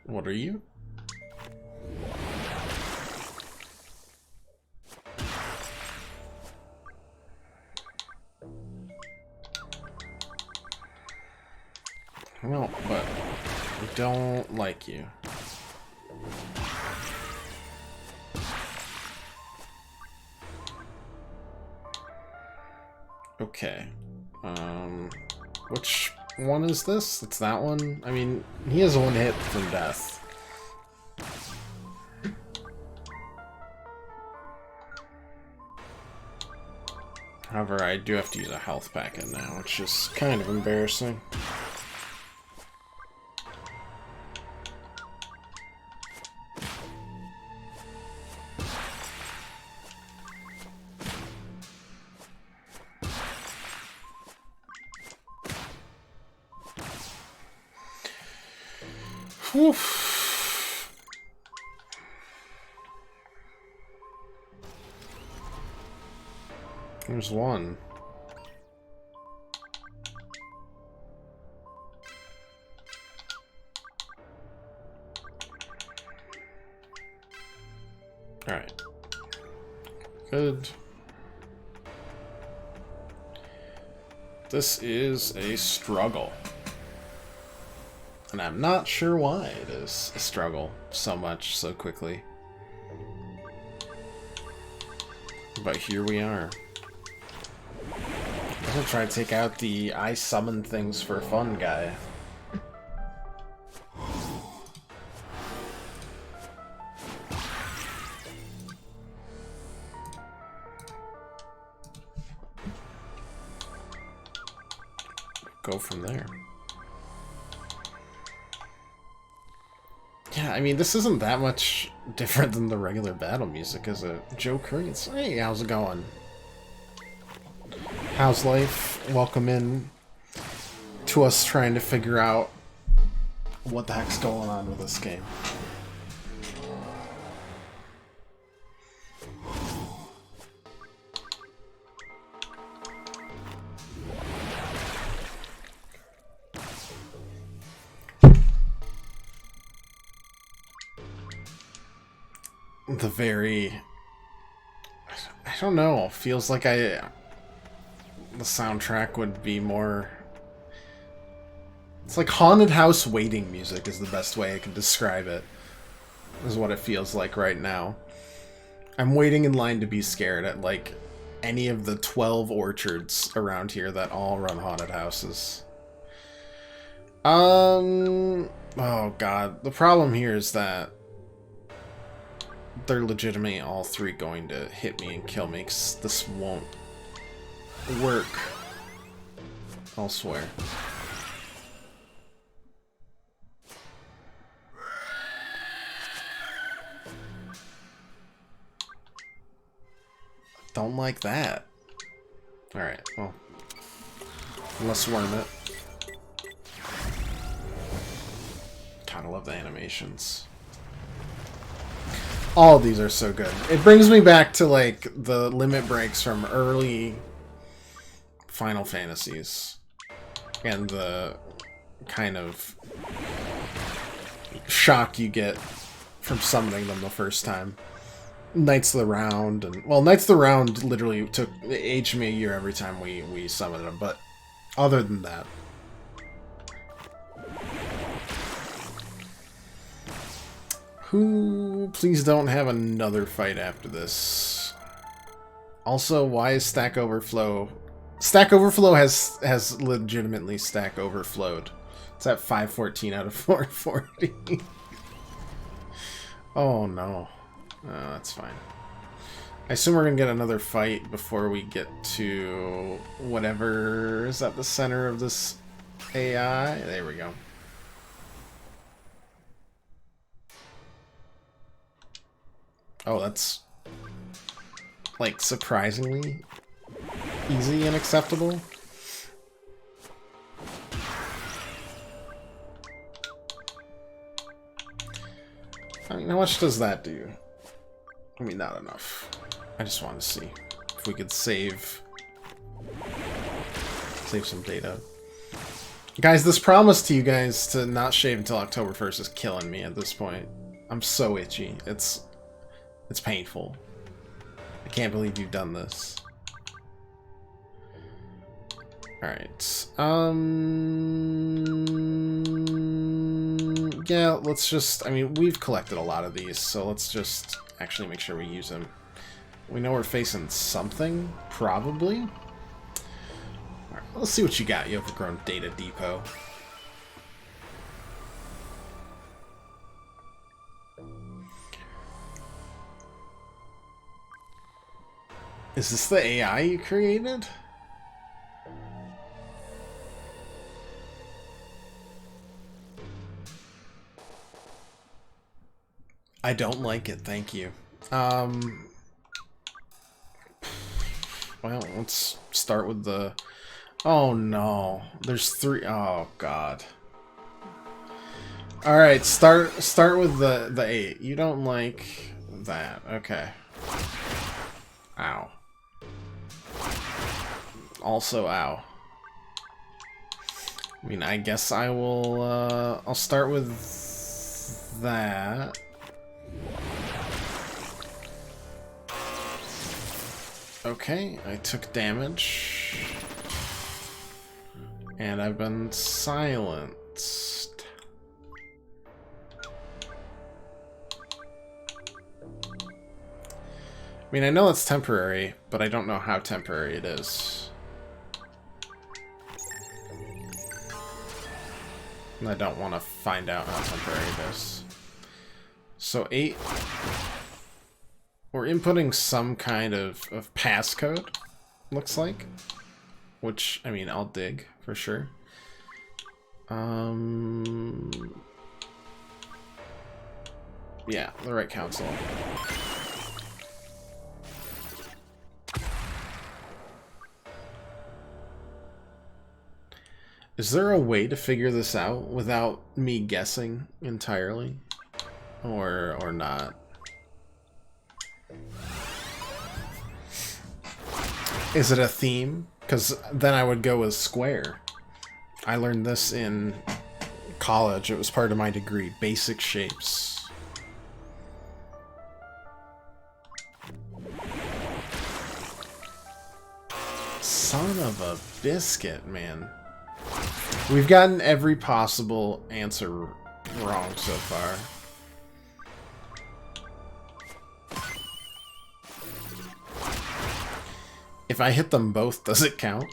What are you? No, but I don't like you. Okay. Which one is this? It's that one? I mean, he has one hit from death. However, I do have to use a health packet now, which is kind of embarrassing. Oof. There's one. Alright. Good. This is a struggle. And I'm not sure why it is a struggle so much, so quickly. But here we are. I'm gonna try to take out the I summon things for fun guy. Go from there. Yeah, I mean, this isn't that much different than the regular battle music, is it? Joe Creeds. Hey, how's it going? How's life? Welcome in to us trying to figure out what the heck's going on with this game. The very... I don't know, feels like the soundtrack would be more... It's like haunted house waiting music is the best way I can describe it. Is what it feels like right now. I'm waiting in line to be scared at, like, any of the 12 orchards around here that all run haunted houses. Oh god. The problem here is that they're legitimately all three going to hit me and kill me, 'cause this won't work. I'll swear. Don't like that. Alright, well. Let's worm it. God, I love the animations. All of these are so good. It brings me back to, like, the limit breaks from early Final Fantasies. And the kind of shock you get from summoning them the first time. Knights of the Round, and well, Knights of the Round literally aged me a year every time we summoned them, but other than that. Who, please don't have another fight after this. Also, why is Stack Overflow? Stack Overflow has legitimately Stack Overflowed. It's at 514 out of 440. Oh no. That's fine. I assume we're gonna get another fight before we get to whatever is at the center of this AI. There we go. Oh, that's like surprisingly easy and acceptable. I mean, how much does that do? I mean, not enough. I just want to see if we could save some data. Guys, this promise to you guys to not shave until October 1st is killing me at this point. I'm so itchy. It's painful. I can't believe you've done this. Alright. Yeah, let's just... I mean, we've collected a lot of these, so let's just actually make sure we use them. We know we're facing something, probably. Alright, let's see what you got, you overgrown data depot. Is this the AI you created? I don't like it, thank you. Well, let's start with the... Oh no, there's three... Oh god. Alright, start with the 8. You don't like that, okay. Ow. Also, ow. I mean, I guess I will, I'll start with that. Okay, I took damage. And I've been silenced. I mean, I know it's temporary, but I don't know how temporary it is. And I don't want to find out how temporary it is. So 8... We're inputting some kind of passcode, looks like. Which, I mean, I'll dig, for sure. Yeah, the right council. Is there a way to figure this out without me guessing entirely? Or not? Is it a theme? Because then I would go with square. I learned this in college. It was part of my degree. Basic shapes. Son of a biscuit, man. We've gotten every possible answer wrong so far. If I hit them both, does it count?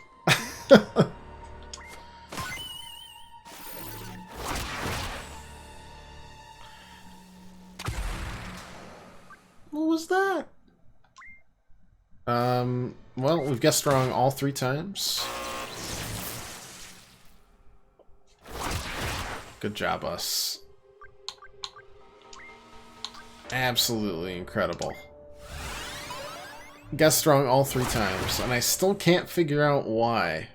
What was that? Well, we've guessed wrong all 3 times. Good job, us. Absolutely incredible. Guessed wrong all 3 times, and I still can't figure out why.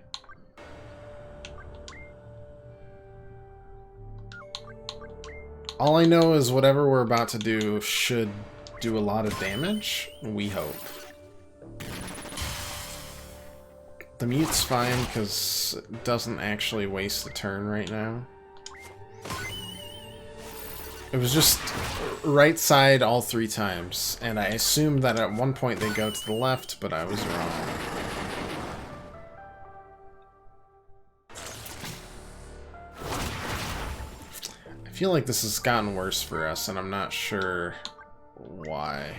All I know is whatever we're about to do should do a lot of damage. We hope. The mute's fine because it doesn't actually waste a turn right now. It was just right side all 3 times, and I assumed that at one point they go to the left, but I was wrong. I feel like this has gotten worse for us, and I'm not sure why.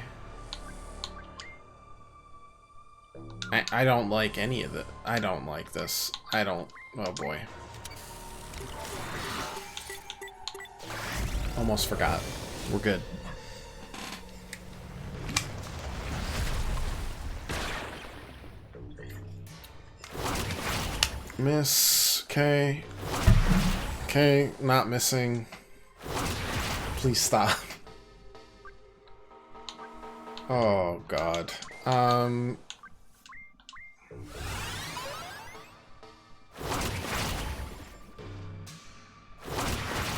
I don't like any of it. I don't like this. I don't... Oh boy. Almost forgot. We're good. Miss. Okay. Okay, not missing. Please stop. Oh god.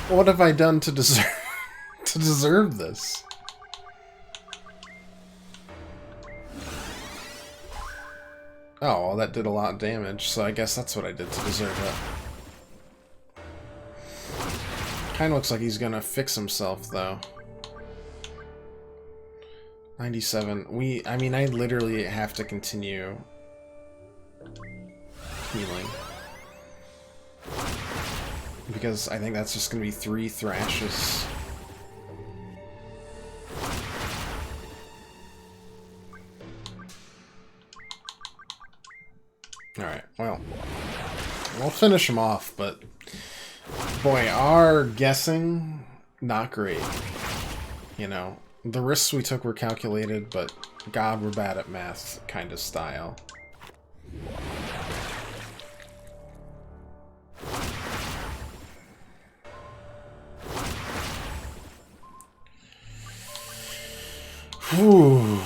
What have I done to deserve this? Oh, well, that did a lot of damage, so I guess that's what I did to deserve it. Kinda looks like he's gonna fix himself, though. 97. I mean, I literally have to continue healing. Because I think that's just gonna be 3 thrashes. Alright, well, we'll finish him off, but boy, our guessing, not great. You know, the risks we took were calculated, but god, we're bad at math kind of style. Whew.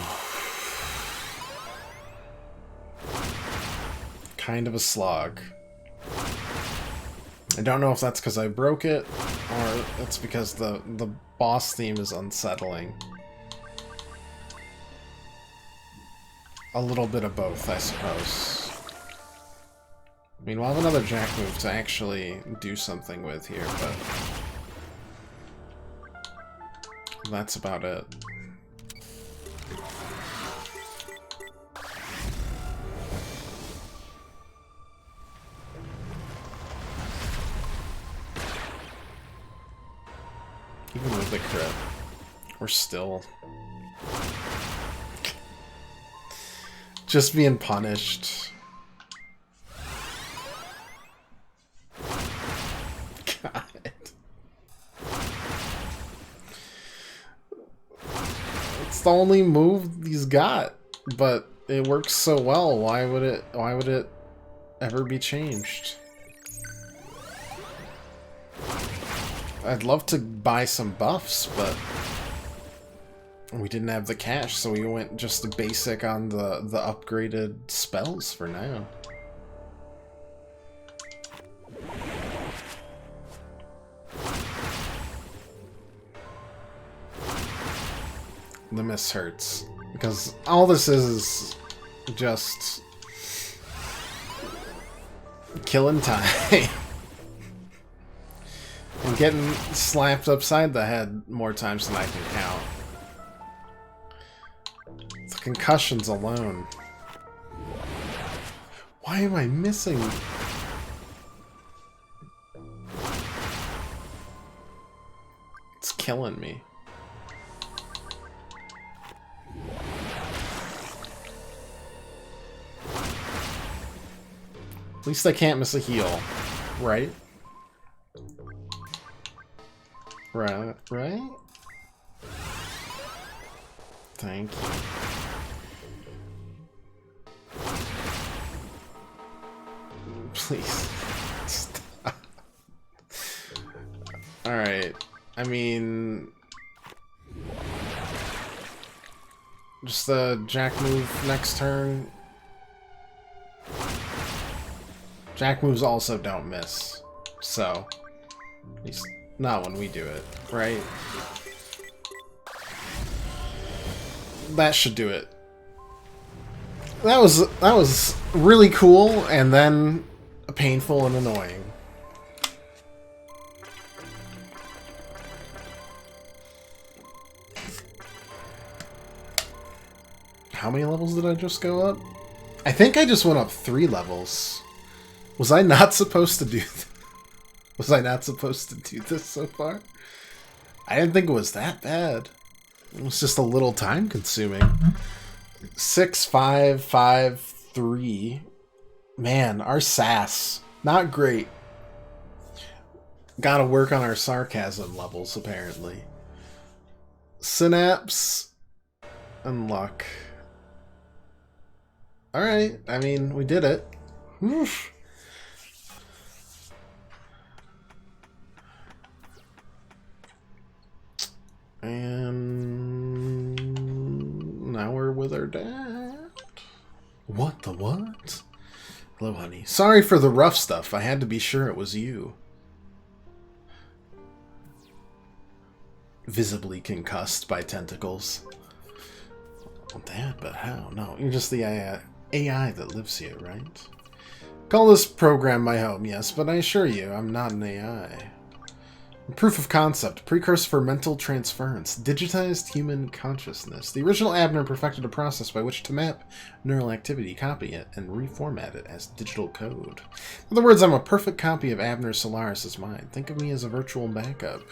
Kind of a slog. I don't know if that's because I broke it, or it's because the boss theme is unsettling. A little bit of both, I suppose. I mean, we'll have another jack move to actually do something with here, but that's about it. Even with the crit, we're still just being punished. God. It's the only move he's got, but it works so well. Why would it ever be changed? I'd love to buy some buffs, but we didn't have the cash, so we went just basic on the upgraded spells for now. The miss hurts, because all this is just killing time. And getting slapped upside the head more times than I can count. The concussions alone. Why am I missing? It's killing me. At least I can't miss a heal. Right? Right? Thank you. Please. Stop. Alright. I mean... just the Jack move next turn. Jack moves also don't miss. So... at least not when we do it, right? That should do it. That was really cool, and then painful and annoying. How many levels did I just go up? I think I just went up 3 levels. Was I not supposed to do this? Was I not supposed to do this so far? I didn't think it was that bad. It was just a little time consuming. 6, 5, 5, 3. Man, our sass. Not great. Gotta work on our sarcasm levels, apparently. Synapse. And luck. Alright, I mean, we did it. Oof. And now we're with our dad. What the what? Hello, honey. Sorry for the rough stuff. I had to be sure it was you. Visibly concussed by tentacles. Well, Dad, but how? No, you're just the AI that lives here, right? Call this program my home, yes, but I assure you, I'm not an AI. Proof of concept, precursor for mental transference, digitized human consciousness. The original Abner perfected a process by which to map neural activity, copy it, and reformat it as digital code. In other words, I'm a perfect copy of Abner Solaris' mind. Think of me as a virtual backup.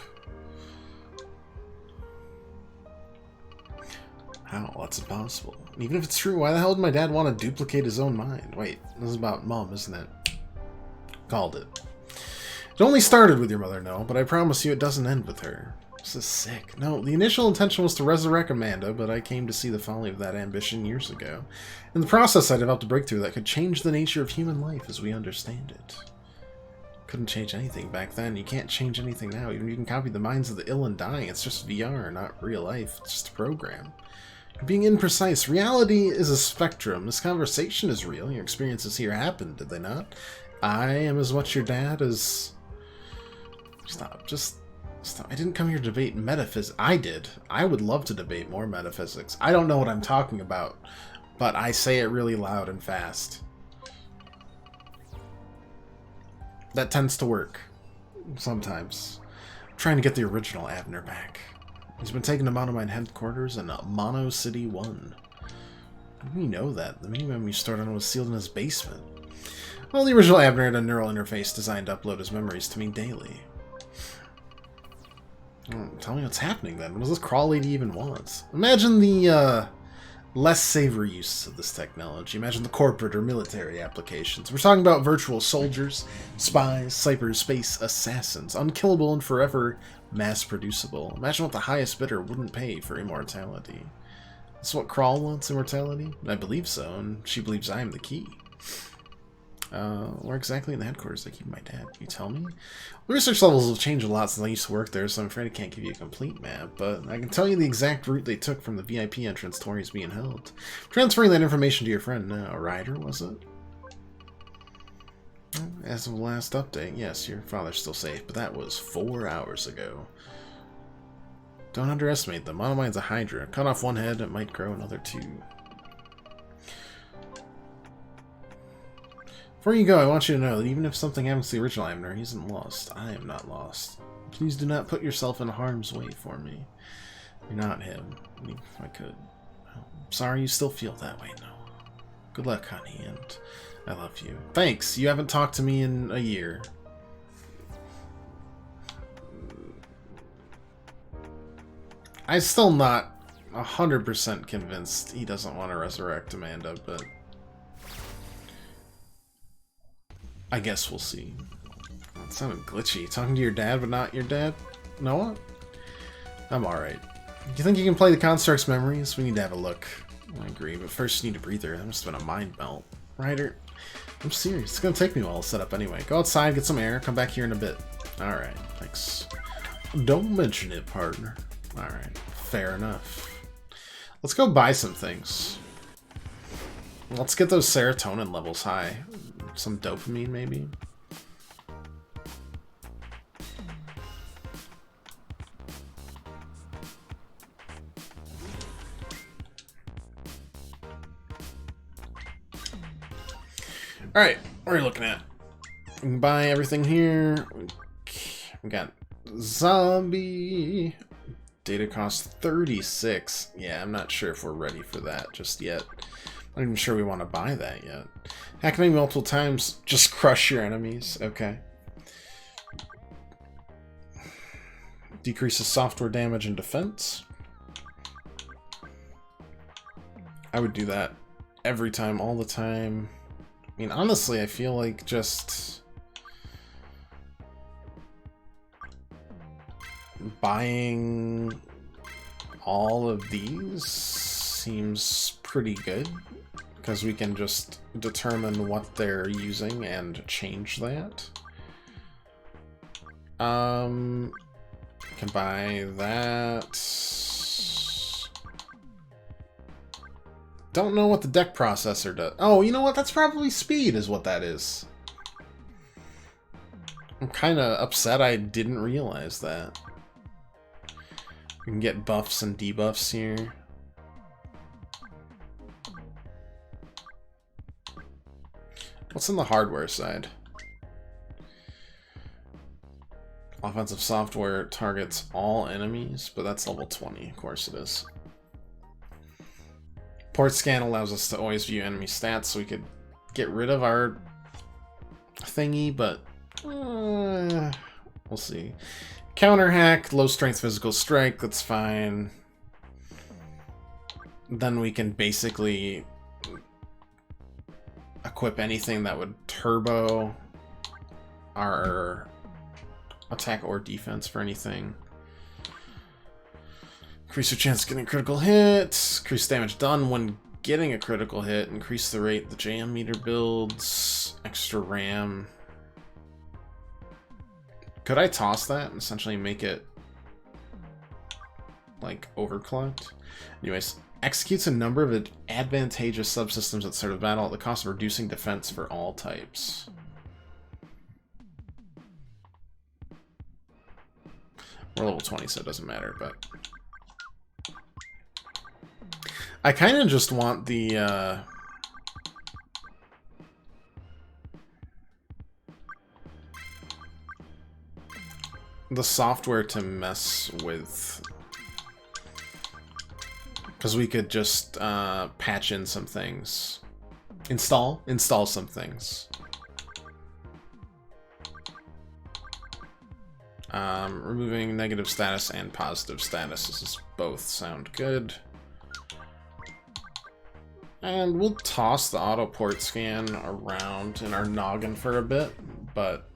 How? That's impossible. Even if it's true, why the hell would my dad want to duplicate his own mind? Wait, this is about Mom, isn't it? Called it. It only started with your mother, no, but I promise you it doesn't end with her. This is sick. No, the initial intention was to resurrect Amanda, but I came to see the folly of that ambition years ago. In the process, I developed a breakthrough that could change the nature of human life as we understand it. Couldn't change anything back then. You can't change anything now. Even if you can copy the minds of the ill and dying, it's just VR, not real life. It's just a program. You're being imprecise. Reality is a spectrum. This conversation is real. Your experiences here happened, did they not? I am as much your dad as... Stop. Just stop. I didn't come here to debate metaphysics. I did. I would love to debate more metaphysics. I don't know what I'm talking about, but I say it really loud and fast. That tends to work. Sometimes. I'm trying to get the original Abner back. He's been taken to Monomine headquarters in Mono City 1. How do we know that? The minimum we started on was sealed in his basement. Well, the original Abner had a neural interface designed to upload his memories to me daily. Tell me what's happening then. What does this crawl lady even want? Imagine the less savory uses of this technology. Imagine the corporate or military applications. We're talking about virtual soldiers, spies, cyberspace assassins, unkillable and forever mass-producible. Imagine what the highest bidder wouldn't pay for immortality. That's what Crawl wants, immortality? I believe so, and she believes I am the key. Where exactly in the headquarters they keep my dad? Can you tell me? The research levels have changed a lot since I used to work there, so I'm afraid I can't give you a complete map, but I can tell you the exact route they took from the VIP entrance to where he's being held. Transferring that information to your friend now. Ryder, was it? As of the last update, yes, your father's still safe, but that was 4 hours ago. Don't underestimate them. Monomine's a hydra. Cut off one head, it might grow another 2. Before you go, I want you to know that even if something happens to the original Abner, he isn't lost. I am not lost. Please do not put yourself in harm's way for me. You're not him. If I could. I'm sorry you still feel that way, no. Good luck, honey, and I love you. Thanks. You haven't talked to me in a year. I'm still not 100% convinced he doesn't want to resurrect Amanda, but... I guess we'll see. That sounded glitchy. Talking to your dad, but not your dad? Noah? I'm alright. Do you think you can play the Construct's memories? We need to have a look. I agree, but first you need a breather. That must have been a mind melt. Ryder, I'm serious. It's gonna take me a while to set up anyway. Go outside, get some air, come back here in a bit. Alright, thanks. Don't mention it, partner. Alright, fair enough. Let's go buy some things. Let's get those serotonin levels high. Some dopamine, maybe? Alright, what are you looking at? We can buy everything here. We got zombie. Data cost 36. Yeah, I'm not sure if we're ready for that just yet. I'm not even sure we want to buy that yet. Hacking multiple times, just crush your enemies. Okay. Decreases software damage and defense. I would do that every time, all the time. I mean, honestly, I feel like just buying all of these seems pretty good, because we can just determine what they're using and change that. Can buy that. Don't know what the deck processor does. Oh, you know what? That's probably speed is what that is. I'm kind of upset I didn't realize that. We can get buffs and debuffs here. What's on the hardware side? Offensive software targets all enemies, but that's level 20. Of course it is. Port scan allows us to always view enemy stats, so we could get rid of our thingy, but we'll see. Counter hack, low strength physical strike, that's fine. Then we can basically equip anything that would turbo our attack or defense for anything. Increase your chance of getting a critical hit. Increase damage done when getting a critical hit. Increase the rate the jam meter builds. Extra RAM. Could I toss that and essentially make it like overclocked? Anyways, executes a number of advantageous subsystems at start of battle at the cost of reducing defense for all types. We're level 20, so it doesn't matter, but I kind of just want the software to mess with, because we could just patch in some things. Install some things. Removing negative status and positive status. This is both sound good. And we'll toss the auto port scan around in our noggin for a bit, but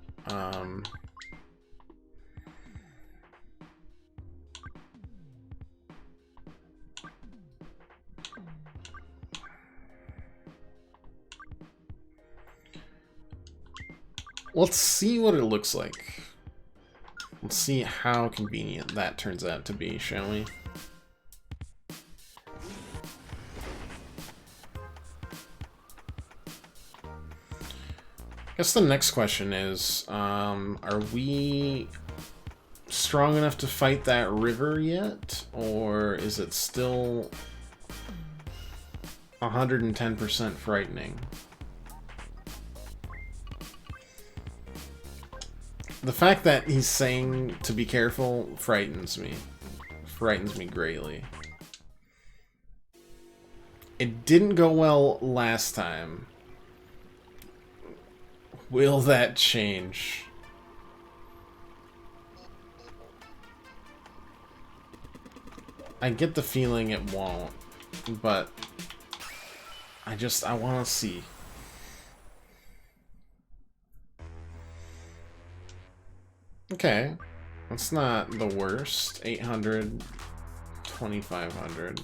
let's see what it looks like. Let's see how convenient that turns out to be, shall we? I guess the next question is, are we strong enough to fight that river yet? Or is it still 110% frightening? The fact that he's saying to be careful frightens me. Frightens me greatly. It didn't go well last time. Will that change? I get the feeling it won't, but I want to see. Okay. That's not the worst. 800, 2500.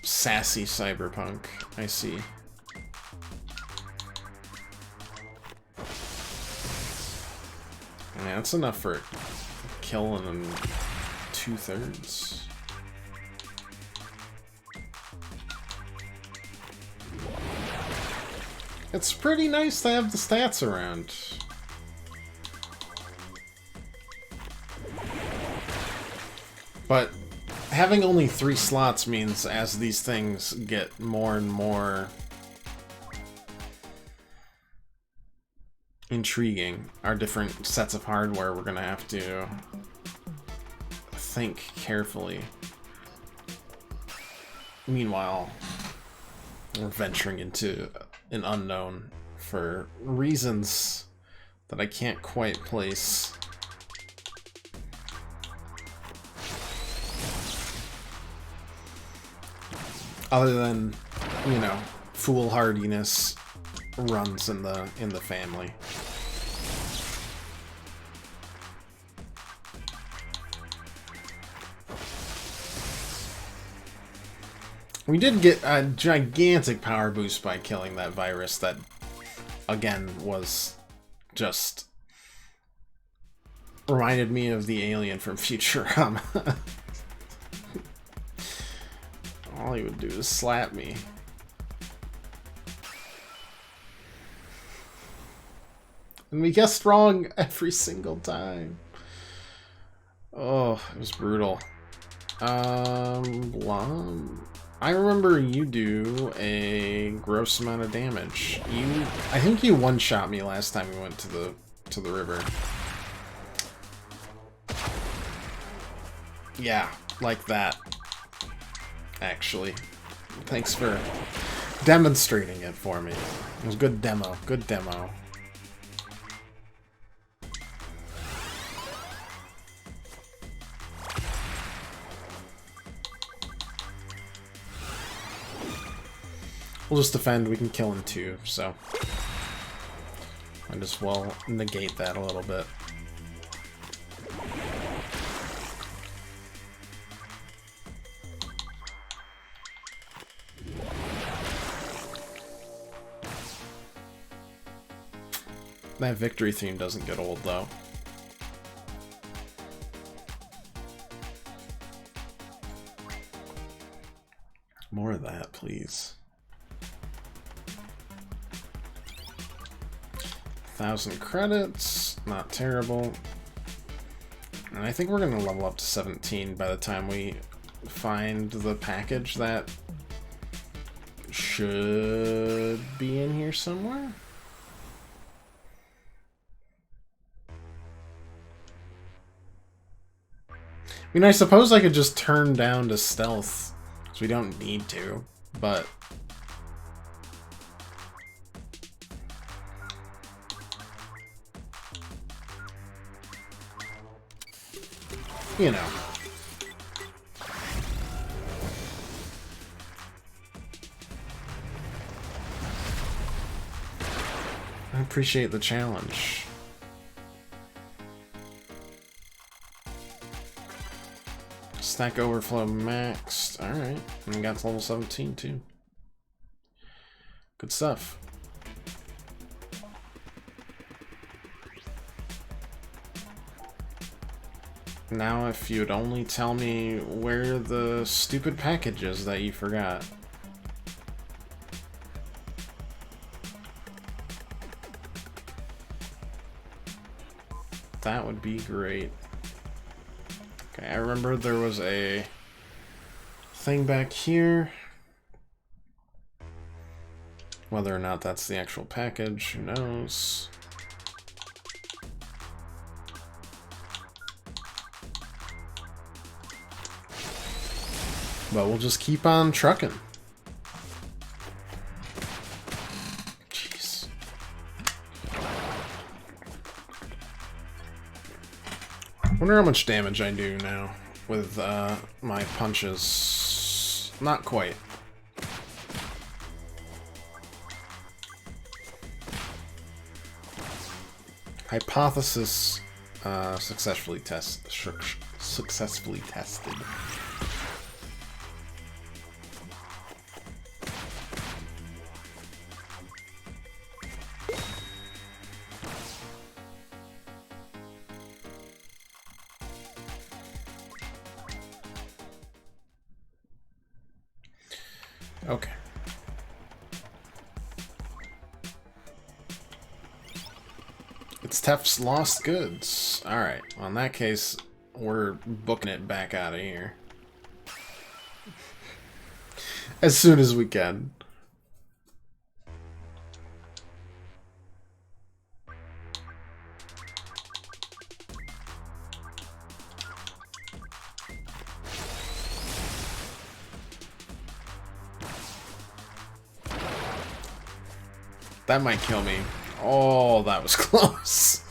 Sassy cyberpunk. I see. Yeah, that's enough for killing them 2/3. It's pretty nice to have the stats around. But having only 3 slots means as these things get more and more intriguing, our different sets of hardware, we're gonna have to think carefully. Meanwhile, we're venturing into an unknown for reasons that I can't quite place. Other than, you know, foolhardiness runs in the family. We did get a gigantic power boost by killing that virus that, again, was just reminded me of the alien from Futurama. All he would do is slap me. And we guessed wrong every single time. Oh, it was brutal. Blom. I remember you do a gross amount of damage. I think you one-shot me last time we went to the river. Yeah, like that. Actually. Thanks for demonstrating it for me. It was a good demo. Good demo. We'll just defend, we can kill him too, so might as well negate that a little bit. That victory theme doesn't get old though. More of that, please. 1,000 credits, not terrible. And I think we're gonna level up to 17 by the time we find the package that should be in here somewhere. I mean, I suppose I could just turn down to stealth, because we don't need to, but you know. I appreciate the challenge. Stack overflow maxed. Alright. And we got to level 17 too. Good stuff. Now, if you'd only tell me where the stupid package is that you forgot. That would be great. Okay, I remember there was a thing back here. Whether or not that's the actual package, who knows? But we'll just keep on trucking. Jeez. Wonder how much damage I do now with my punches. Not quite. Hypothesis successfully tested. Okay. It's Tef's lost goods. Alright, well, in that case, we're booking it back out of here. As soon as we can. That might kill me. Oh, that was close.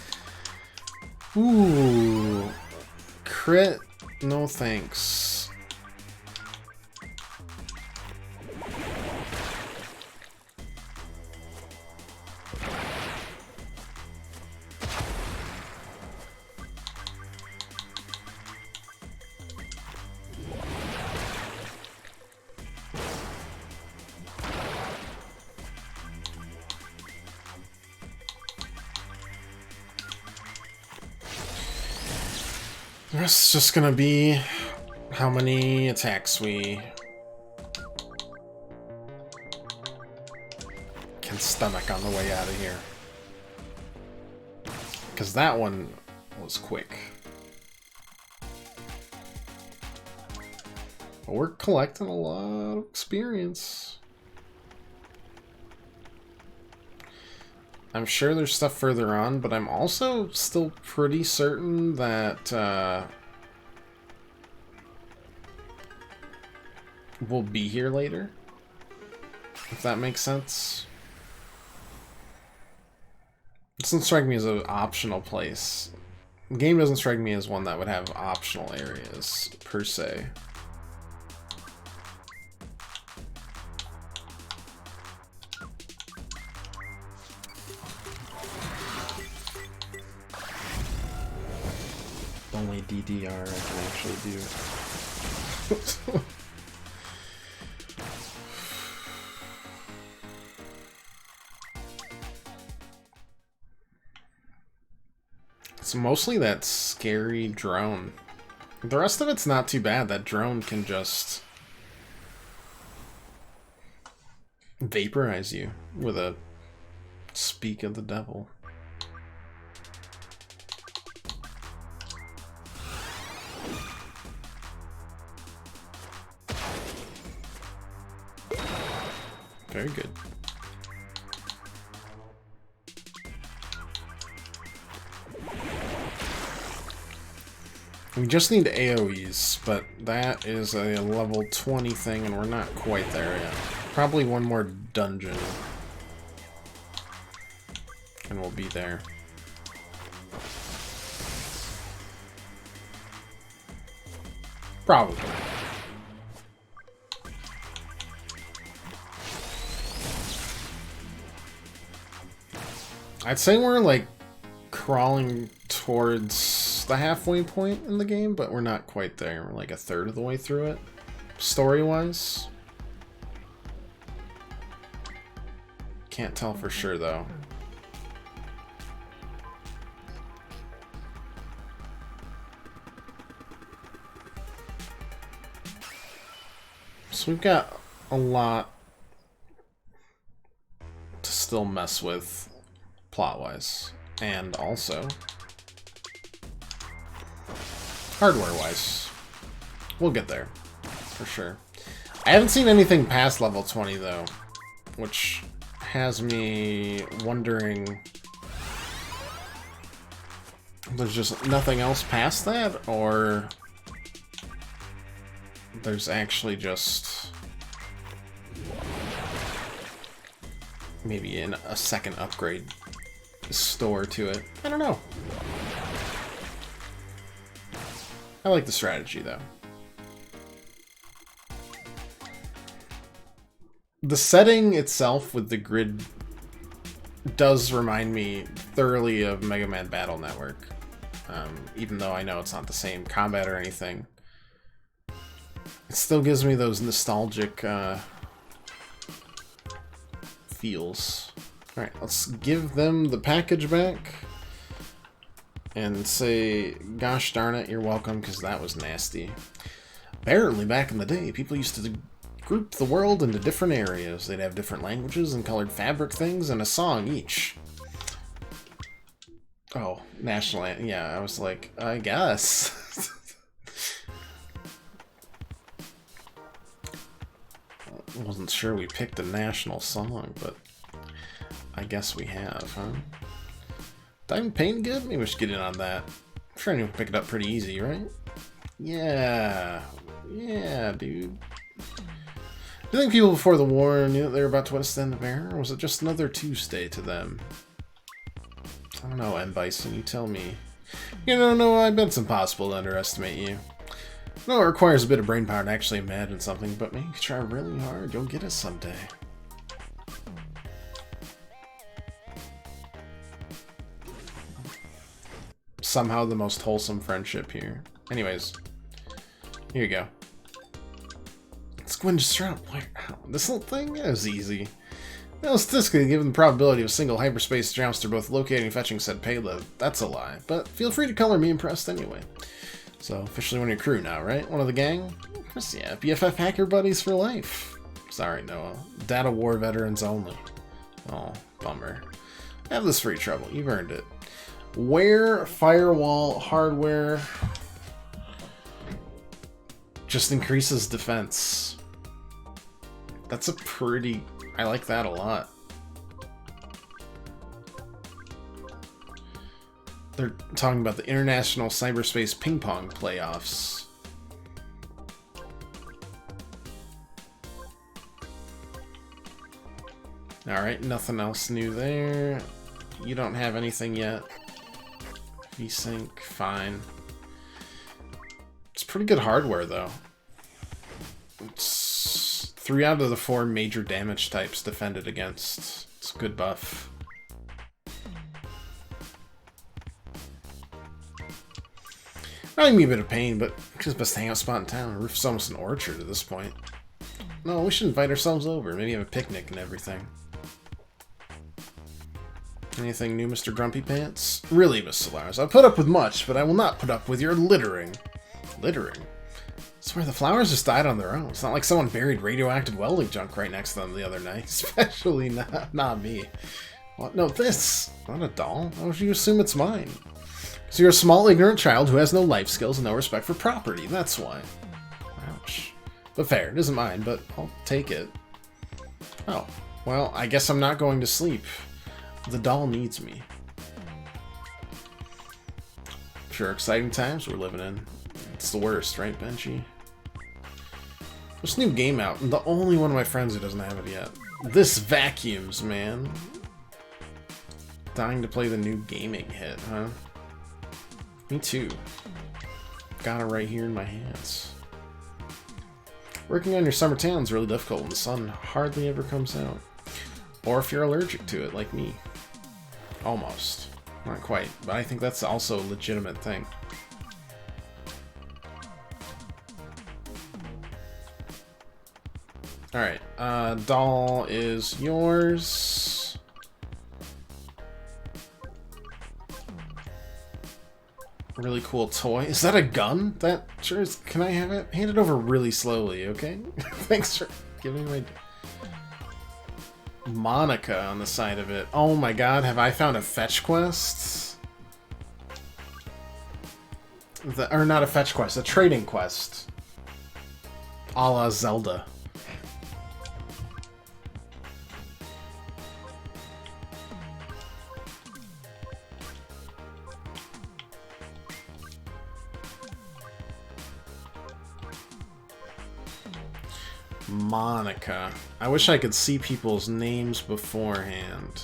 Ooh. Crit? No thanks. The rest is just gonna be how many attacks we can stomach on the way out of here. Because that one was quick. But we're collecting a lot of experience. I'm sure there's stuff further on, but I'm also still pretty certain that we'll be here later. If that makes sense. It doesn't strike me as an optional place. The game doesn't strike me as one that would have optional areas, per se. Only DDR I can actually do. It's mostly that scary drone. The rest of it's not too bad. That drone can just vaporize you with a speak of the devil. Very good. We just need AoEs, but that is a level 20 thing, and we're not quite there yet. Probably one more dungeon, and we'll be there. Probably. I'd say we're like crawling towards the halfway point in the game, but we're not quite there. We're like a third of the way through it, story-wise. Can't tell for sure, though. So we've got a lot to still mess with, plot-wise, and also hardware-wise. We'll get there, for sure. I haven't seen anything past level 20, though, which has me wondering if there's just nothing else past that, or there's actually just maybe a second upgrade store to it. I don't know. I like the strategy, though. The setting itself with the grid does remind me thoroughly of Mega Man Battle Network. Even though I know it's not the same combat or anything. It still gives me those nostalgic feels. Alright, let's give them the package back. And say, gosh darn it, you're welcome, because that was nasty. Apparently, back in the day, people used to group the world into different areas. They'd have different languages and colored fabric things and a song each. Oh, national anthem. Yeah, I was like, I guess. I wasn't sure we picked a national song, but I guess we have, huh? Diamond Paint good? Maybe we should get in on that. I'm sure anyone can pick it up pretty easy, right? Yeah. Yeah, dude. Do you think people before the war knew that they were about to witness the end of era, or was it just another Tuesday to them? I don't know, M. Bison, you tell me. You don't know, I bet it's impossible to underestimate you. No, it requires a bit of brain power to actually imagine something, but make you try really hard, you'll get it someday. Somehow the most wholesome friendship here. Anyways, here you go. Squinch Strap. This little thing? That was easy. Well, statistically, given the probability of single hyperspace jumps to both locating and fetching said payload, that's a lie. But feel free to color me impressed anyway. So, officially one of your crew now, right? One of the gang? Of course, yeah. BFF hacker buddies for life. Sorry, Noah. Data war veterans only. Oh, bummer. Have this free trouble. You've earned it. Wear firewall hardware just increases defense. That's a pretty... I like that a lot. They're talking about the International Cyberspace Ping Pong Playoffs. Alright, nothing else new there. You don't have anything yet. VSync, fine. It's pretty good hardware, though. It's 3 out of the 4 major damage types defended against. It's a good buff. Might be a bit of pain, but it's the best hangout spot in town. Roof's almost an orchard at this point. No, we should invite ourselves over. Maybe have a picnic and everything. Anything new, Mr. Grumpy Pants? Really, Miss Solaris, I'll put up with much, but I will not put up with your littering. Littering? I swear the flowers just died on their own. It's not like someone buried radioactive welding junk right next to them the other night. Especially not me. What? No, this! Not a doll. How would you assume it's mine? So you're a small, ignorant child who has no life skills and no respect for property. That's why. Ouch. But fair. It isn't mine, but I'll take it. Oh. Well, I guess I'm not going to sleep. The doll needs me. Sure, exciting times we're living in. It's the worst, right, Benchy? There's a new game out, and the only one of my friends who doesn't have it yet. This vacuums, man. Dying to play the new gaming hit, huh? Me too. Got it right here in my hands. Working on your summer tan is really difficult when the sun hardly ever comes out. Or if you're allergic to it, like me. Almost. Not quite, but I think that's also a legitimate thing. Alright, doll is yours. Really cool toy. Is that a gun? That sure is. Can I have it? Hand it over really slowly, okay? Thanks for giving me Monica on the side of it. Oh my god, have I found a fetch quest? Or not a fetch quest, a trading quest. A la Zelda. Monica. I wish I could see people's names beforehand.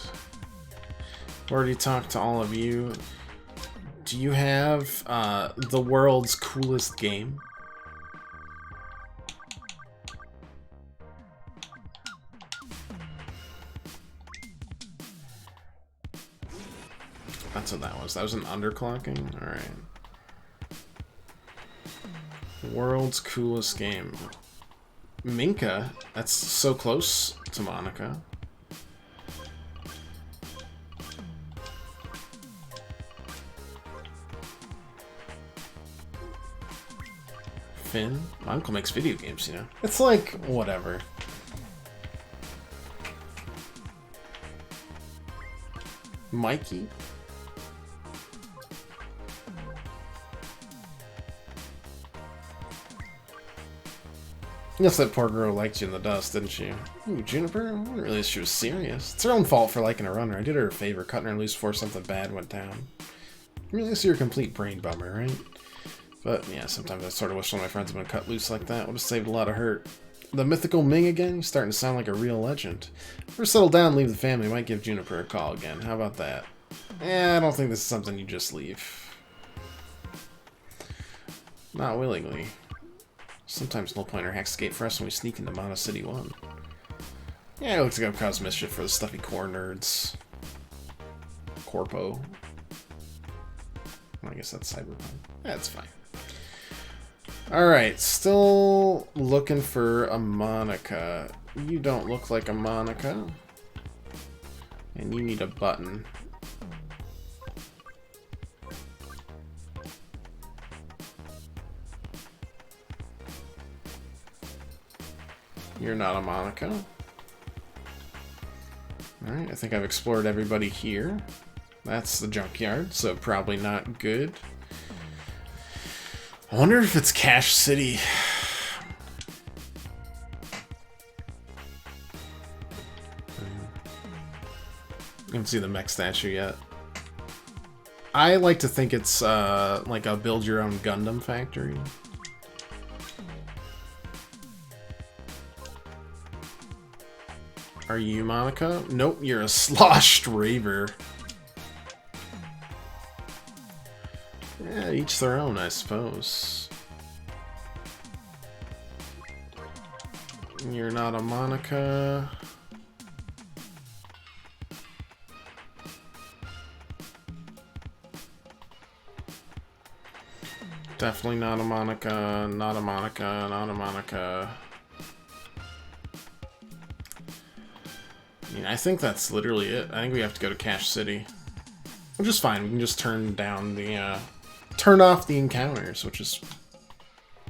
Already talked to all of you. Do you have the world's coolest game? That's what that was. That was an underclocking? Alright. World's coolest game. Minka? That's so close to Monica. Finn? My uncle makes video games, you know? It's like, whatever. Mikey? I guess that poor girl liked you in the dust, didn't she? Ooh, Juniper? I didn't realize she was serious. It's her own fault for liking a runner. I did her a favor, cutting her loose before something bad went down. I realize you're a complete brain bummer, right? But, yeah, sometimes I sort of wish one of my friends had been cut loose like that. Would have saved a lot of hurt. The mythical Ming again? You're starting to sound like a real legend. First settle down and leave the family. Might give Juniper a call again. How about that? I don't think this is something you just leave. Not willingly. Sometimes Null Pointer hacks the gate for us when we sneak into Mana City 1. Yeah, it looks like I've caused mischief for the stuffy core nerds. Corpo. Well, I guess that's Cyberpunk. That's fine. Alright, still looking for a Monica. You don't look like a Monica. And you need a button. You're not a Monica. Alright, I think I've explored everybody here. That's the junkyard, so probably not good. I wonder if it's Cache City. I haven't seen the mech statue yet. I like to think it's like a build your own Gundam factory. Are you Monica? Nope, you're a sloshed raver. Yeah, each their own, I suppose. You're not a Monica. Definitely not a Monica, not a Monica, not a Monica. I mean, I think that's literally it. I think we have to go to Cache City. Which is fine, we can just turn down the, turn off the encounters, which is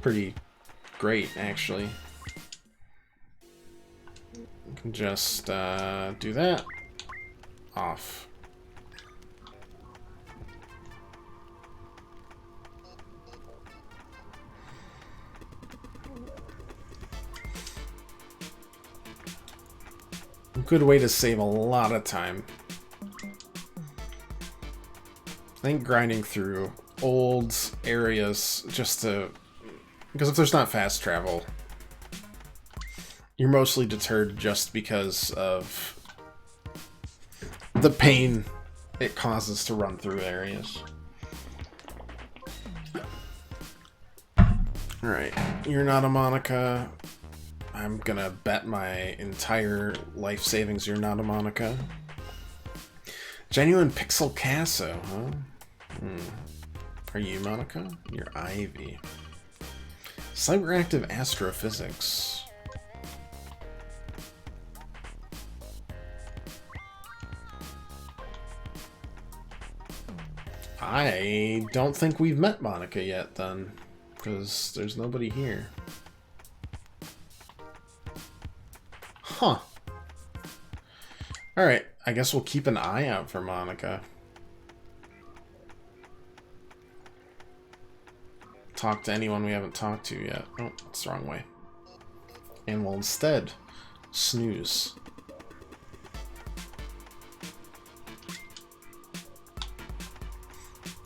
pretty great, actually. We can just, do that. Off. Good way to save a lot of time. I think grinding through old areas just to... Because if there's not fast travel, you're mostly deterred just because of the pain it causes to run through areas. Alright, you're not a Monica. I'm gonna bet my entire life savings you're not a Monica. Genuine Pixel Casso, huh? Are you Monica? You're Ivy. Cyberactive Astrophysics. I don't think we've met Monica yet, then. Because there's nobody here. Huh. Alright, I guess we'll keep an eye out for Monica. Talk to anyone we haven't talked to yet. Oh, that's the wrong way. And we'll instead snooze.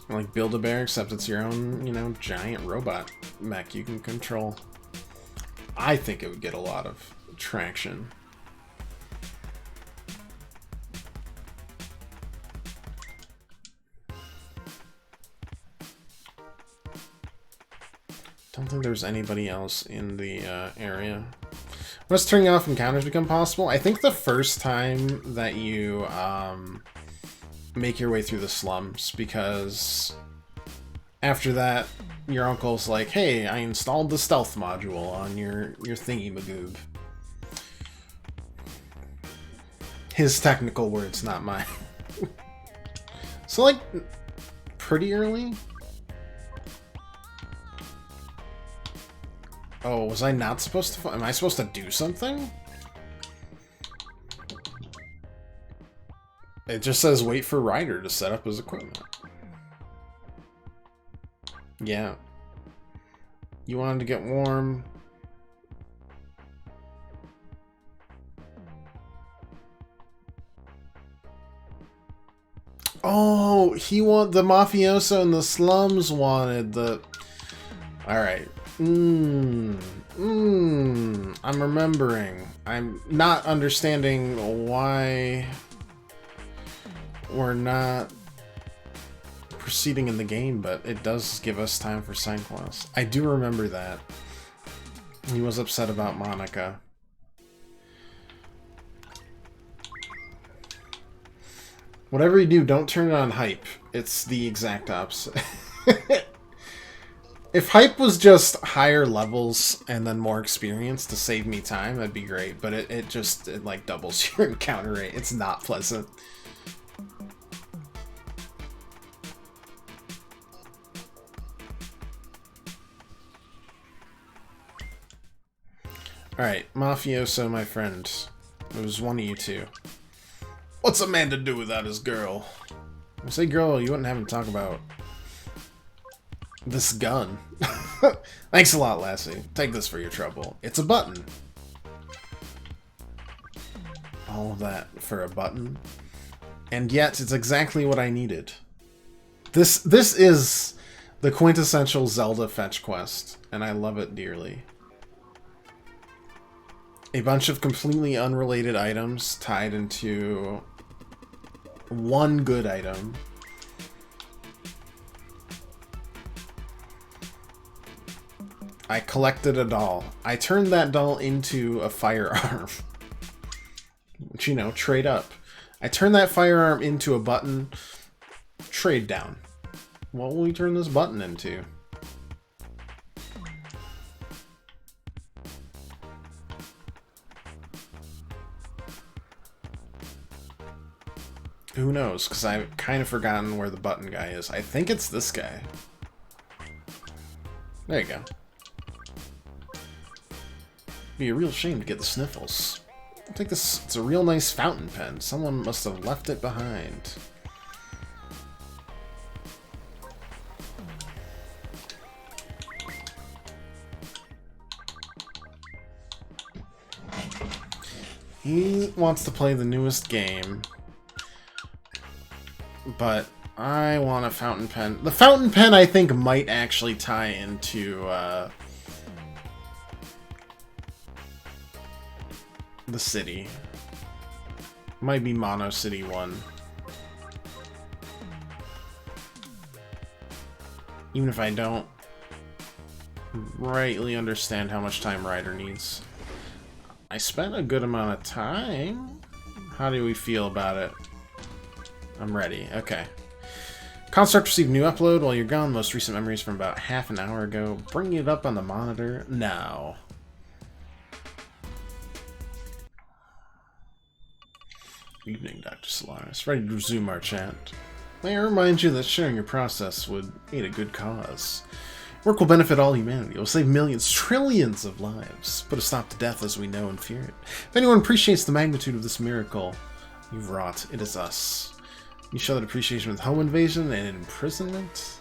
Like Build-A-Bear, except it's your own, you know, giant robot mech you can control. I think it would get a lot of traction. Don't think there's anybody else in the area. Once turning off encounters become possible, I think the first time that you make your way through the slums, because after that, your uncle's like, hey, I installed the stealth module on your thingy-magoob. His technical words, not mine. So, like, pretty early? Oh, was I not supposed to... Am I supposed to do something? It just says wait for Ryder to set up his equipment. Yeah. You wanted to get warm. Oh, the mafioso in the slums wanted the... Alright. I'm remembering. I'm not understanding why we're not proceeding in the game, but it does give us time for side quests. I do remember that. He was upset about Monica. Whatever you do, don't turn it on hype. It's the exact opposite. If hype was just higher levels and then more experience to save me time, that'd be great. But it like doubles your encounter rate. It's not pleasant. Alright, mafioso, my friend. It was one of you two. What's a man to do without his girl? I say girl, you wouldn't have him talk about this gun. Thanks a lot, Lassie. Take this for your trouble. It's a button. All of that for a button. And yet, it's exactly what I needed. This is the quintessential Zelda fetch quest, and I love it dearly. A bunch of completely unrelated items tied into one good item. I collected a doll. I turned that doll into a firearm. Which, you know, trade up. I turned that firearm into a button. Trade down. What will we turn this button into? Who knows? Because I've kind of forgotten where the button guy is. I think it's this guy. There you go. Be a real shame to get the sniffles. I'll take this. It's a real nice fountain pen. Someone must have left it behind. He wants to play the newest game. But I want a fountain pen. The fountain pen, I think, might actually tie into the city. Might be Mono City 1. Even if I don't rightly understand how much time Ryder needs. I spent a good amount of time. How do we feel about it? I'm ready. Okay. Construct received new upload while you're gone. Most recent memories from about half an hour ago. Bring it up on the monitor now. Evening, Dr. Solaris. Ready to resume our chat. May I remind you that sharing your process would aid a good cause. Work will benefit all humanity. It will save millions, trillions of lives. Put a stop to death as we know and fear it. If anyone appreciates the magnitude of this miracle you've wrought, it is us. You show that appreciation with home invasion and imprisonment?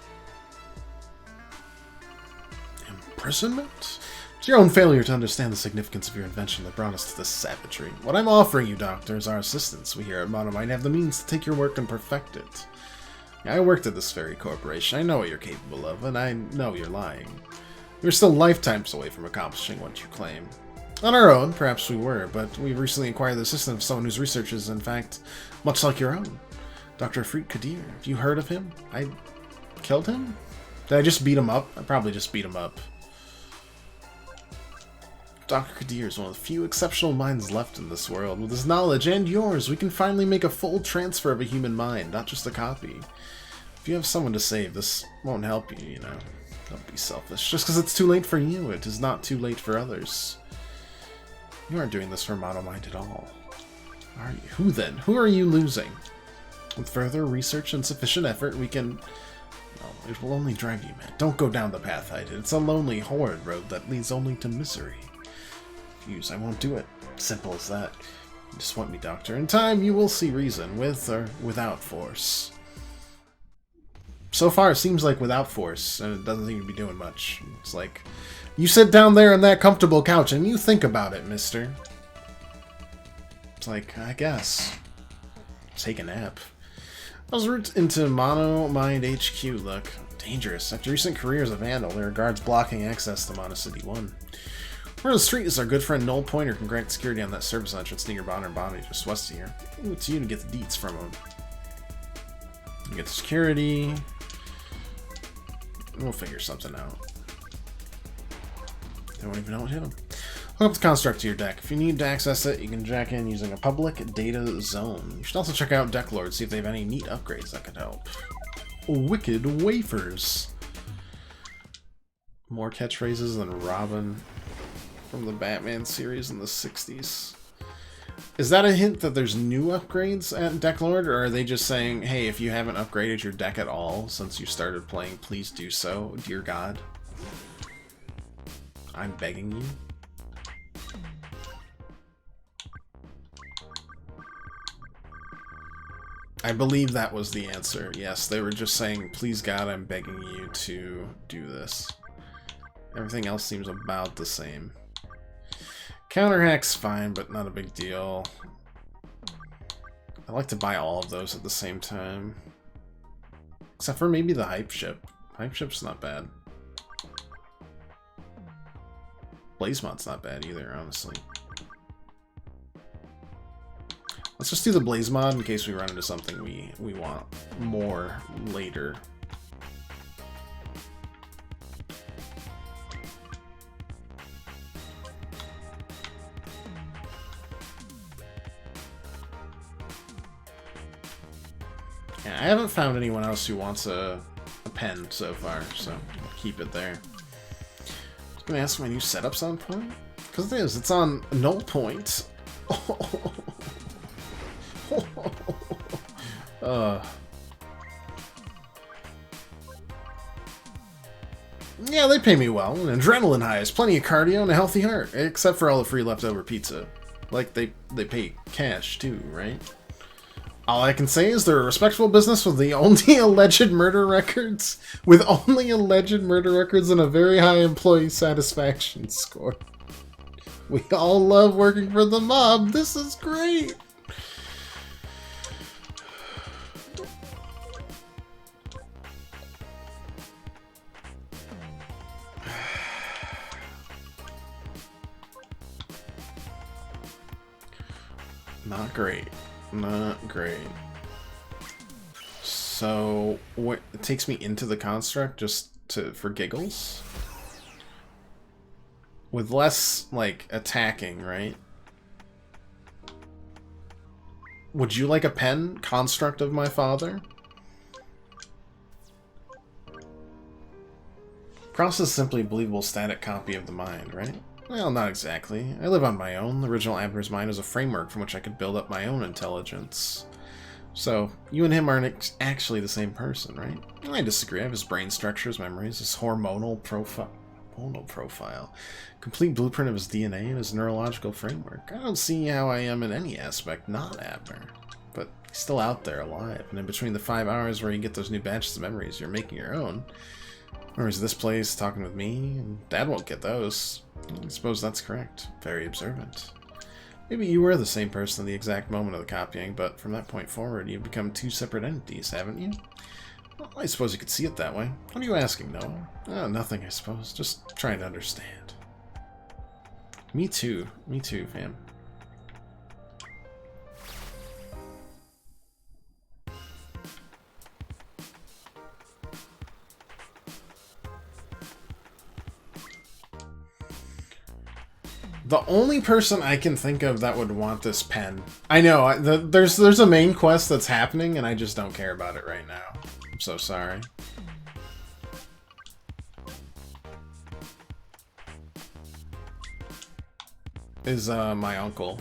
Imprisonment? It's your own failure to understand the significance of your invention that brought us to this savagery. What I'm offering you, Doctor, is our assistance. We here at Monomine have the means to take your work and perfect it. I worked at this very corporation. I know what you're capable of, and I know you're lying. We're still lifetimes away from accomplishing what you claim. On our own, perhaps we were, but we've recently acquired the assistance of someone whose research is, in fact, much like your own. Dr. Ifrit Qadir. Have you heard of him? I killed him? Did I just beat him up? I probably just beat him up. Dr. Kadir is one of the few exceptional minds left in this world. With his knowledge and yours, we can finally make a full transfer of a human mind, not just a copy. If you have someone to save, this won't help you, you know. Don't be selfish. Just because it's too late for you, it is not too late for others. You aren't doing this for Monomind at all. Are you? Who then? Who are you losing? With further research and sufficient effort, we can... Well, it will only drive you mad. Don't go down the path I did. It's a lonely, horrid road that leads only to misery. Refuse, I won't do it. Simple as that. You just want me, Doctor. In time, you will see reason, with or without force. So far, it seems like without force, and it doesn't seem to be doing much. It's like, you sit down there on that comfortable couch and you think about it, mister. It's like, I guess. Take a nap. How's the route into Monomind HQ look? Dangerous. After recent career as a vandal, there are guards blocking access to Mono City 1. Where on the street is our good friend Noel Pointer can grant security on that service entrance near Bonner and Bonnie just west of here. It's you to get the deets from him. You get the security. We'll figure something out. They won't even know what hit him. Hook up the construct to your deck. If you need to access it, you can jack in using a public data zone. You should also check out Decklord, see if they have any neat upgrades that could help. Wicked wafers. More catchphrases than Robin from the Batman series in the 60s. Is that a hint that there's new upgrades at Decklord, or are they just saying, hey, if you haven't upgraded your deck at all since you started playing, please do so, dear God? I'm begging you. I believe that was the answer. Yes, they were just saying, please God, I'm begging you to do this. Everything else seems about the same. Counterhack's fine, but not a big deal. I like to buy all of those at the same time. Except for maybe the Hype Ship. Hype Ship's not bad. Blazemod's not bad either, honestly. Let's just do the Blazemod in case we run into something we want more later. Yeah, I haven't found anyone else who wants a pen so far, so I'll keep it there. I was gonna ask my new setup's on point? Because it is, it's on null point. Yeah, they pay me well. An adrenaline highs, plenty of cardio, and a healthy heart. Except for all the free leftover pizza. Like, they pay cash, too, right? All I can say is they're a respectable business with the only alleged murder records. With only alleged murder records and a very high employee satisfaction score. We all love working for the mob. This is great. Not great. Not great. So, what it takes me into the construct just for giggles? With less, like, attacking, right? Would you like a pen? Construct of my father? Cross is simply a believable static copy of the mind, right? Well, not exactly. I live on my own. The original Abner's mind is a framework from which I could build up my own intelligence. So, you and him aren't actually the same person, right? I disagree. I have his brain structure, his memories, his hormonal profile, complete blueprint of his DNA and his neurological framework. I don't see how I am in any aspect not Abner. But he's still out there, alive. And in between the 5 hours where you get those new batches of memories, you're making your own. Memories of this place, talking with me, and Dad won't get those. I suppose that's correct. Very observant. Maybe you were the same person at the exact moment of the copying, but from that point forward, you've become two separate entities, haven't you? Well, I suppose you could see it that way. What are you asking, Noah? Oh, nothing, I suppose. Just trying to understand. Me too. Me too, fam. The only person I can think of that would want this pen. I know, there's a main quest that's happening, and I just don't care about it right now. I'm so sorry. Is my uncle.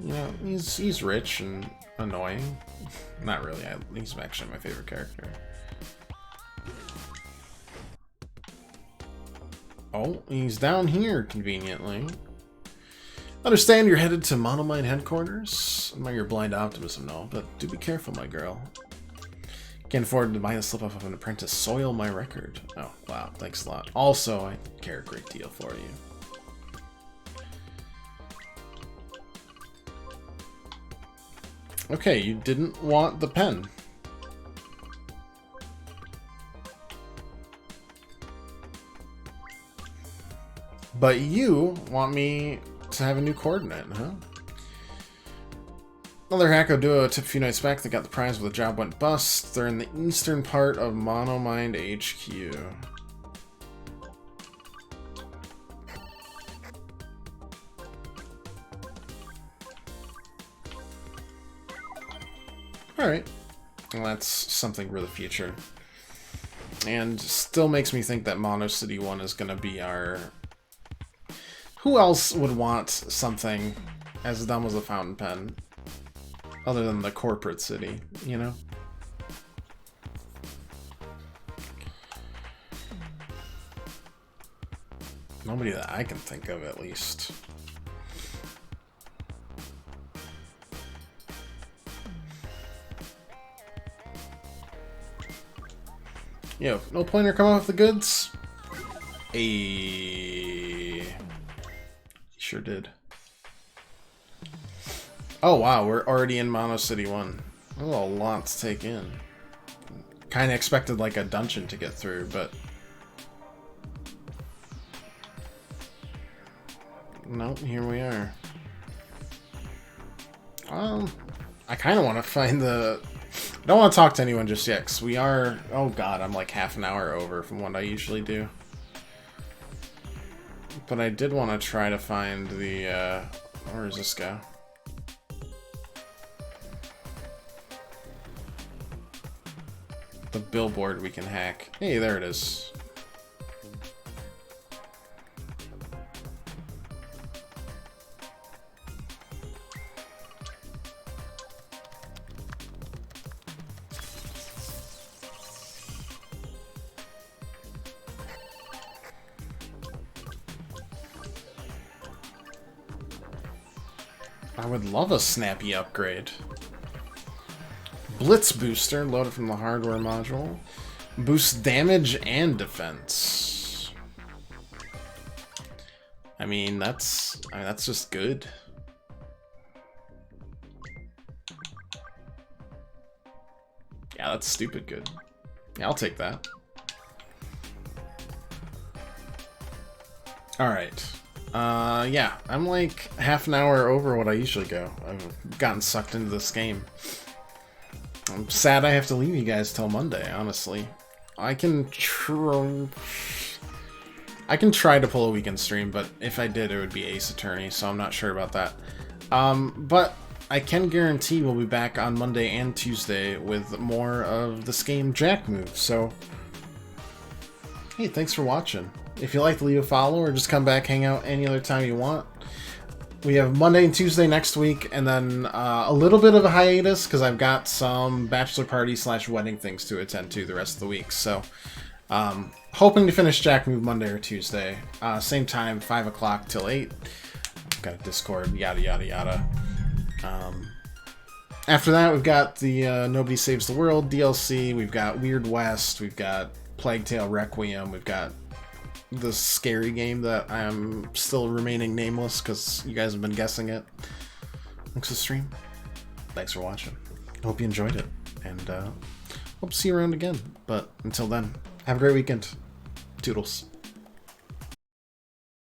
You know, he's rich and annoying. Not really. He's actually my favorite character. Oh, he's down here conveniently. Understand you're headed to Monomind headquarters. Admire your blind optimism, no, but do be careful, my girl. Can't afford to buy the slip off of an apprentice. Soil my record. Oh, wow, thanks a lot. Also, I care a great deal for you. Okay, you didn't want the pen. But you want me to have a new coordinate, huh? Another Hacko duo tip a few nights back that got the prize but the job went bust. They're in the eastern part of Monomind HQ. Alright. Well, that's something for the future. And still makes me think that Mono City 1 is going to be our... Who else would want something as dumb as a fountain pen? Other than the corporate city, you know? Nobody that I can think of, at least. Yo, no pointer come off the goods? He sure did. Oh wow, we're already in Mono City 1. A lot to take in. Kinda expected like a dungeon to get through, but... Nope, here we are. I kinda want to find the... I don't want to talk to anyone just yet, because we are... Oh god, I'm like half an hour over from what I usually do. But I did want to try to find the... Where does this go? The billboard we can hack. Hey, there it is. I would love a snappy upgrade. Blitz booster, loaded from the hardware module. Boosts damage and defense. I mean, that's just good. Yeah, that's stupid good. Yeah, I'll take that. Alright. Yeah, I'm like half an hour over what I usually go. I've gotten sucked into this game. I'm sad I have to leave you guys till Monday, honestly. I can try to pull a weekend stream, but if I did, it would be Ace Attorney, so I'm not sure about that. But I can guarantee we'll be back on Monday and Tuesday with more of this game Jack Move, so... Hey, thanks for watching. If you like, leave a follow or just come back, hang out any other time you want. We have Monday and Tuesday next week, and then a little bit of a hiatus because I've got some bachelor party / wedding things to attend to the rest of the week. So, hoping to finish Jack Move Monday or Tuesday. Same time, 5 o'clock till 8. Got a Discord, yada yada yada. After that, we've got the Nobody Saves the World DLC. We've got Weird West. We've got Plague Tale Requiem. We've got the scary game that I'm still remaining nameless because you guys have been guessing it. Thanks for the stream. Thanks for watching. Hope you enjoyed it, and hope to see you around again. But until then, have a great weekend. Toodles.